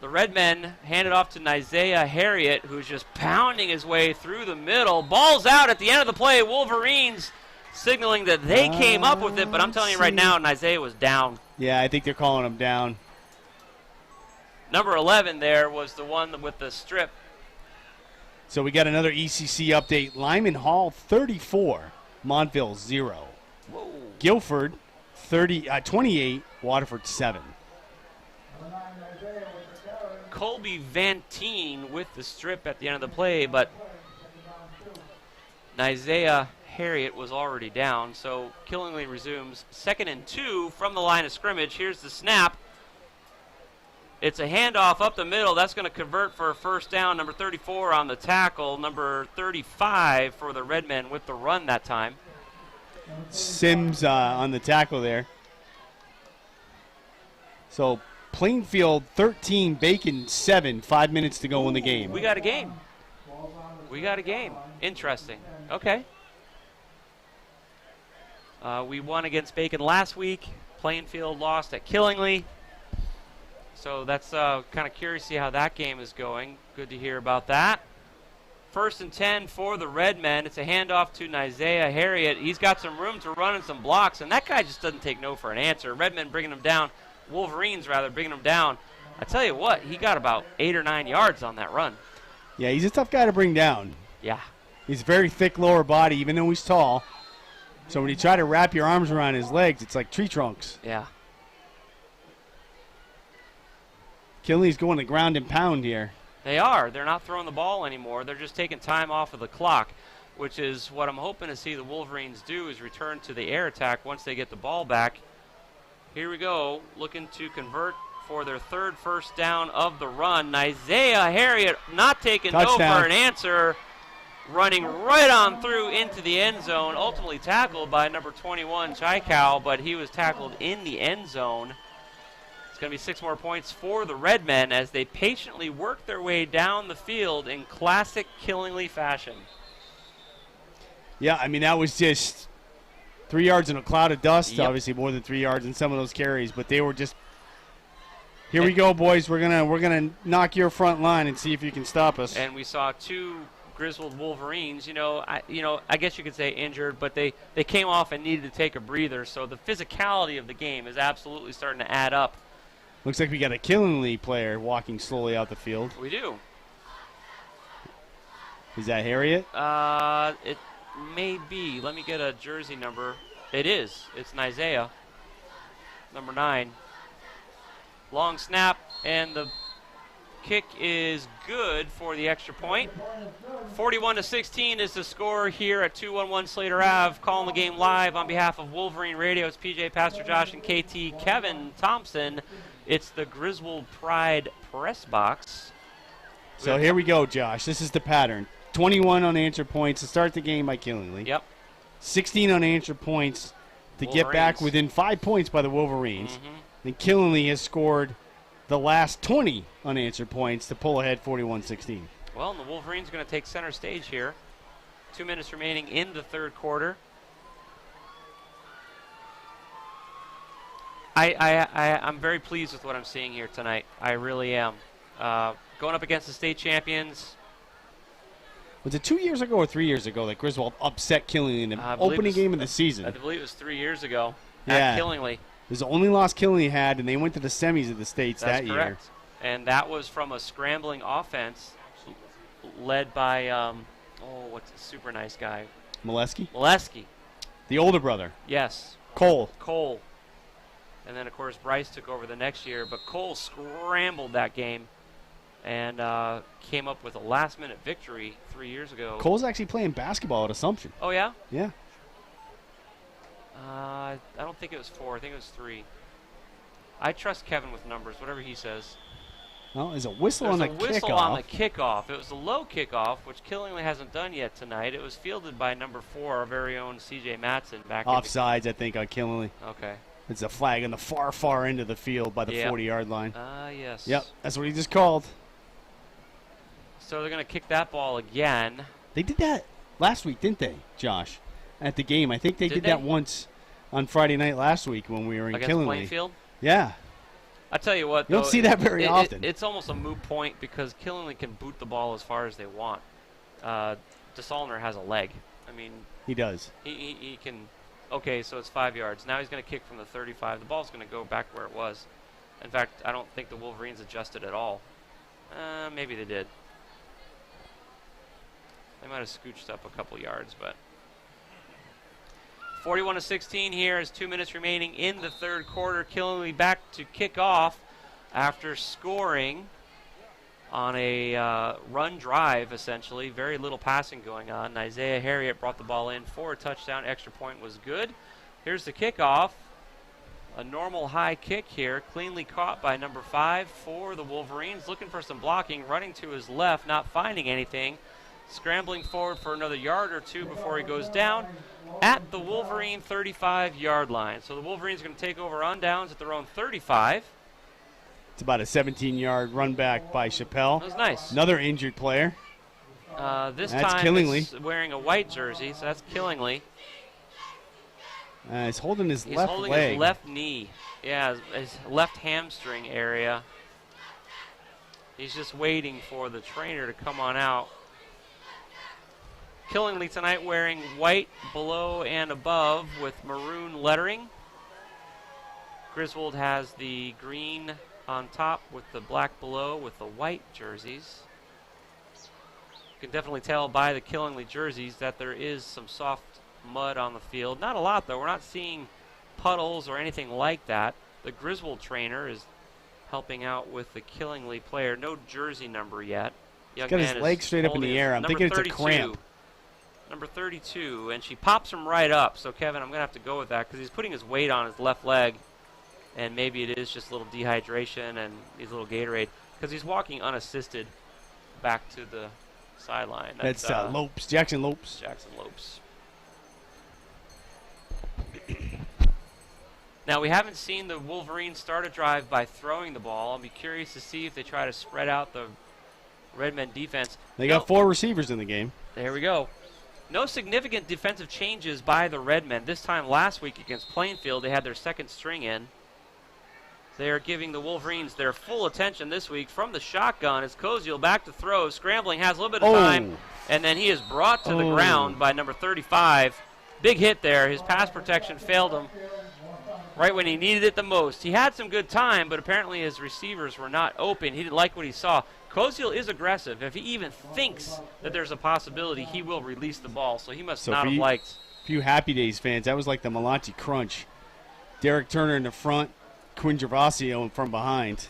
The Redmen hand it off to Isaiah Harriet, who's just pounding his way through the middle. Ball's out at the end of the play. Wolverines signaling that they came up with it, but I'm telling you right now, Isaiah was down. Yeah, I think they're calling him down. Number 11 there was the one with the strip. So we got another ECC update. Lyman Hall 34, Montville 0. Whoa. Guilford 28, Waterford 7. Colby Vantine with the strip at the end of the play, but Isaiah Harriet was already down, so Killingly resumes 2nd and 2 from the line of scrimmage. Here's the snap. It's a handoff up the middle. That's going to convert for a first down. Number 34 on the tackle. Number 35 for the Redmen with the run that time. Sims on the tackle there. So Plainfield 13, Bacon 7, 5 minutes to go in the game. We got a game. Interesting. Okay. We won against Bacon last week. Plainfield lost at Killingly. So that's kind of curious to see how that game is going. Good to hear about that. 1st and 10 for the Redmen. It's a handoff to Isaiah Harriet. He's got some room to run and some blocks, and that guy just doesn't take no for an answer. Redmen bringing him down. Wolverines, rather, bringing him down. I tell you what, he got about 8 or 9 yards on that run. Yeah, he's a tough guy to bring down. Yeah. He's a very thick lower body, even though he's tall. So when you try to wrap your arms around his legs, it's like tree trunks. Yeah. Kinley's going to ground and pound here. They are. They're not throwing the ball anymore. They're just taking time off of the clock, which is what I'm hoping to see the Wolverines do, is return to the air attack once they get the ball back. Here we go, looking to convert for their 3rd first down of the run. Isaiah Harriet not taking no for an answer, running right on through into the end zone, ultimately tackled by number 21, Chaikow, but he was tackled in the end zone. It's going to be 6 more points for the Redmen as they patiently work their way down the field in classic Killingly fashion. Yeah, I mean, that was just 3 yards in a cloud of dust. Yep. Obviously more than 3 yards in some of those carries, but they were just, here we go, boys. We're gonna knock your front line and see if you can stop us. And we saw 2 Griswold Wolverines, I guess you could say injured, but they came off and needed to take a breather. So the physicality of the game is absolutely starting to add up. Looks like we got a Killingly player walking slowly out the field. We do. Is that Harriet? It may be. Let me get a jersey number. It is. It's Isaiah, number 9. Long snap, and the kick is good for the extra point. 41-16 is the score here at 211 Slater Ave. Calling the game live on behalf of Wolverine Radio. It's PJ, Pastor Josh, and KT Kevin Thompson. It's the Griswold Pride press box. So here we go, Josh. This is the pattern. 21 unanswered points to start the game by Killingly. Yep. 16 unanswered points to get back within 5 points by the Wolverines. Mm-hmm. Then Killingly has scored the last 20 unanswered points to pull ahead 41-16. Well, and the Wolverines are going to take center stage here. 2 minutes remaining in the 3rd quarter. I'm very pleased with what I'm seeing here tonight. I really am. Going up against the state champions. Was it 2 years ago or 3 years ago that Griswold upset Killingly in the opening game of the season? I believe it was 3 years ago Yeah. at Killingly. It was the only loss Killingly had, and they went to the semis of the states That's that correct. year. And that was from a scrambling offense led by, what's a super nice guy? Molesky? Molesky. The older brother. Yes. Cole. Cole. And then, of course, Bryce took over the next year. But Cole scrambled that game and came up with a last-minute victory 3 years ago. Cole's actually playing basketball at Assumption. Oh, yeah? Yeah. I don't think it was 4. I think it was 3. I trust Kevin with numbers, whatever he says. Well, there's a whistle There's on the a whistle kickoff. on the kickoff. It was a low kickoff, which Killingly hasn't done yet tonight. It was fielded by number 4, our very own C.J. Matson back Offsides, I think, on Killingly. Okay. It's a flag on the far end of the field by the Yep. 40-yard line. Yes. Yep, that's what he just called. So they're going to kick that ball again. They did that last week, didn't they, Josh? At the game. I think they did that once on Friday night last week when we were in Against Killingly. Plainfield? Yeah. I tell you what, You don't see that very often. It's almost a moot point because Killingly can boot the ball as far as they want. DeSalner has a leg. I mean, He does. he can. Okay, so it's 5 yards. Now he's going to kick from the 35. The ball's going to go back where it was. In fact, I don't think the Wolverines adjusted at all. Maybe they did. They might have scooched up a couple yards, but 41-16 here as 2 minutes remaining in the third quarter. Killingly back to kick off after scoring on a run drive, essentially. Very little passing going on. Isaiah Harriet brought the ball in for a touchdown. Extra point was good. Here's the kickoff. A normal high kick here. Cleanly caught by number 5 for the Wolverines. Looking for some blocking. Running to his left. Not finding anything. Scrambling forward for another yard or two before he goes down at the Wolverine 35-yard line. So the Wolverines are going to take over on downs at their own 35. It's about a 17-yard run back by Chappelle. That was nice. Another injured player. This That's time Killingly. it's wearing a white jersey, so that's Killingly. He's holding his He's left holding leg. his left knee. Yeah, his left hamstring area. He's just waiting for the trainer to come on out. Killingly tonight wearing white below and above with maroon lettering. Griswold has the green on top with the black below with the white jerseys. You can definitely tell by the Killingly jerseys that there is some soft mud on the field. Not a lot, though. We're not seeing puddles or anything like that. The Griswold trainer is helping out with the Killingly player. No jersey number yet. He's got his leg straight up in the air. I'm thinking it's a cramp. Number 32, and she pops him right up. So, Kevin, I'm going to have to go with that because he's putting his weight on his left leg, and maybe it is just a little dehydration and he's a little Gatorade because he's walking unassisted back to the sideline. That's Lopes, Jackson Lopes. Jackson Lopes. Now, we haven't seen the Wolverines start a drive by throwing the ball. I'll be curious to see if they try to spread out the Redmen defense. They got 4 receivers in the game. There we go. No significant defensive changes by the Redmen. This time last week against Plainfield, they had their second string in. They are giving the Wolverines their full attention this week from the shotgun as Koziel back to throw. Scrambling, has a little bit of time, and then he is brought to the ground by number 35. Big hit there. His pass protection failed him right when he needed it the most. He had some good time, but apparently his receivers were not open. He didn't like what he saw. Koziel is aggressive. If he even thinks that there's a possibility, he will release the ball, so he must not have liked. Few Happy Days fans, that was like the Malachi Crunch. Derek Turner in the front, Quinn Gervasio from behind.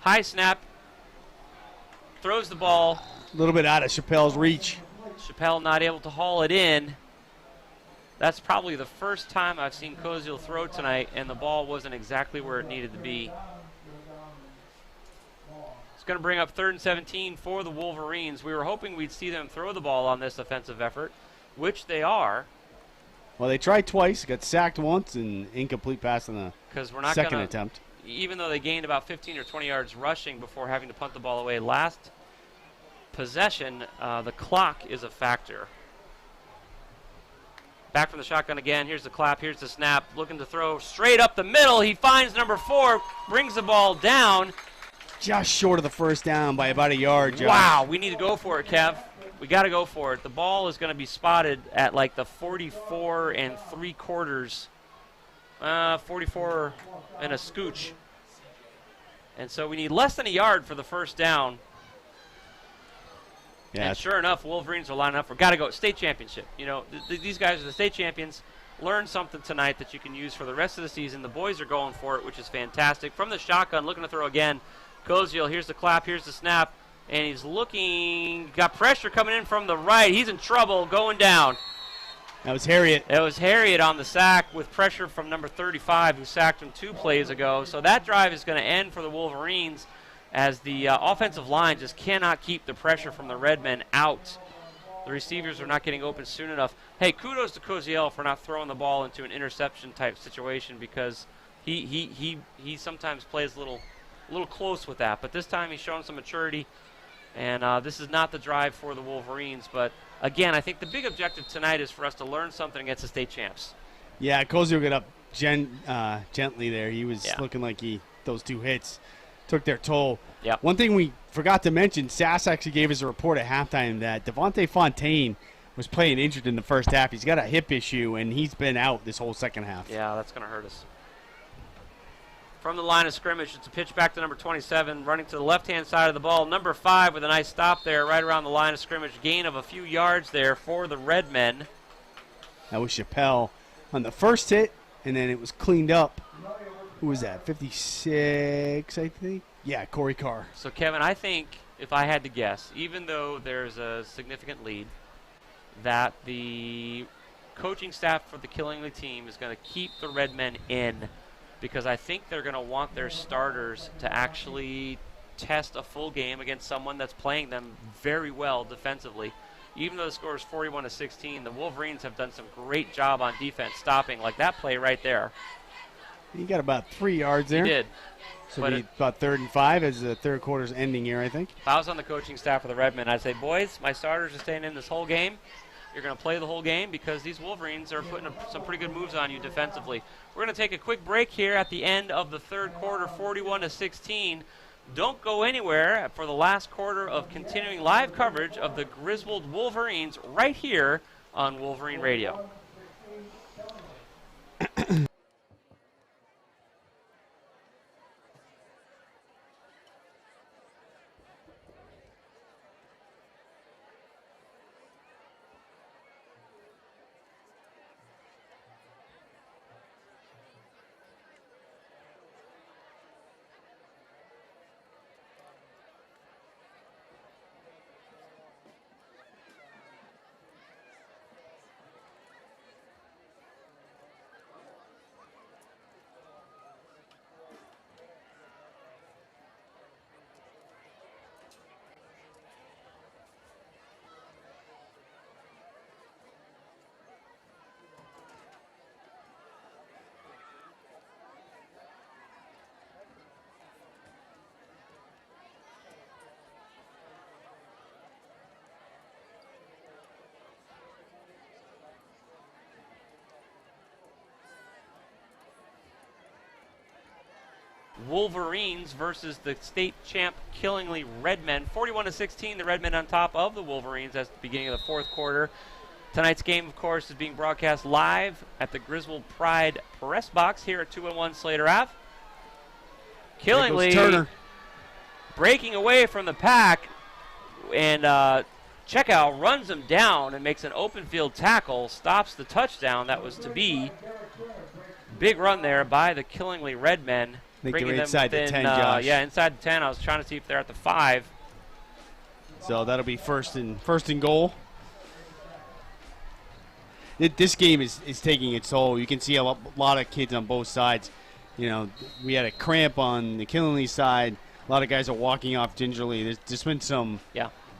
High snap. Throws the ball. A little bit out of Chappelle's reach. Chappelle not able to haul it in. That's probably the first time I've seen Koziel throw tonight, and the ball wasn't exactly where it needed to be. It's going to bring up 3rd and 17 for the Wolverines. We were hoping we'd see them throw the ball on this offensive effort, which they are. Well, they tried twice, got sacked once, and incomplete pass on the second attempt. Even though they gained about 15 or 20 yards rushing before having to punt the ball away last possession, the clock is a factor. Back from the shotgun again. Here's the clap. Here's the snap. Looking to throw straight up the middle. He finds number 4, brings the ball down. Just short of the first down by about a yard, Josh. Wow, we need to go for it, Kev. We got to go for it. The ball is going to be spotted at like the 44 3/4, 44 and a scooch. And so we need less than a yard for the first down. Yeah. And sure enough, Wolverines are lining up for got to go state championship. You know, these guys are the state champions. learn something tonight that you can use for the rest of the season. The boys are going for it, which is fantastic. From the shotgun, looking to throw again. Koziel, here's the clap, here's the snap, and he's looking, got pressure coming in from the right. He's in trouble, going down. That was Harriet. It was Harriet on the sack with pressure from number 35, who sacked him 2 plays ago. So that drive is going to end for the Wolverines as the offensive line just cannot keep the pressure from the Redmen out. The receivers are not getting open soon enough. Hey, kudos to Koziel for not throwing the ball into an interception type situation, because he sometimes plays a little close with that. But this time he's showing some maturity, and this is not the drive for the Wolverines. But again, I think the big objective tonight is for us to learn something against the state champs. Yeah, Koziel got up gently there. He was looking like those 2 hits took their toll. Yep. One thing we forgot to mention, Sass actually gave us a report at halftime that Devontae Fontaine was playing injured in the first half. He's got a hip issue, and he's been out this whole second half. Yeah, that's going to hurt us. From the line of scrimmage, it's a pitch back to number 27, running to the left-hand side of the ball. Number 5 with a nice stop there right around the line of scrimmage. Gain of a few yards there for the Redmen. That was Chappelle on the first hit, and then it was cleaned up. Who was that? 56, I think? Yeah, Corey Carr. So, Kevin, I think, if I had to guess, even though there's a significant lead, that the coaching staff for the Killingly team is going to keep the Redmen in, because I think they're going to want their starters to actually test a full game against someone that's playing them very well defensively. Even though the score is 41-16, the Wolverines have done some great job on defense stopping, like that play right there. He got about 3 yards there. He did. So it'll be about 3rd and 5 as the third quarter's ending here, I think. If I was on the coaching staff for the Redmen, I'd say, boys, my starters are staying in this whole game. You're going to play the whole game because these Wolverines are putting some pretty good moves on you defensively. We're going to take a quick break here at the end of the third quarter, 41-16. Don't go anywhere for the last quarter of continuing live coverage of the Griswold Wolverines right here on Wolverine Radio. Wolverines versus the state champ Killingly Redmen. 41-16, the Redmen on top of the Wolverines at the beginning of the fourth quarter. Tonight's game, of course, is being broadcast live at the Griswold Pride Press Box here at 201 Slater Ave. Killingly breaking away from the pack, and Checkout runs him down and makes an open field tackle, stops the touchdown that was to be. Big run there by the Killingly Redmen. I think they're inside the 10, Josh. Yeah, inside the 10. I was trying to see if they're at the 5. So that'll be first and goal. This game is taking its toll. You can see a lot of kids on both sides. You know, we had a cramp on the Killingly side. A lot of guys are walking off gingerly. There's just been some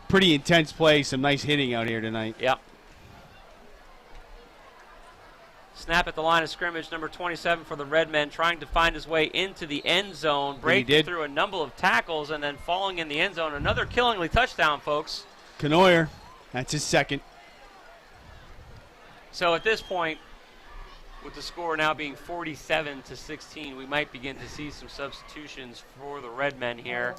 pretty intense play, some nice hitting out here tonight. Yeah. Snap at the line of scrimmage, number 27 for the Redmen, trying to find his way into the end zone, breaking through a number of tackles, and then falling in the end zone. Another Killingly touchdown, folks. Canoyer, that's his second. So at this point, with the score now being 47-16, we might begin to see some substitutions for the Redmen here.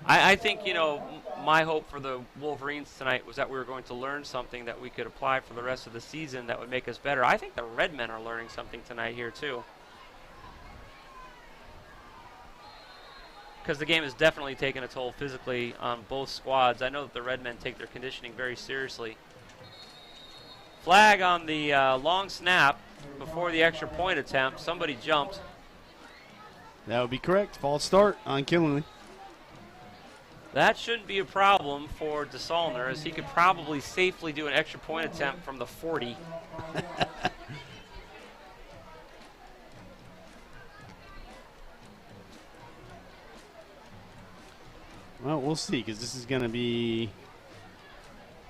I think, you know, my hope for the Wolverines tonight was that we were going to learn something that we could apply for the rest of the season that would make us better. I think the Redmen are learning something tonight here, too. Because the game has definitely taken a toll physically on both squads. I know that the Redmen take their conditioning very seriously. Flag on the long snap before the extra point attempt. Somebody jumped. That would be correct. False start on Killenly. That shouldn't be a problem for DeSaulner, as he could probably safely do an extra point attempt from the 40. Well, we'll see, because this is going to be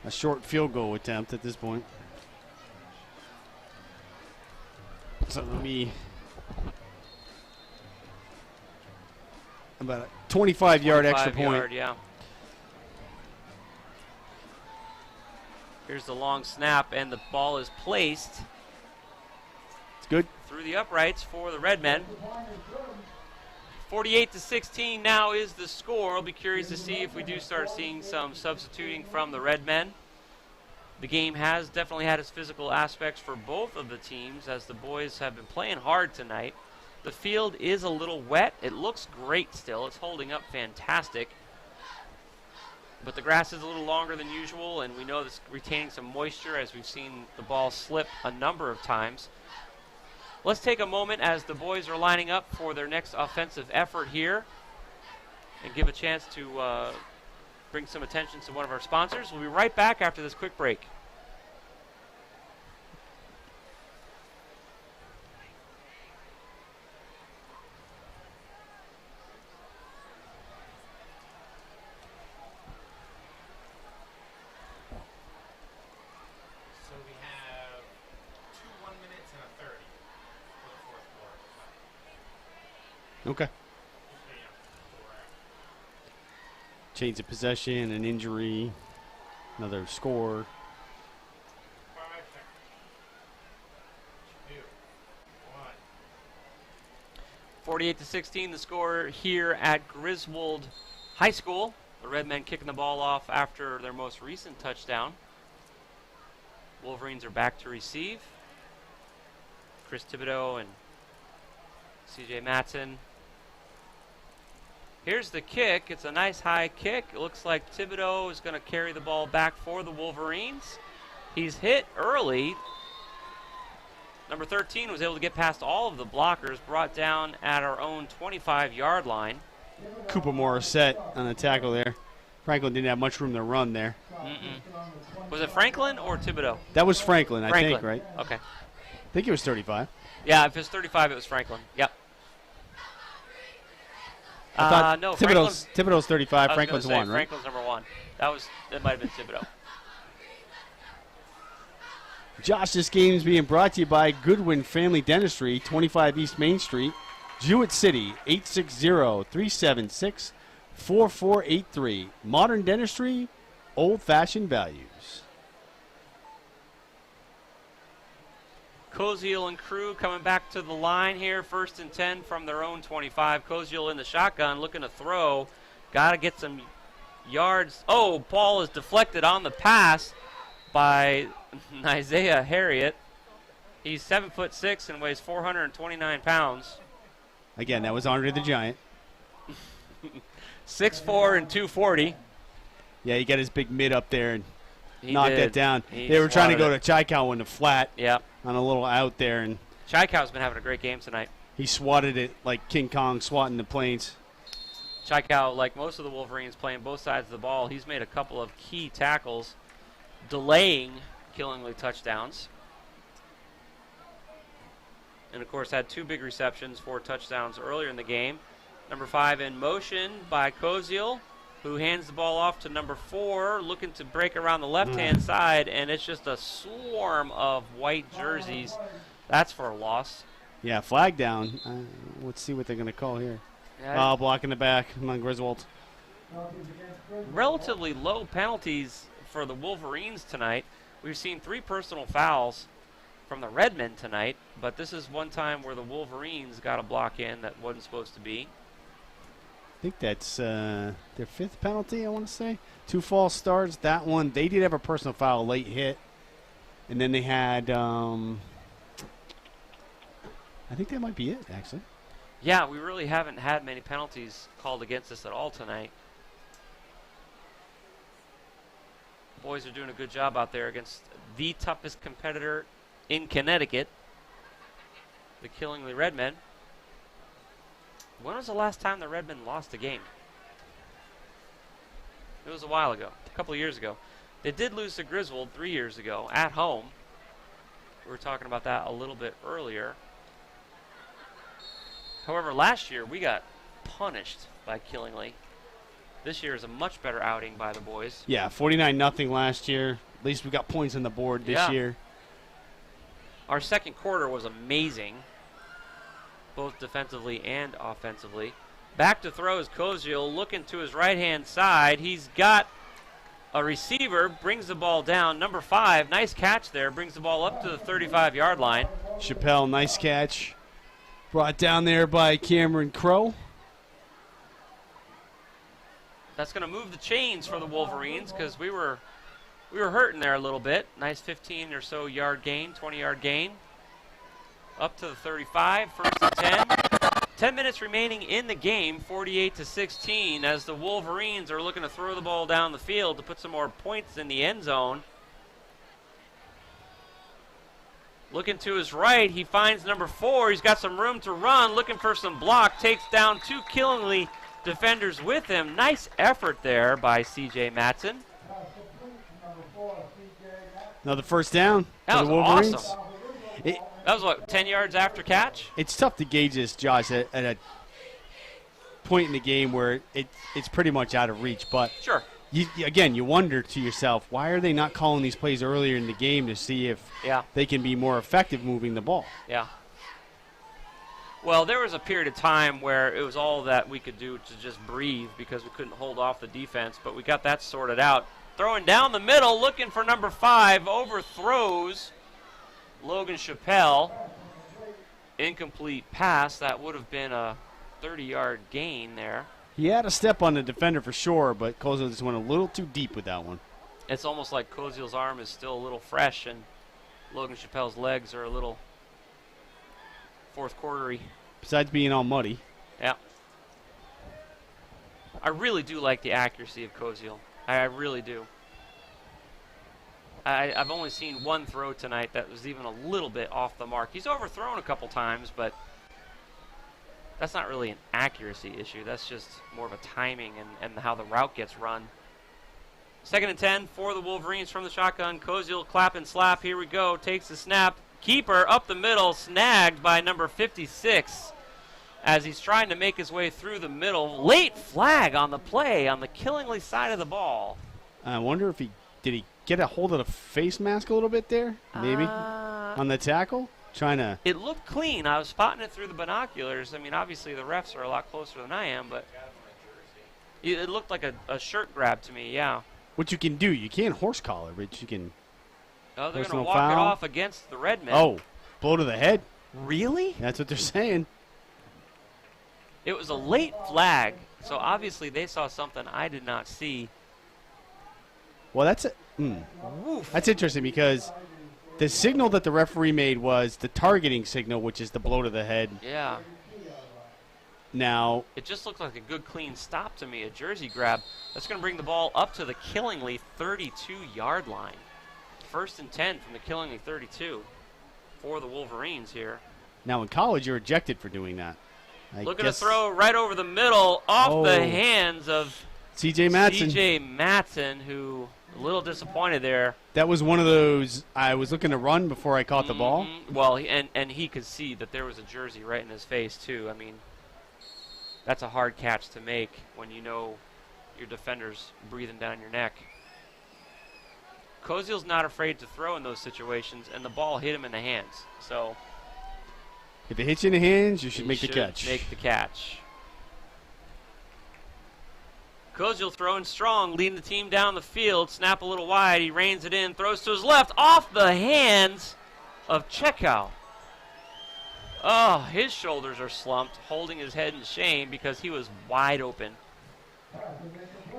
a short field goal attempt at this point. So it'll be about a 25-yard extra point. Yeah. Here's the long snap, and the ball is placed. It's good. Through the uprights for the Redmen. 48-16 now is the score. I'll be curious to see if we do start seeing some substituting from the Redmen. The game has definitely had its physical aspects for both of the teams, as the boys have been playing hard tonight. The field is a little wet. It looks great still. It's holding up fantastic. But the grass is a little longer than usual, and we know it's retaining some moisture as we've seen the ball slip a number of times. Let's take a moment as the boys are lining up for their next offensive effort here and give a chance to bring some attention to one of our sponsors. We'll be right back after this quick break. So we have 2 1 minutes and a 30 for the fourth quarter. Okay. Change of possession, an injury, another score. 5 seconds. 2 1. 48-16, the score here at Griswold High School. The Redmen kicking the ball off after their most recent touchdown. Wolverines are back to receive. Chris Thibodeau and CJ Matson. Here's the kick. It's a nice high kick. It looks like Thibodeau is going to carry the ball back for the Wolverines. He's hit early. Number 13 was able to get past all of the blockers, brought down at our own 25-yard line. Cooper Morissette on the tackle there. Franklin didn't have much room to run there. Was it Franklin or Thibodeau? That was Franklin, I Franklin. think, right? Okay. I think it was 35. Yeah, if it's 35, it was Franklin. Yep. I thought no, Thibodeau's 35, I was Franklin's gonna say 1, right? Franklin's number 1. That might have been Thibodeau. Josh, this game is being brought to you by Goodwin Family Dentistry, 25 East Main Street, Jewett City, 860-376-4483. Modern dentistry, old-fashioned values. Koziel and crew coming back to the line here. 1st and 10 from their own 25. Koziel in the shotgun looking to throw. Got to get some yards. Oh, ball is deflected on the pass by Isaiah Harriet. He's 7'6" and weighs 429 pounds. Again, that was Andre the Giant. 6'4" and 240. Yeah, he got his big mid up there and He knocked did. that down. He They were trying to go swatted to Chaikow in the flat it. Yeah. on a little out there, and Chaikow's been having a great game tonight. he swatted it like King Kong swatting the planes. Chaikow, like most of the Wolverines, playing both sides of the ball. He's made a couple of key tackles, delaying Killingly touchdowns. And, of course, had 2 big receptions, 4 touchdowns earlier in the game. Number 5 in motion by Koziel, who hands the ball off to number 4, looking to break around the left-hand side, and it's just a swarm of white jerseys. That's for a loss. Yeah, flag down. Let's see what they're going to call here. Yeah, Blocking the back. Come on, Griswold. relatively low penalties for the Wolverines tonight. We've seen 3 personal fouls from the Redmen tonight, but this is one time where the Wolverines got a block in that wasn't supposed to be. I think that's their 5th penalty, I want to say. 2 false starts. That one, they did have a personal foul, late hit. And then they had, I think that might be it, actually. Yeah, we really haven't had many penalties called against us at all tonight. Boys are doing a good job out there against the toughest competitor in Connecticut, the Killingly Redmen. When was the last time the Redmen lost a game? It was a while ago, a couple of years ago. They did lose to Griswold 3 years ago at home. We were talking about that a little bit earlier. However, last year we got punished by Killingly. This year is a much better outing by the boys. Yeah, 49-0 last year. At least we got points on the board this year. Our second quarter was amazing, both defensively and offensively. Back to throw is Koziel, looking to his right-hand side. He's got a receiver, brings the ball down. Number 5, nice catch there, brings the ball up to the 35-yard line. Chappelle, nice catch. Brought down there by Cameron Crow. That's going to move the chains for the Wolverines because we were hurting there a little bit. Nice 15 or so yard gain, 20-yard gain. Up to the 35, first and 10. 10 minutes remaining in the game, 48-16, as the Wolverines are looking to throw the ball down the field to put some more points in the end zone. Looking to his right, he finds number 4. He's got some room to run, looking for some block. Takes down 2 Killingly defenders with him. Nice effort there by C.J. Matson. Another first down That for was the Wolverines. awesome. That was, what, 10 yards after catch? It's tough to gauge this, Josh, at a point in the game where it's pretty much out of reach. But Sure. You wonder to yourself, why are they not calling these plays earlier in the game to see if they can be more effective moving the ball? Yeah. Well, there was a period of time where it was all that we could do to just breathe because we couldn't hold off the defense, but we got that sorted out. Throwing down the middle, looking for number 5, overthrows Logan Chappelle. Incomplete pass. That would have been a 30-yard gain there. He had a step on the defender for sure, but Koziel just went a little too deep with that one. It's almost like Koziel's arm is still a little fresh, and Logan Chappelle's legs are a little fourth quartery. Besides being all muddy. Yeah. I really do like the accuracy of Koziel. I really do. I've only seen one throw tonight that was even a little bit off the mark. He's overthrown a couple times, but that's not really an accuracy issue. That's just more of a timing and how the route gets run. 2nd and 10 for the Wolverines from the shotgun. Koziel, clap and slap. Here we go. Takes the snap. Keeper up the middle, snagged by number 56 as he's trying to make his way through the middle. Late flag on the play on the Killingly side of the ball. I wonder if did he get a hold of the face mask a little bit there? Maybe on the tackle? Trying to. It looked clean. I was spotting it through the binoculars. I mean, obviously the refs are a lot closer than I am, but it looked like a shirt grab to me, yeah. What you can do, you can't horse collar, Rich. You can. Oh, they're going to personal walk foul. it off against the Redmen. Oh, blow to the head. Really? That's what they're saying. It was a late flag, so obviously they saw something I did not see. Well, that's interesting because the signal that the referee made was the targeting signal, which is the blow to the head. Yeah. Now, it just looked like a good clean stop to me, a jersey grab. That's going to bring the ball up to the Killingly 32-yard line. 1st and 10 from the Killingly 32 for the Wolverines here. Now in college, you're ejected for doing that. Looking to throw right over the middle off the hands of C.J. Matson. C.J. Matson, who a little disappointed there. That was one of those, I was looking to run before I caught the ball. Well, and he could see that there was a jersey right in his face, too. I mean, that's a hard catch to make when you know your defender's breathing down your neck. Koziel's not afraid to throw in those situations, and the ball hit him in the hands. So if it hits you in the hands, you should make the catch. Make the catch. Koziel throwing strong, leading the team down the field. Snap a little wide. He reins it in, throws to his left, off the hands of Chekow. Oh, his shoulders are slumped, holding his head in shame because he was wide open.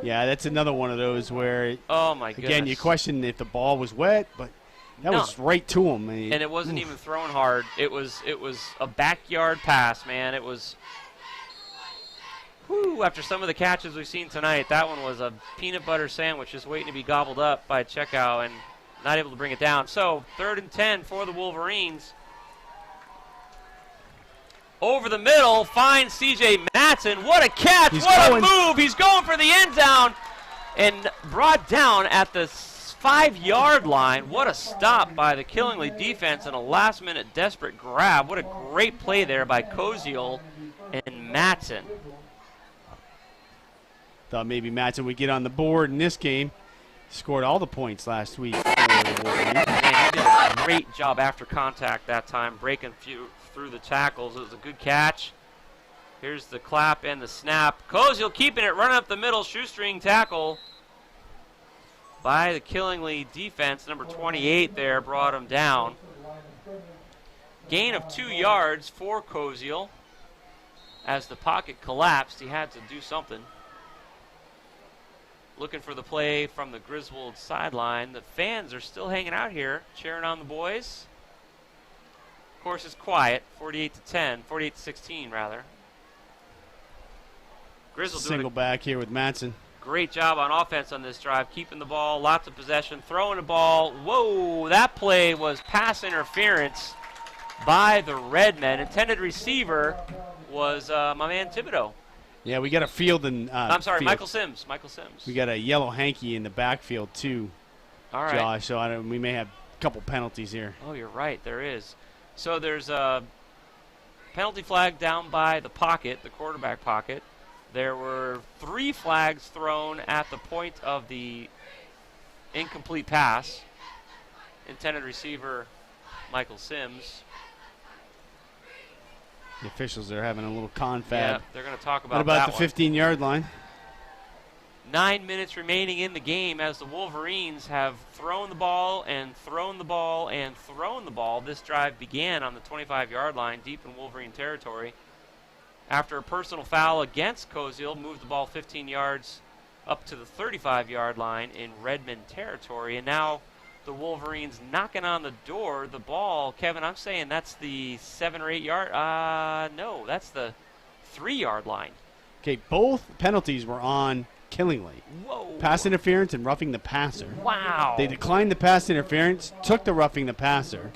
Yeah, that's another one of those where, oh my goodness, again, you question if the ball was wet, but that was right to him. And it wasn't even thrown hard. It was a backyard pass, man. It was, after some of the catches we've seen tonight, that one was a peanut butter sandwich just waiting to be gobbled up by Chekow, and not able to bring it down. So 3rd and 10 for the Wolverines. Over the middle, finds C.J. Matson. What a catch! What a move! He's going for the end down and brought down at the 5-yard line. What a stop by the Killingly defense and a last-minute desperate grab. What a great play there by Koziel and Matson. Thought maybe Matson would get on the board in this game. Scored all the points last week for the Wolverines. Man, he did a great job after contact that time, breaking through the tackles. It was a good catch. Here's the clap and the snap. Koziel keeping it, running up the middle, shoestring tackle by the Killingly defense. Number 28 there brought him down. Gain of 2 yards for Koziel. As the pocket collapsed, he had to do something. Looking for the play from the Griswold sideline. The fans are still hanging out here, cheering on the boys. Of course, it's quiet, 48-16 rather. Griswold doing Single back here with Matson. great job on offense on this drive, keeping the ball, lots of possession, throwing the ball. Whoa, that play was pass interference by the Redmen. Intended receiver was my man Thibodeau. Yeah, we got a field and I'm sorry, Michael Sims. We got a yellow hanky in the backfield too, All right. Josh. So we may have a couple penalties here. Oh, you're right, there is. So there's a penalty flag down by the pocket, the quarterback pocket. There were 3 flags thrown at the point of the incomplete pass. Intended receiver, Michael Sims. The officials are having a little confab. Yeah, they're going to talk about What about that the one. 15-yard line? 9 minutes remaining in the game as the Wolverines have thrown the ball and thrown the ball and thrown the ball. This drive began on the 25-yard line, deep in Wolverine territory. After a personal foul against Koziel, moved the ball 15 yards up to the 35-yard line in Redmond territory. And now the Wolverines knocking on the door. The ball, Kevin, I'm saying that's the 7 or 8 yard. No, that's the 3-yard line. Okay, both penalties were on Killingly. Whoa. Pass interference and roughing the passer. Wow. They declined the pass interference, took the roughing the passer.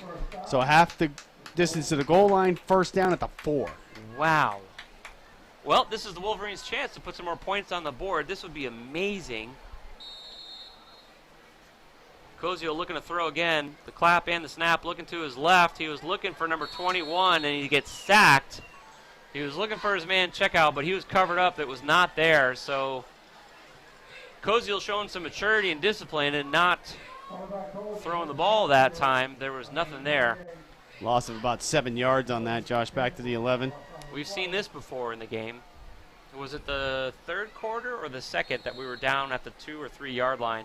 So half the distance to the goal line, first down at the 4. Wow. Well, this is the Wolverines' chance to put some more points on the board. This would be amazing. Koziel looking to throw again. The clap and the snap, looking to his left. He was looking for number 21, and he gets sacked. He was looking for his man Checkout, but he was covered up. It was not there. So Koziel showing some maturity and discipline and not throwing the ball that time. There was nothing there. Loss of about 7 yards on that, Josh, back to the 11. We've seen this before in the game. Was it the 3rd quarter or the 2nd that we were down at the 2 or 3 yard line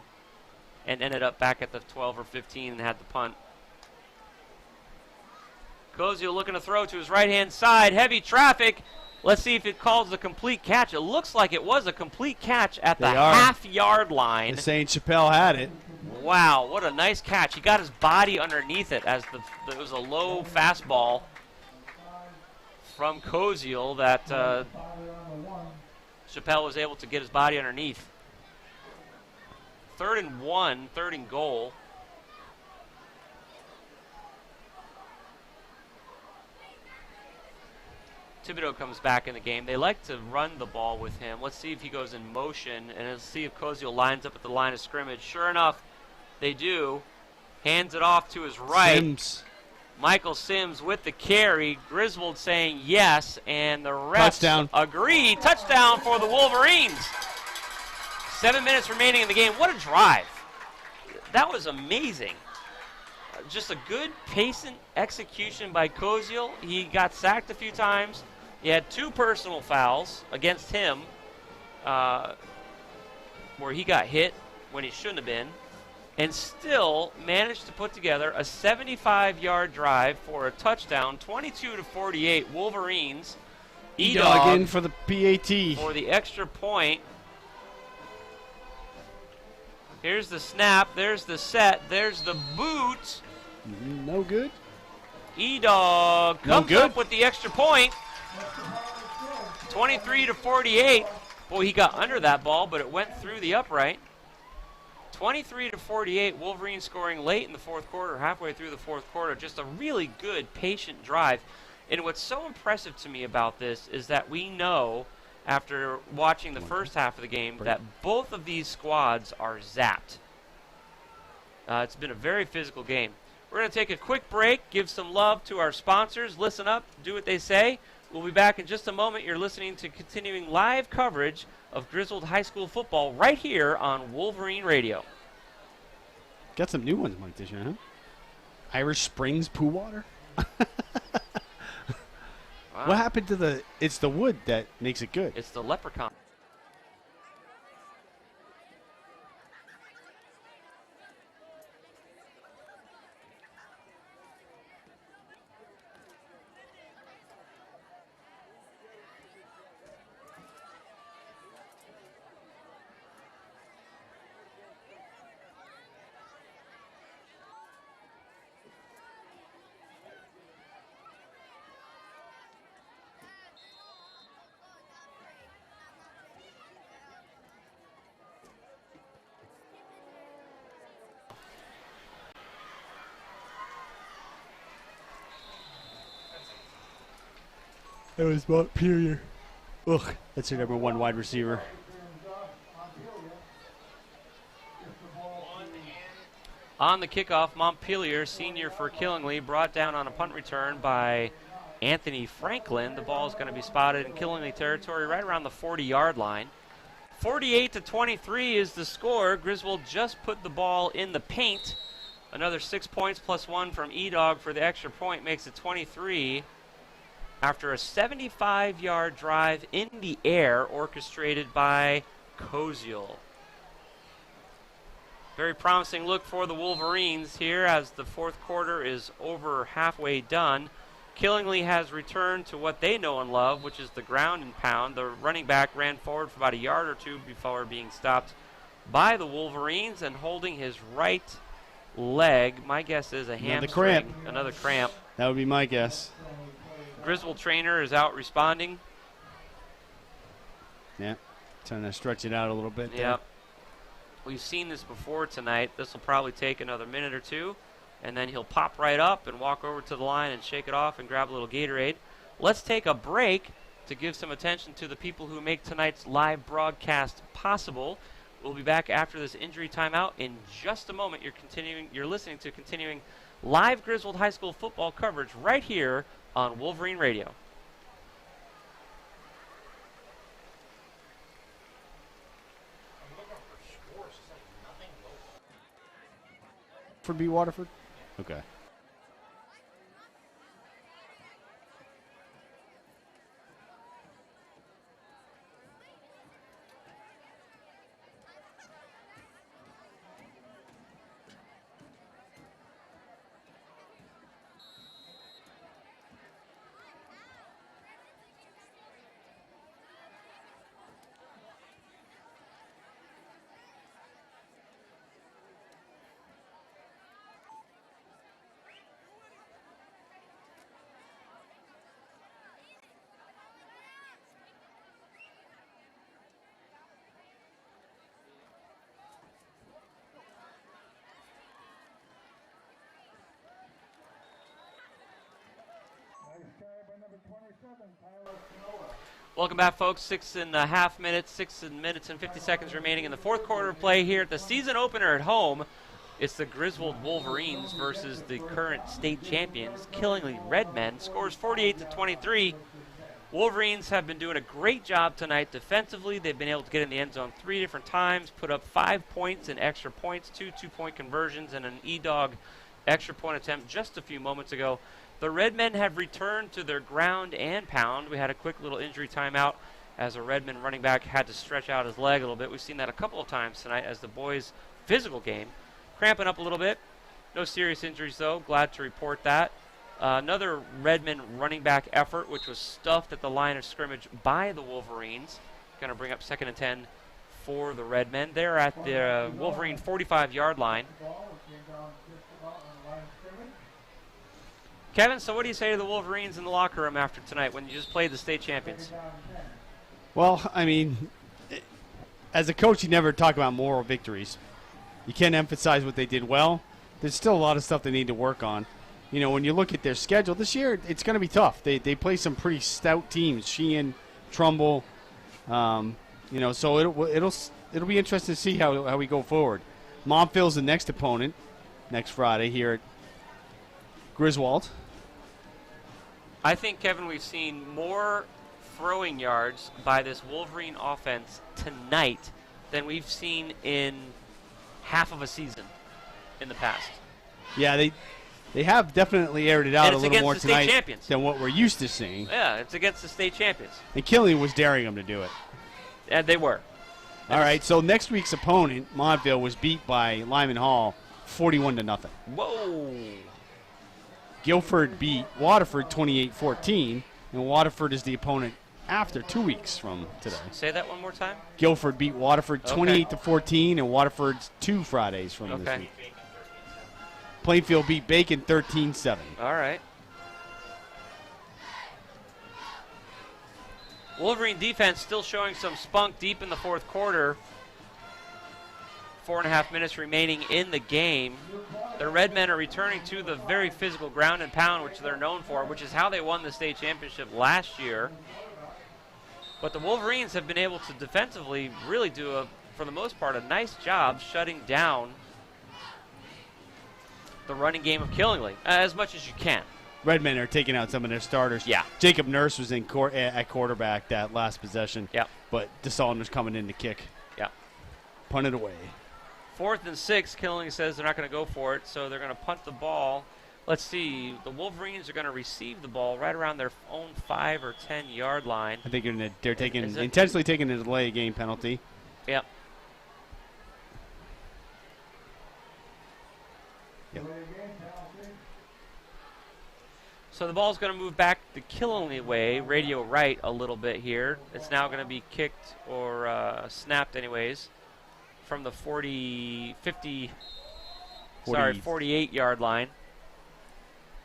and ended up back at the 12 or 15 and had the punt? Koziel looking to throw to his right-hand side. Heavy traffic. Let's see if it calls a complete catch. It looks like it was a complete catch at the half-yard line. They're saying Chappelle had it. Wow, what a nice catch. He got his body underneath it as it was a low fastball from Koziel that Chappelle was able to get his body underneath. 3rd and 1, 3rd and goal. Thibodeau comes back in the game. They like to run the ball with him. Let's see if he goes in motion, and let's see if Koziel lines up at the line of scrimmage. Sure enough, they do. Hands it off to his right. Sims. Michael Sims with the carry. Griswold saying yes, and the refs agree. Touchdown for the Wolverines. 7 minutes remaining in the game. What a drive. That was amazing. Just a good patient execution by Koziel. He got sacked a few times. He had 2 personal fouls against him where he got hit when he shouldn't have been, and still managed to put together a 75-yard drive for a touchdown, 22-48 Wolverines. E-Dog in for the PAT. For the extra point. Here's the snap. There's the set. There's the boot. No good. E-Dog comes up with the extra point. 23-48. Boy, he got under that ball, but it went through the upright. 23-48, Wolverines scoring late in the fourth quarter, halfway through the fourth quarter. Just a really good, patient drive. And what's so impressive to me about this is that we know, after watching the first half of the game, that both of these squads are zapped. It's been a very physical game. We're going to take a quick break, give some love to our sponsors, listen up, do what they say. We'll be back in just a moment. You're listening to continuing live coverage of Griswold High School football right here on Wolverine Radio. Got some new ones, Mike, this year, huh? Irish Springs pool water? Wow. What happened to the... It's the wood that makes it good. It's the leprechaun. That was Montpelier. Ugh, that's their number one wide receiver. On the kickoff, Montpelier, senior for Killingly, brought down on a punt return by Anthony Franklin. The ball is going to be spotted in Killingly territory right around the 40-yard line. 48-23 is the score. Griswold just put the ball in the paint. Another 6 points plus 1 from E-Dog for the extra point makes it 23. After a 75-yard drive in the air orchestrated by Koziel. Very promising look for the Wolverines here as the fourth quarter is over halfway done. Killingly has returned to what they know and love, which is the ground and pound. The running back ran forward for about a yard or two before being stopped by the Wolverines and holding his right leg. My guess is a hamstring. Another cramp. That would be my guess. Griswold trainer is out responding. Yeah, trying to stretch it out a little bit. Yeah. We've seen this before tonight. This will probably take another minute or two, and then he'll pop right up and walk over to the line and shake it off and grab a little Gatorade. Let's take a break to give some attention to the people who make tonight's live broadcast possible. We'll be back after this injury timeout in just a moment. You're listening to continuing live Griswold High School football coverage right here on Wolverine Radio. For B. Waterford? Okay. Welcome back, folks. 6.5 minutes, 6 minutes and 50 seconds remaining in the fourth quarter of play here at the season opener at home. It's the Griswold Wolverines versus the current state champions, Killingly Redmen. Scores 48-23. Wolverines have been doing a great job tonight defensively. They've been able to get in the end zone 3 different times, put up 5 points in extra points, 2 two-point conversions, and an E-Dog extra point attempt just a few moments ago. The Redmen have returned to their ground and pound. We had a quick little injury timeout as a Redmen running back had to stretch out his leg a little bit. We've seen that a couple of times tonight as the boys' physical game. Cramping up a little bit. No serious injuries, though. Glad to report that. Another Redmen running back effort, which was stuffed at the line of scrimmage by the Wolverines. Going to bring up 2nd and 10 for the Redmen. They're at the Wolverine 45-yard line. Kevin, so what do you say to the Wolverines in the locker room after tonight when you just played the state champions? Well, I mean, as a coach, you never talk about moral victories. You can't emphasize what they did well. There's still a lot of stuff they need to work on. You know, when you look at their schedule this year, it's going to be tough. They play some pretty stout teams. Sheehan, Trumbull. You know, so it'll be interesting to see how we go forward. Montville's the next opponent next Friday here at Griswold. I think, Kevin, we've seen more throwing yards by this Wolverine offense tonight than we've seen in half of a season in the past. Yeah, they have definitely aired it out a little more tonight champions. Than what we're used to seeing. Yeah, it's against the state champions. And Killing was daring them to do it. And they were. All right, so next week's opponent, Montville, was beat by Lyman Hall 41-0. Whoa. Guilford beat Waterford 28-14, and Waterford is the opponent after 2 weeks from today. Say that one more time. Guilford beat Waterford 28-14, and Waterford's 2 Fridays from this week. Plainfield beat Bacon 13-7. All right. Wolverine defense still showing some spunk deep in the fourth quarter. 4.5 minutes remaining in the game. The Redmen are returning to the very physical ground and pound, which they're known for, which is how they won the state championship last year. But the Wolverines have been able to defensively really do, for the most part, a nice job shutting down the running game of Killingly as much as you can. Redmen are taking out some of their starters. Yeah. Jacob Nurse was in at quarterback that last possession. Yeah. But DeSalton was coming in to kick. Yeah. Punt it away. 4th and 6, Killingly says they're not going to go for it, so they're going to punt the ball. Let's see. The Wolverines are going to receive the ball right around their own 5 or 10 yard line. I think they're intentionally taking a delay game penalty. Yep. Yep. So the ball's going to move back the Killingly way, radio right a little bit here. It's now going to be kicked or snapped anyways from the 48 yard line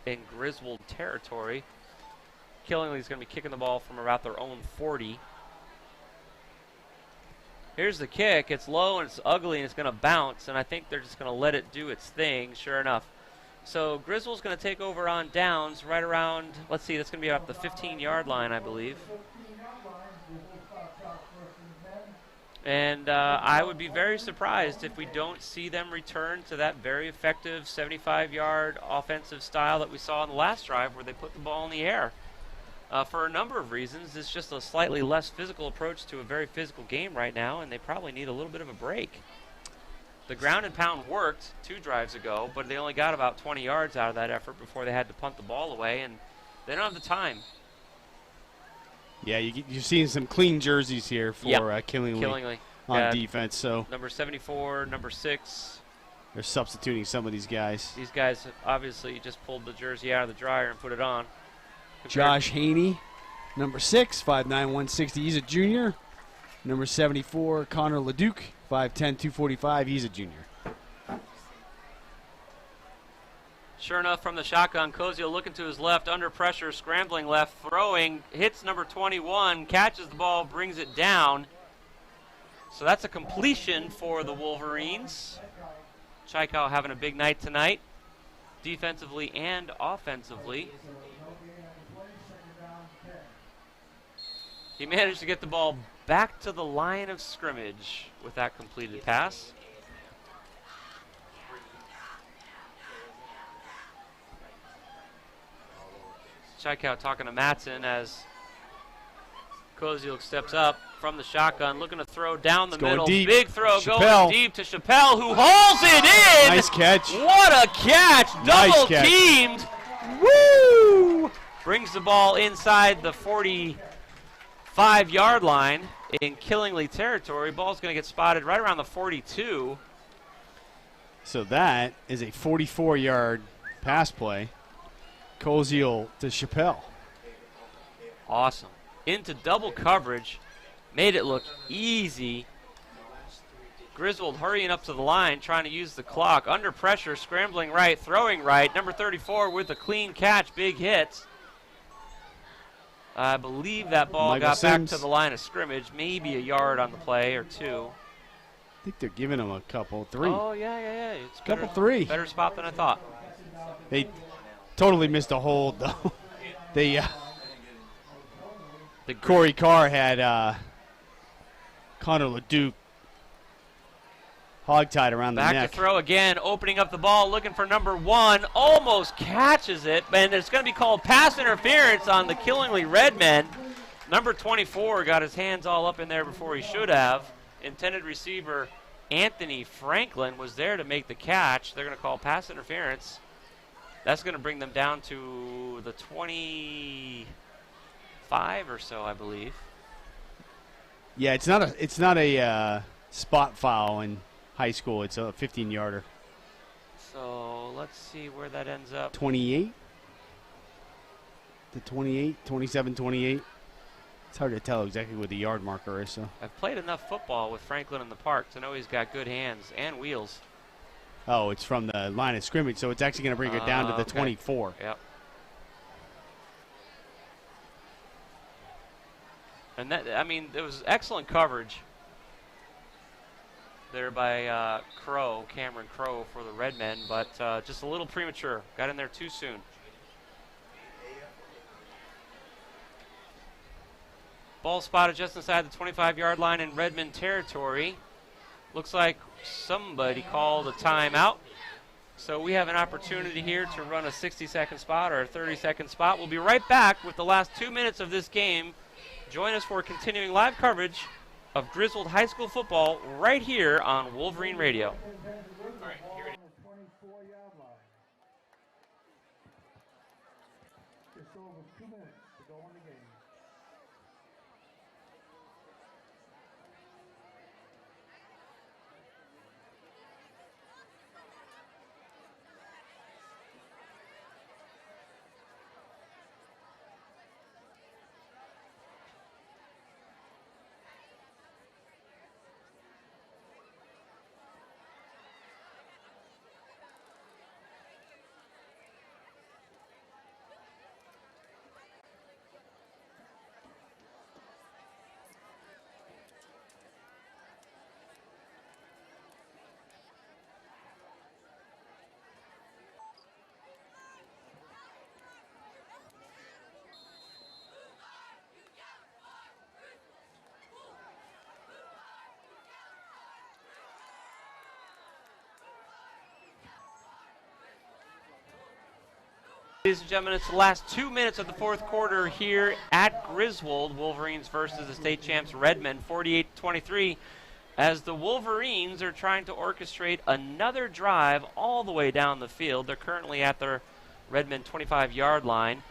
in Griswold territory. Killingly's going to be kicking the ball from about their own 40. Here's the kick. It's low and it's ugly and it's going to bounce, and I think they're just going to let it do its thing, sure enough. So Griswold's going to take over on downs right around, let's see, that's going to be about the 15-yard line, I believe. And I would be very surprised if we don't see them return to that very effective 75-yard offensive style that we saw in the last drive where they put the ball in the air. For a number of reasons, it's just a slightly less physical approach to a very physical game right now, and they probably need a little bit of a break. The ground and pound worked 2 drives ago, but they only got about 20 yards out of that effort before they had to punt the ball away, and they don't have the time. Yeah, you're seeing some clean jerseys here for Killingly on defense. So number 74, number 6. They're substituting some of these guys. These guys obviously just pulled the jersey out of the dryer and put it on. Josh Haney, number 6, 5'9", 160. He's a junior. Number 74, Connor Leduc, 5'10", 245. He's a junior. Sure enough, from the shotgun, Cozio looking to his left, under pressure, scrambling left, throwing, hits number 21, catches the ball, brings it down. So that's a completion for the Wolverines. Chaikow having a big night tonight, defensively and offensively. He managed to get the ball back to the line of scrimmage with that completed pass. Chaikow talking to Matson as Koziuk steps up from the shotgun, looking to throw down the middle. Deep. Big throw Chappelle. going deep to Chappelle, who hauls it in. Nice catch. What a catch. Double teamed. Woo! Brings the ball inside the 45-yard line in Killingly territory. Ball's going to get spotted right around the 42. So that is a 44-yard pass play. Koziel to Chappelle. Awesome. Into double coverage. Made it look easy. Griswold hurrying up to the line, trying to use the clock. Under pressure, scrambling right, throwing right. Number 34 with a clean catch, big hit. I believe that ball got back to the line of scrimmage, maybe a yard on the play or 2. think they're giving them a couple, 3. Oh, yeah. It's Couple, better, 3. Better spot than I thought. They totally missed a hold, though. They, Corey Carr had Connor LeDuc hogtied around the neck. Back to throw again, opening up the ball, looking for number 1, almost catches it, and it's going to be called pass interference on the Killingly Redmen. Number 24 got his hands all up in there before he should have. Intended receiver Anthony Franklin was there to make the catch. They're going to call pass interference. That's going to bring them down to the 25 or so, I believe. Yeah, it's not a spot foul in high school. It's a 15-yarder. So let's see where that ends up. 28? The 28, 27, 28. It's hard to tell exactly what the yard marker is. So I've played enough football with Franklin in the park to know he's got good hands and wheels. Oh, it's from the line of scrimmage, so it's actually going to bring it down to the 24. Yep. And that, I mean, it was excellent coverage there by Cameron Crow for the Redmen, but just a little premature. Got in there too soon. Ball spotted just inside the 25-yard line in Redmond territory. Looks like somebody called a timeout. So we have an opportunity here to run a 60-second spot or a 30-second spot. We'll be right back with the last 2 minutes of this game. Join us for continuing live coverage of Griswold High School football right here on Wolverine Radio. All right, here it is. 24-yard line. Just over 2 minutes to go in the game. Ladies and gentlemen, it's the last 2 minutes of the fourth quarter here at Griswold. Wolverines versus the state champs Redmen, 48-23, as the Wolverines are trying to orchestrate another drive all the way down the field. They're currently at their Redmen 25-yard line.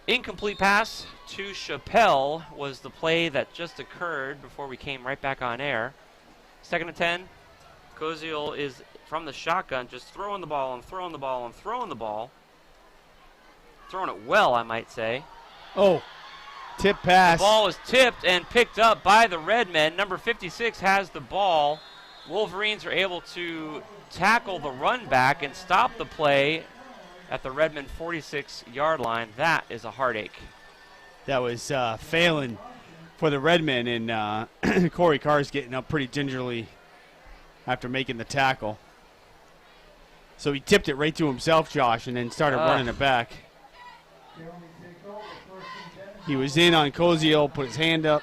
Incomplete pass to Chappelle was the play that just occurred before we came right back on air. 2nd and 10. Koziel is from the shotgun, just throwing the ball and throwing the ball and throwing the ball. Throwing it well, I might say. Oh, tip pass. The ball is tipped and picked up by the Redmen. Number 56 has the ball. Wolverines are able to tackle the run back and stop the play at the Redmen 46-yard line. That is a heartache. That was failing for the Redmen, and Corey Carr's getting up pretty gingerly after making the tackle. So he tipped it right to himself, Josh, and then started running it back. He was in on Koziel, put his hand up.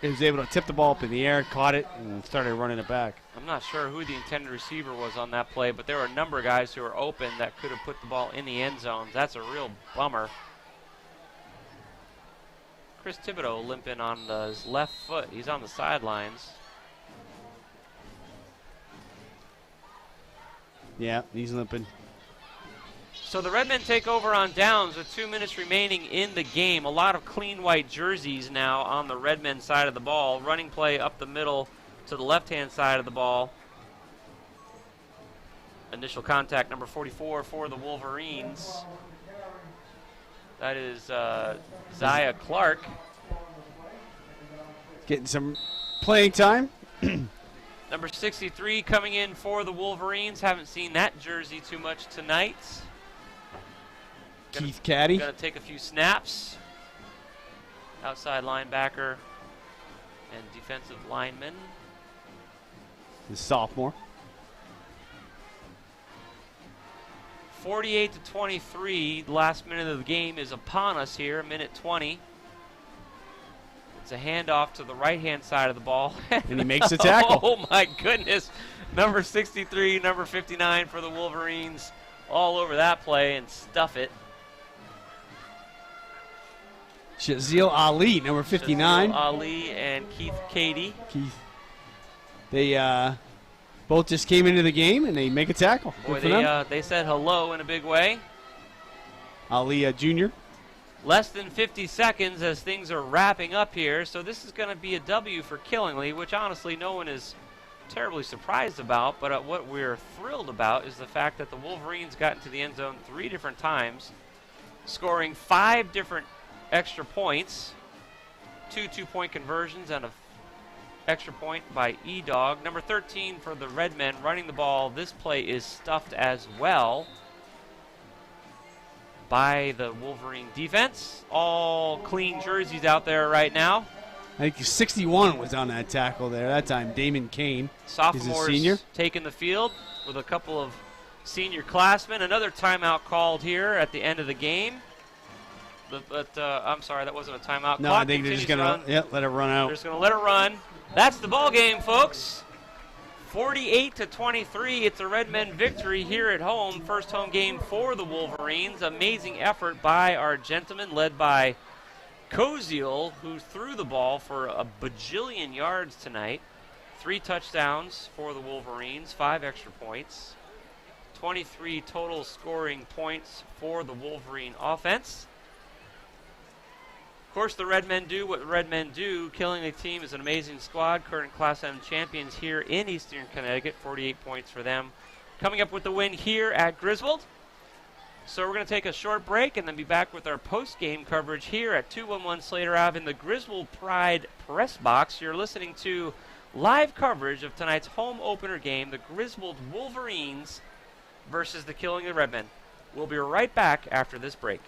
He was able to tip the ball up in the air, caught it, and started running it back. I'm not sure who the intended receiver was on that play, but there were a number of guys who were open that could have put the ball in the end zones. That's a real bummer. Chris Thibodeau limping on his left foot. He's on the sidelines. Yeah, he's limping. So the Redmen take over on downs with 2 minutes remaining in the game. A lot of clean white jerseys now on the Redmen side of the ball. Running play up the middle to the left-hand side of the ball. Initial contact, number 44 for the Wolverines. That is Zaya Clark. Getting some playing time. Number 63 coming in for the Wolverines. Haven't seen that jersey too much tonight. Keith Caddy. Going to take a few snaps. Outside linebacker and defensive lineman. the sophomore. 48-23. The last minute of the game is upon us here. Minute 20. It's a handoff to the right-hand side of the ball. And he makes the tackle. Oh, my goodness. Number 63, number 59 for the Wolverines. All over that play and stuff it. Shazil Ali, number 59. Shazil Ali and Keith Cady. They both just came into the game and they make a tackle. Boy, Good for them. they said hello in a big way. Ali Jr. Less than 50 seconds as things are wrapping up here. So this is going to be a W for Killingly, which honestly no one is terribly surprised about. But what we're thrilled about is the fact that the Wolverines got into the end zone 3 different times, scoring 5 different extra points, 2 two-point conversions and an extra point by E-Dog. Number 13 for the Redmen running the ball. This play is stuffed as well by the Wolverine defense. All clean jerseys out there right now. I think 61 was on that tackle there that time. Damon Kane. Sophomores He's a senior. taking the field with a couple of senior classmen. Another timeout called here at the end of the game. But I'm sorry, that wasn't a timeout. No, Clock I think they're just continues going to let it run out. They're just going to let it run. That's the ball game, folks. 48-23. It's a Redmen victory here at home. First home game for the Wolverines. Amazing effort by our gentlemen, led by Koziel, who threw the ball for a bajillion yards tonight. 3 touchdowns for the Wolverines, 5 extra points. 23 total scoring points for the Wolverine offense. Of course, the Redmen do what Redmen do. Killingly team is an amazing squad. Current Class M champions here in Eastern Connecticut. 48 points for them. Coming up with the win here at Griswold. So we're going to take a short break and then be back with our post-game coverage here at 211 Slater Ave in the Griswold Pride press box. You're listening to live coverage of tonight's home opener game, the Griswold Wolverines versus the Killingly Redmen. We'll be right back after this break.